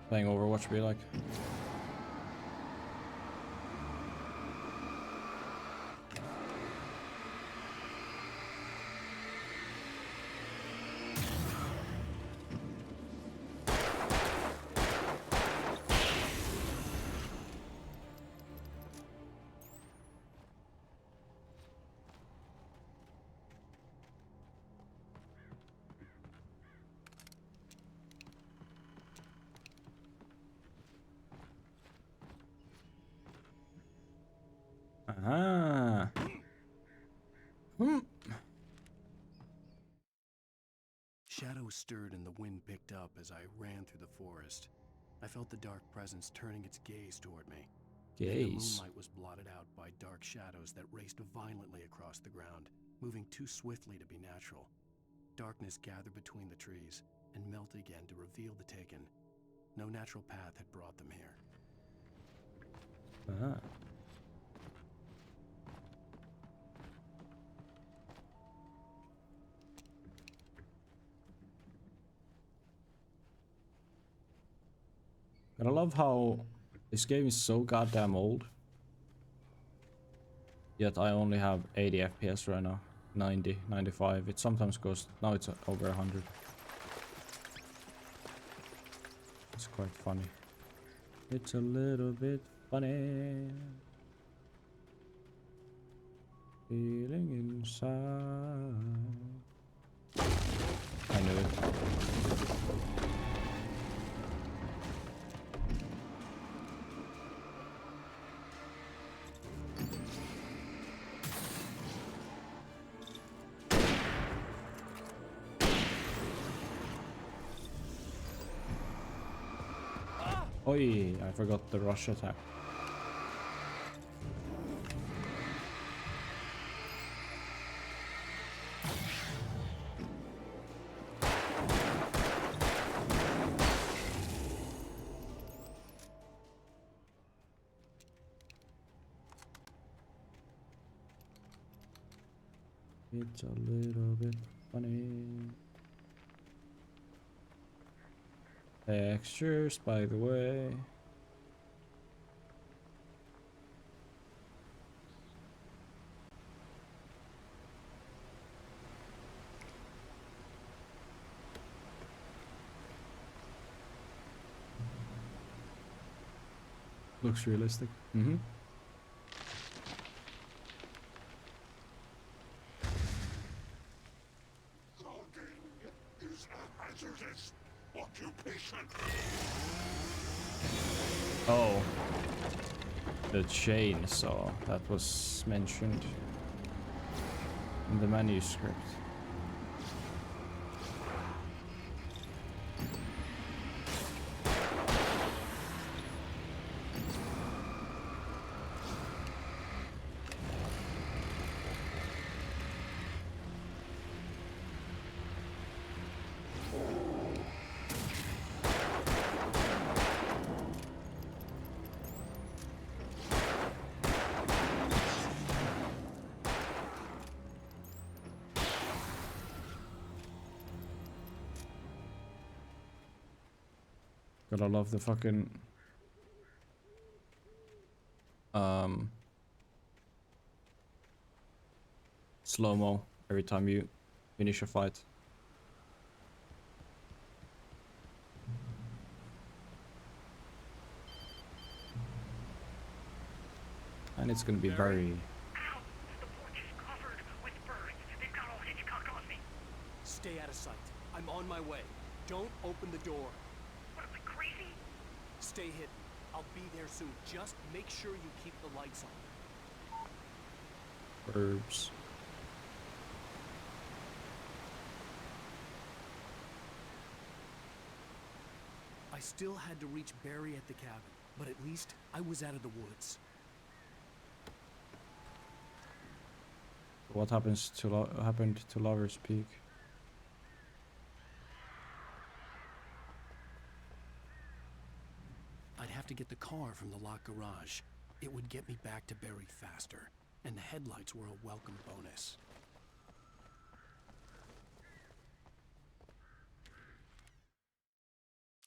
Playing Overwatch be like. Ah. Shadows stirred and the wind picked up as I ran through the forest. I felt the dark presence turning its gaze toward me. Then the Gaze. moonlight was blotted out by dark shadows that raced violently across the ground, moving too swiftly to be natural. Darkness gathered between the trees and melted again to reveal the Taken. No natural path had brought them here. Ah. But I love how this game is so goddamn old. Yet I only have 80 FPS right now. 90, 95. It sometimes goes... Now it's over 100. It's quite funny. It's a little bit funny. Feeling inside. I knew it. Oi, I forgot the rush attack. It's a little bit funny. Textures, by the way. Looks realistic. Mm-hmm. Oh, the chainsaw that was mentioned in the manuscript. Gotta love the fucking slow-mo every time you finish a fight. And it's gonna be very... Stay out of sight. I'm on my way. Don't open the door. What, am I crazy? Stay hidden. I'll be there soon. Just make sure you keep the lights on. Herbs. I still had to reach Barry at the cabin, but at least I was out of the woods. What happens to happened to Lover's Peak? I'd have to get the car from the locked garage. It would get me back to Barry faster, and the headlights were a welcome bonus.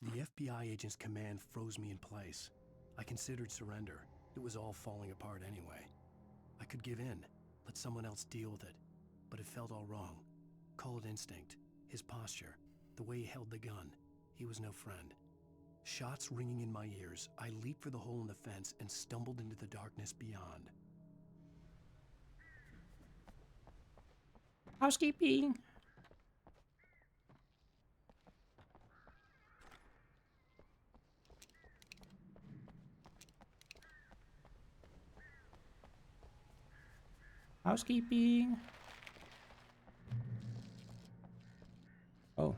The FBI agent's command froze me in place. I considered surrender. It was all falling apart anyway. I could give in, let someone else deal with it, but it felt all wrong. Call it instinct, his posture, the way he held the gun. He was no friend. Shots ringing in my ears, I leaped for the hole in the fence and stumbled into the darkness beyond. Housekeeping. Housekeeping. Oh.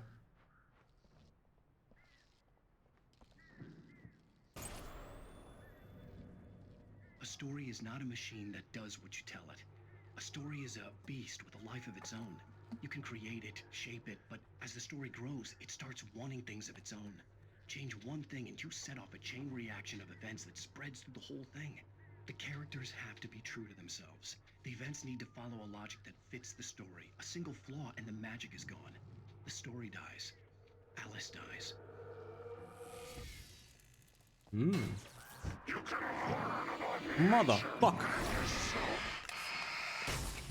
A story is not a machine that does what you tell it. A story is a beast with a life of its own. You can create it, shape it, but as the story grows, it starts wanting things of its own. Change one thing and you set off a chain reaction of events that spreads through the whole thing. The characters have to be true to themselves. The events need to follow a logic that fits the story. A single flaw and the magic is gone. The story dies. Alice dies. Motherfucker.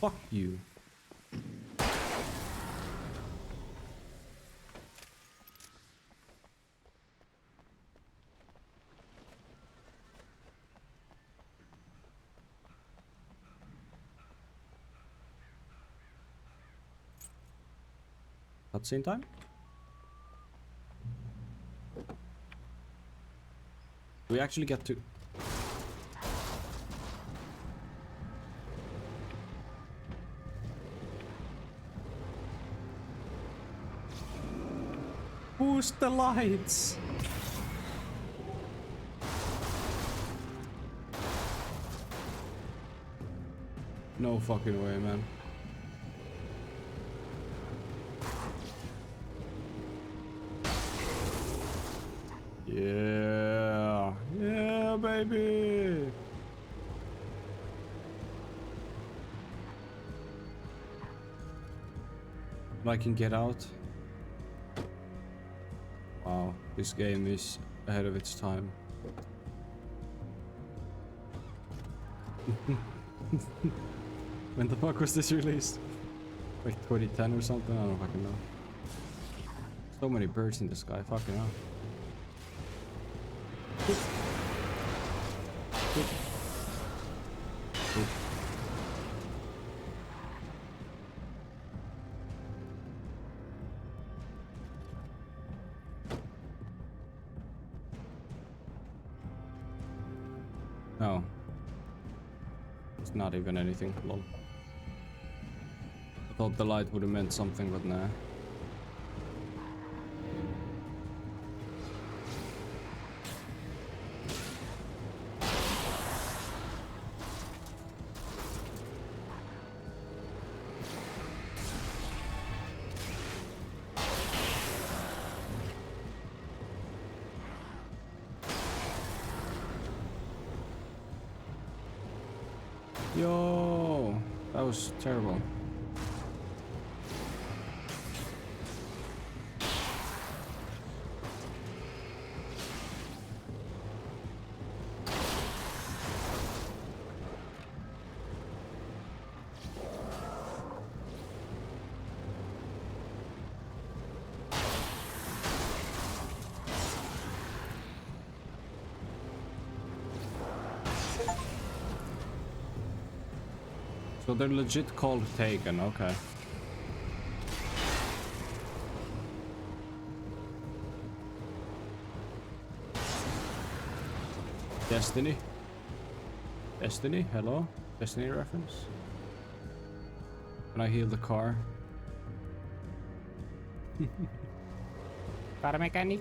Fuck you. Cutscene time? We actually get to... Boost the lights! No fucking way, man. Yeah, yeah, baby. I can get out. Wow, this game is ahead of its time. When the fuck was this released? Like 2010 or something? I don't fucking know. So many birds in the sky, fucking hell. No. It's not even anything. Lol. I thought the light would have meant something, but nah. Yo, that was terrible. So they're legit called Taken, okay. Destiny? Destiny? Hello? Destiny reference? Can I heal the car? Car mechanic?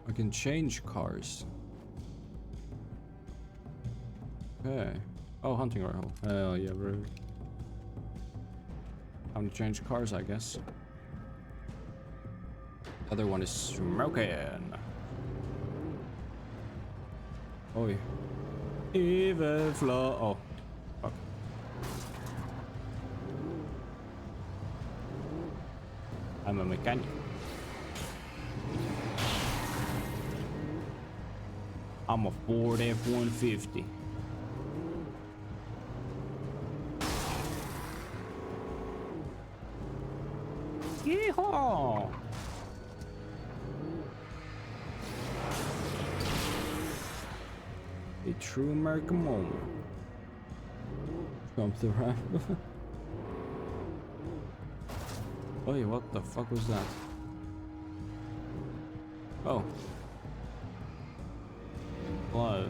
I can change cars. Okay. Oh, hunting rifle. Hell yeah, bro. Time to change cars, I guess. Other one is smoking. Oh, yeah. Even flow. Oh, fuck. I'm a mechanic. I'm a Ford F-150. Yeehaw! A true American moment. Jump the ramp. Oh, what the fuck was that? Oh. Hello.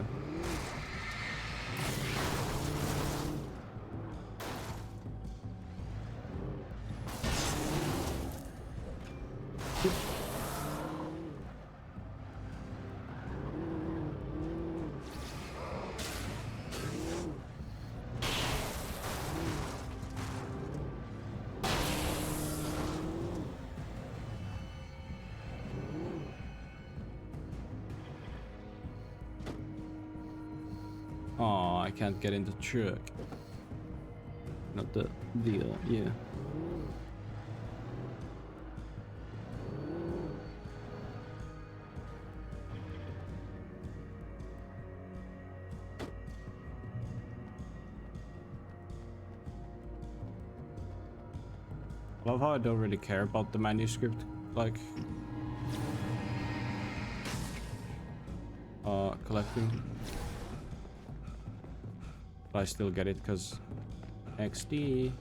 Oh, I can't get in the truck. Not the yeah. Love how I don't really care about the manuscript, like collecting. But I still get it because XD.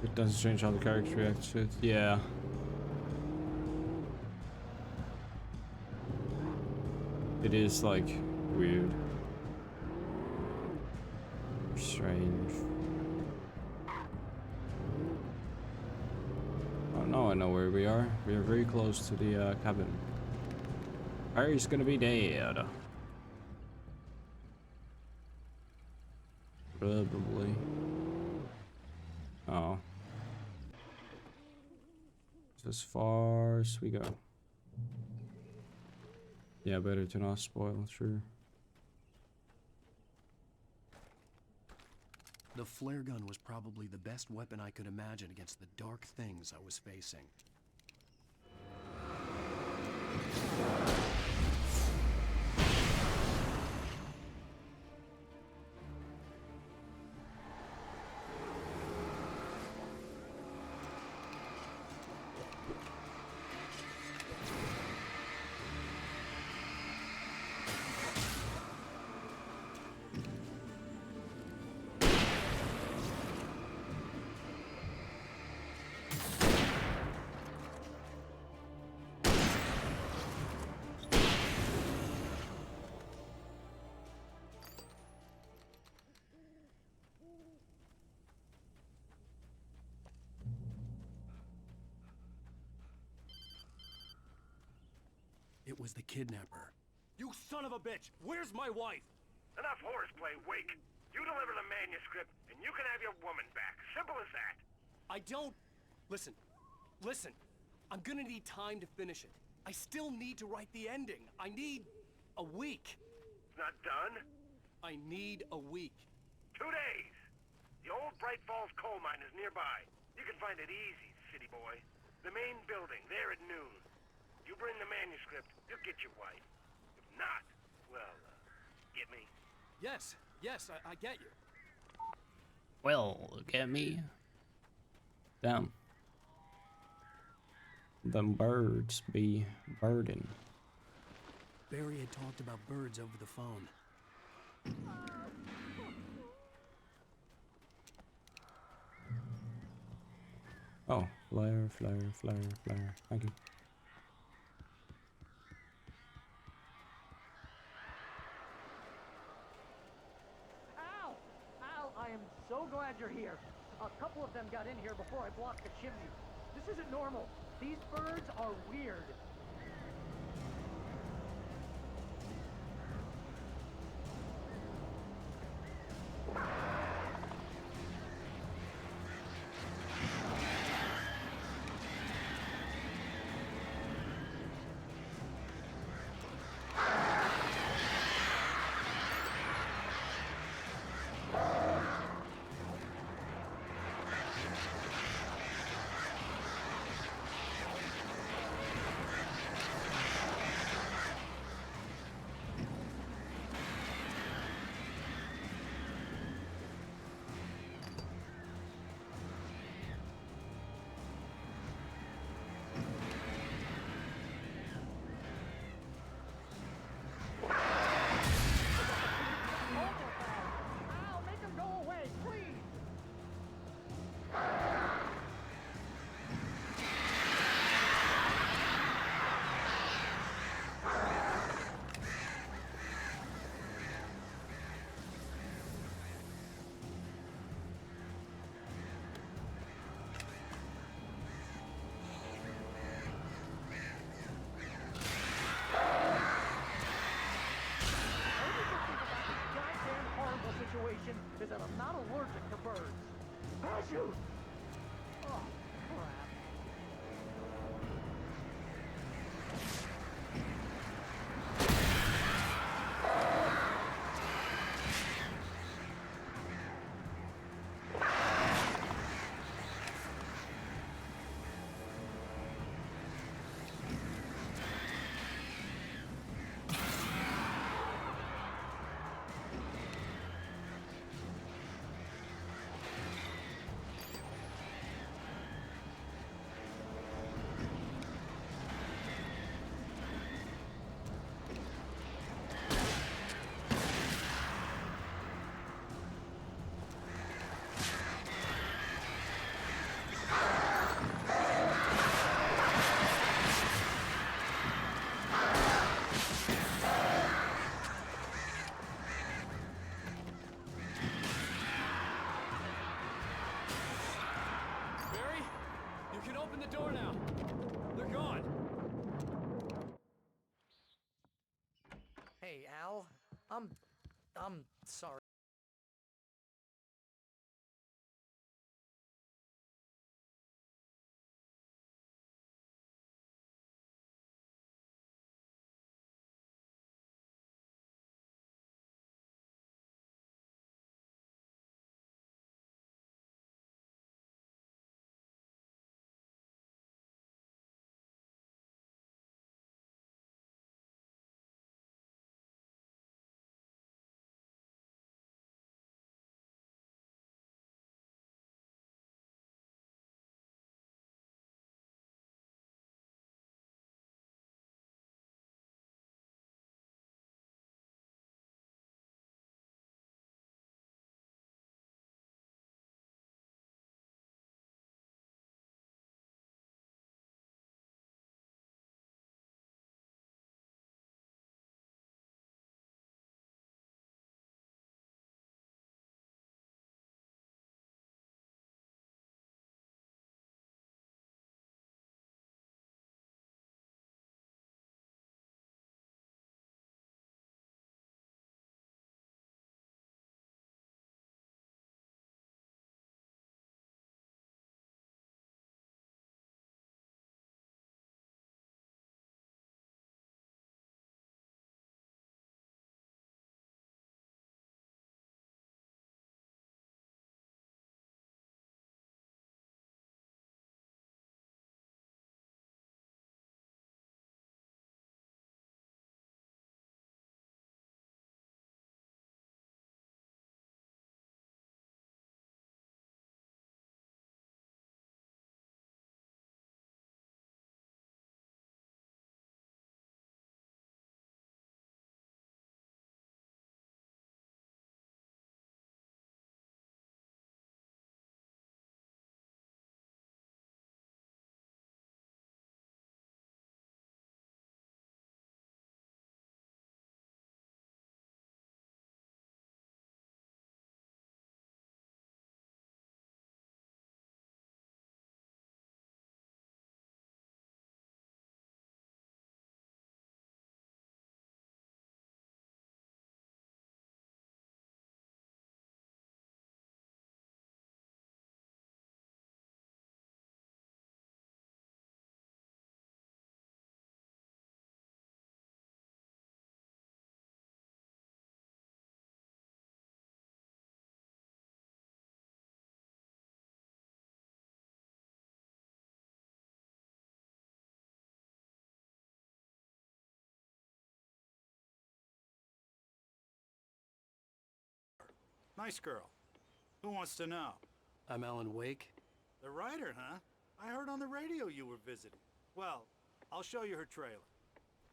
It doesn't change how the character reacts to it. Yeah. It is like weird. Strange. Oh, now I know where we are. We are very close to the cabin. Harry's gonna be dead. Probably. Oh. As far as we go. Yeah, better to not spoil, sure. The flare gun was probably the best weapon I could imagine against the dark things I was facing. It was the kidnapper. You son of a bitch! Where's my wife? Enough horseplay, Wake. You deliver the manuscript, and you can have your woman back. Simple as that. I don't... Listen. Listen. I'm gonna need time to finish it. I still need to write the ending. I need... a week. It's not done? I need a week. 2 days. The old Bright Falls coal mine is nearby. You can find it easy, city boy. The main building, there at noon. You bring the manuscript, you'll get your wife. If not, well, get me? Yes, I get you. Well, get me. Damn. Them birds be birding. Barry had talked about birds over the phone. Oh, flare, flare, flare, flare. Thank you. I am so glad you're here. A couple of them got in here before I blocked the chimney. This isn't normal. These birds are weird. I'm sorry. Nice girl. Who wants to know? I'm Alan Wake. The writer, huh? I heard on the radio you were visiting. Well, I'll show you her trailer.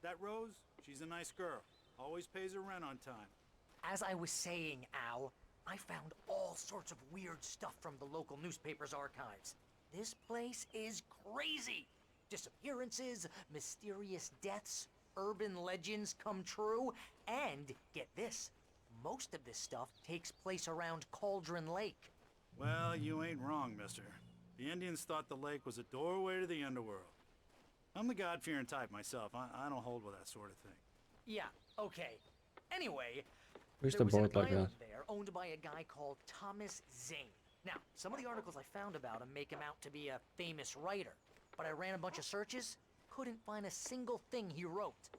That Rose, she's a nice girl. Always pays her rent on time. As I was saying, Al, I found all sorts of weird stuff from the local newspaper's archives. This place is crazy. Disappearances, mysterious deaths, urban legends come true, and get this, most of this stuff takes place around Cauldron Lake. Well, you ain't wrong, mister. The Indians thought the lake was a doorway to the underworld. I'm the God-fearing type myself. I don't hold with that sort of thing. Yeah, okay. Anyway, Where's there the was an boat like island that? there owned by a guy called Thomas Zane. Now, some of the articles I found about him make him out to be a famous writer, but I ran a bunch of searches, couldn't find a single thing he wrote.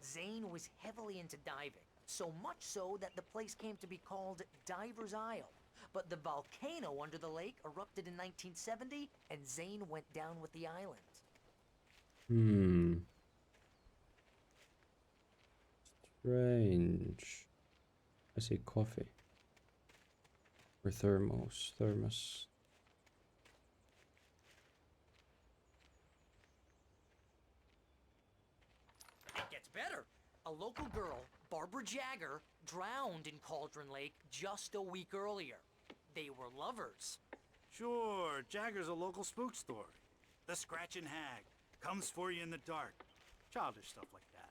Zane was heavily into diving, so much so that the place came to be called Diver's Isle. But the volcano under the lake erupted in 1970, and Zane went down with the island. Strange. I see coffee. Or thermos. It gets better. A local girl, Barbara Jagger, drowned in Cauldron Lake just a week earlier. They were lovers. Sure, Jagger's a local spook story. The Scratching Hag comes for you in the dark. Childish stuff like that.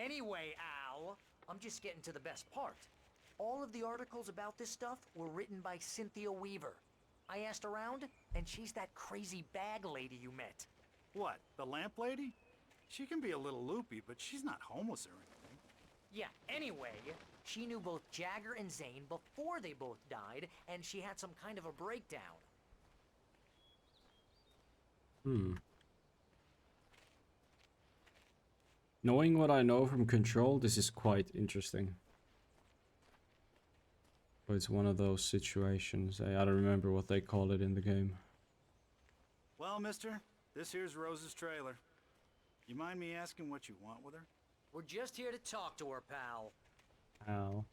Anyway, Al, I'm just getting to the best part. All of the articles about this stuff were written by Cynthia Weaver. I asked around, and she's that crazy bag lady you met. What, the lamp lady? She can be a little loopy, but she's not homeless or anything. Yeah, anyway, She knew both Jagger and Zane before they both died, and she had some kind of a breakdown. Knowing what I know from Control, this is quite interesting. So it's one of those situations. I don't remember what they call it in the game. Well, mister, this here's Rose's trailer. You mind me asking what you want with her? We're just here to talk to her, pal. Ow.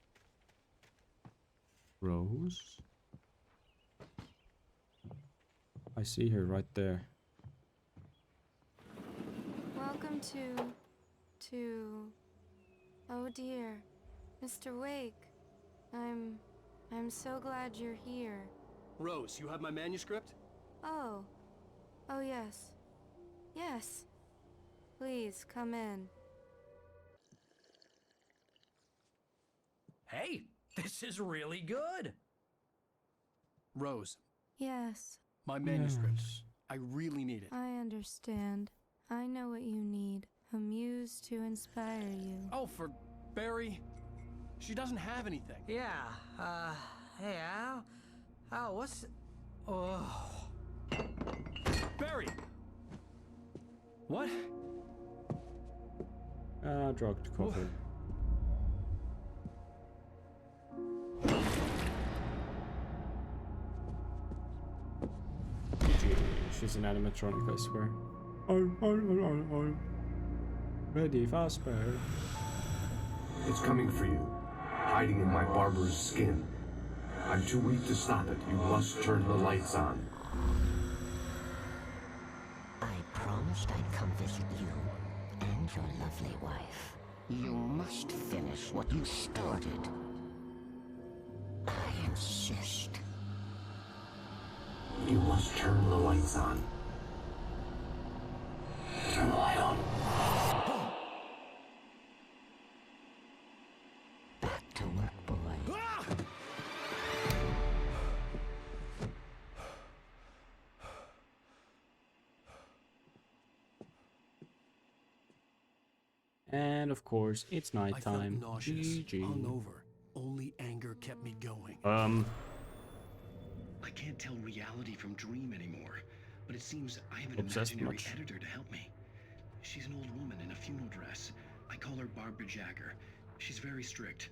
Rose? I see her right there. Welcome to... Oh dear, Mr. Wake. I'm so glad you're here. Rose, you have my manuscript? Oh. Oh yes. Yes. Please, come in. Hey, this is really good. Rose, Yes, my manuscript. I really need it. I understand. I know what you need. A muse to inspire you. Oh, for Barry? She doesn't have anything. Yeah, hey, Al, what's... Oh... Barry! What? Drugged coffee. She's an animatronic, I swear. I'm ready, Fazbear. It's coming for you, hiding in my barber's skin. I'm too weak to stop it. You must turn the lights on. I promised I'd come visit you and your lovely wife. You must finish what you started. I insist. You must turn the lights on. Turn the light on. Back to work, boy. And of course, it's nighttime. I felt nauseous, GG. hungover. Only anger kept me going. I can't tell reality from dream anymore, but it seems I have an Obsessed imaginary much. editor to help me. She's an old woman in a funeral dress. I call her Barbara Jagger. She's very strict.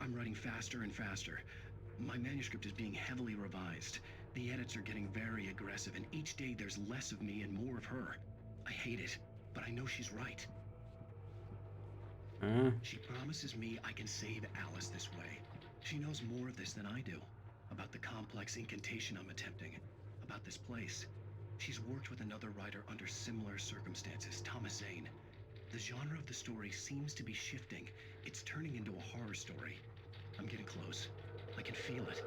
I'm writing faster and faster. My manuscript is being heavily revised. The edits are getting very aggressive, and each day there's less of me and more of her. I hate it, but I know she's right. She promises me I can save Alice this way. She knows more of this than I do. About the complex incantation I'm attempting. About this place. She's worked with another writer under similar circumstances, Thomas Zane. The genre of the story seems to be shifting. It's turning into a horror story. I'm getting close. I can feel it.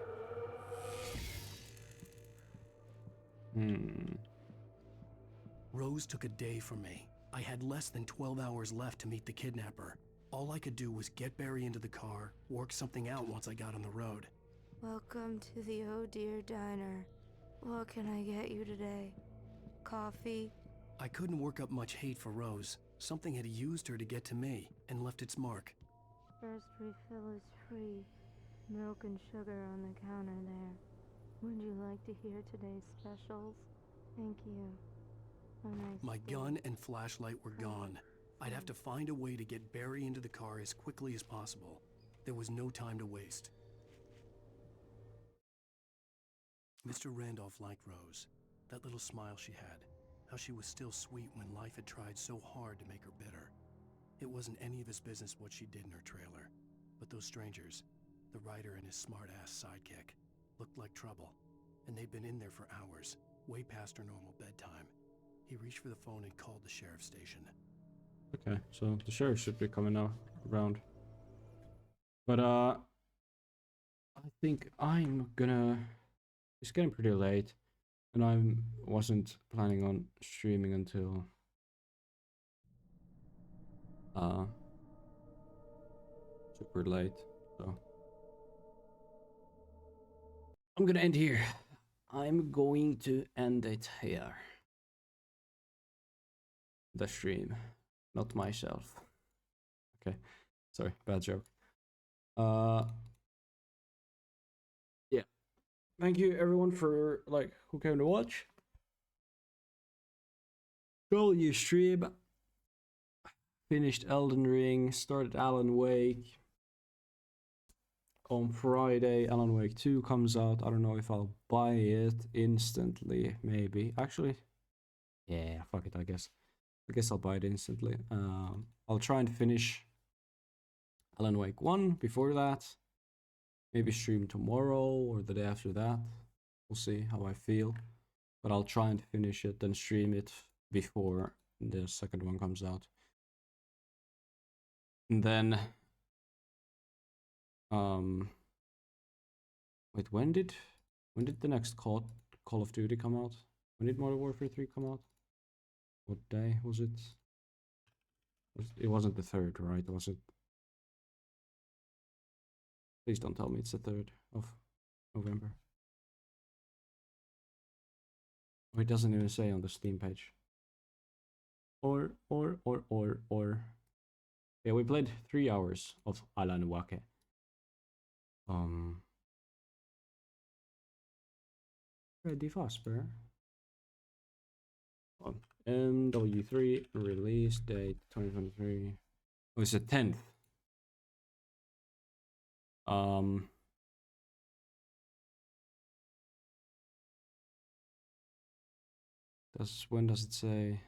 Rose took a day from me. I had less than 12 hours left to meet the kidnapper. All I could do was get Barry into the car, work something out once I got on the road. Welcome to the Oh Dear Diner. What can I get you today? Coffee? I couldn't work up much hate for Rose. Something had used her to get to me and left its mark. First refill is free. Milk and sugar on the counter there. Would you like to hear today's specials? Thank you. A nice My day. gun and flashlight were gone. I'd have to find a way to get Barry into the car as quickly as possible. There was no time to waste. Mr. Randolph liked Rose. That little smile she had. How she was still sweet when life had tried so hard to make her bitter. It wasn't any of his business what she did in her trailer. But those strangers, the writer and his smart-ass sidekick, looked like trouble. And they'd been in there for hours, way past her normal bedtime. He reached for the phone and called the sheriff's station. Okay, so the sheriff should be coming now around. But I think I'm gonna... It's getting pretty late, and I wasn't planning on streaming until super late, so I'm gonna end here. I'm going to end it here. The stream, not myself. Okay, sorry, bad joke. Yeah. Thank you everyone for like who came to watch. W stream. Finished Elden Ring, started Alan Wake. On Friday, Alan Wake 2 comes out. I don't know if I'll buy it instantly, maybe. Actually, yeah, fuck it, I guess. I guess I'll buy it instantly. I'll try and finish Alan Wake 1 before that. Maybe stream tomorrow or the day after that. We'll see how I feel. But I'll try and finish it and stream it before the second one comes out. And then wait, when did the next Call of Duty come out? When did Modern Warfare 3 come out? What day was it? It wasn't the 3rd, right? Was it? Please don't tell me it's the 3rd of November. Oh, it doesn't even say on the Steam page. Or. Yeah, we played 3 hours of Alan Wake. Freddy Fazbear. MW3 release date 2023. Oh, it's the 10th. When does it say?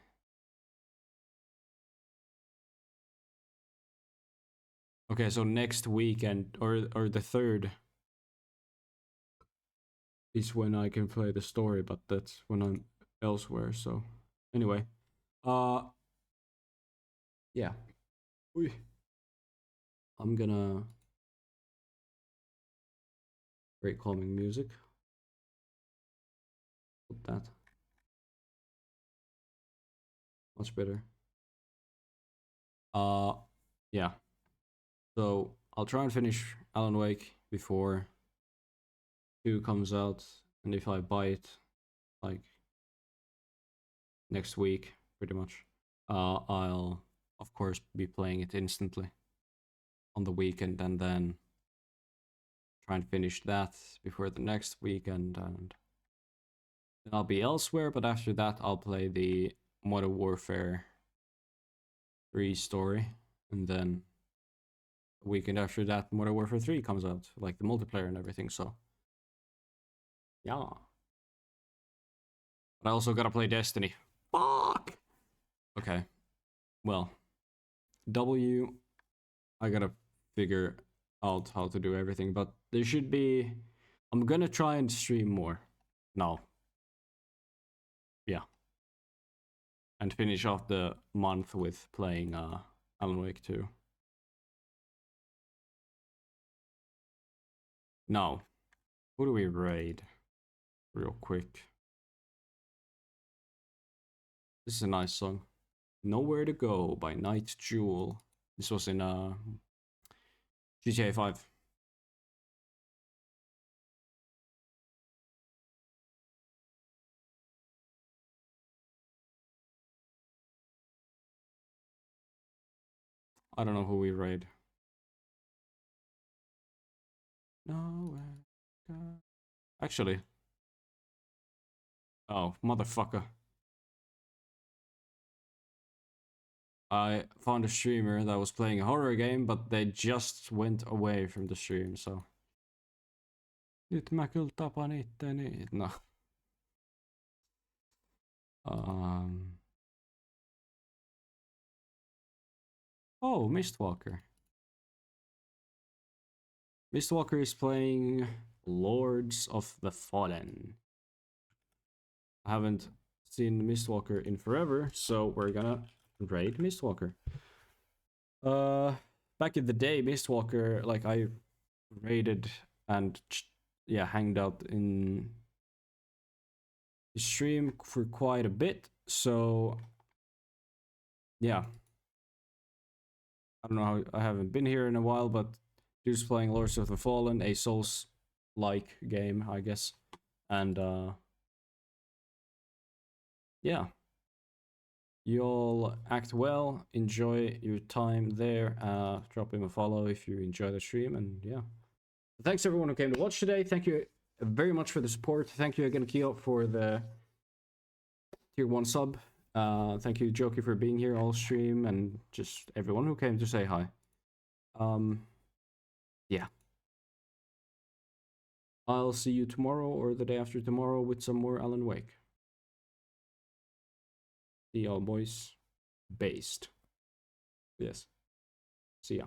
Okay, so next weekend or the 3rd is when I can play the story, but that's when I'm elsewhere. So anyway, yeah, I'm gonna great calming music. Put that much better. Yeah. So I'll try and finish Alan Wake before 2 comes out, and if I buy it like next week, pretty much, I'll of course be playing it instantly on the weekend, and then try and finish that before the next weekend, and then I'll be elsewhere. But after that, I'll play the Modern Warfare 3 story, and then a weekend after that, Modern Warfare 3 comes out, like the multiplayer and everything, so yeah. But I also gotta play Destiny. Fuck! Okay. Well, I gotta figure out how to do everything, but there should be... I'm gonna try and stream more now. Yeah. And finish off the month with playing Alan Wake 2. Now, who do we raid? Real quick. This is a nice song. Nowhere to Go by Night Jewel. This was in GTA 5. I don't know who we raid. Nowhere to go. Actually. Oh, motherfucker. I found a streamer that was playing a horror game, but they just went away from the stream, so... Nyt mä kyllä tapan itteni. No. Oh, Mistwalker. Mistwalker is playing Lords of the Fallen. I haven't seen Mistwalker in forever, so we're gonna raid Mistwalker. Back in the day, Mistwalker, like I raided and yeah, hanged out in his stream for quite a bit, so yeah. I don't know how, I haven't been here in a while, but dude's playing Lords of the Fallen, a Souls-like game, I guess. And yeah. y'all act well, enjoy your time there. Drop him a follow if you enjoy the stream, and yeah. Thanks everyone who came to watch today. Thank you very much for the support. Thank you again, Keo, for the tier 1 sub. Thank you, Jokey, for being here all stream, and just everyone who came to say hi. Yeah. I'll see you tomorrow or the day after tomorrow with some more Alan Wake. See y'all, boys. Based. Yes. See ya.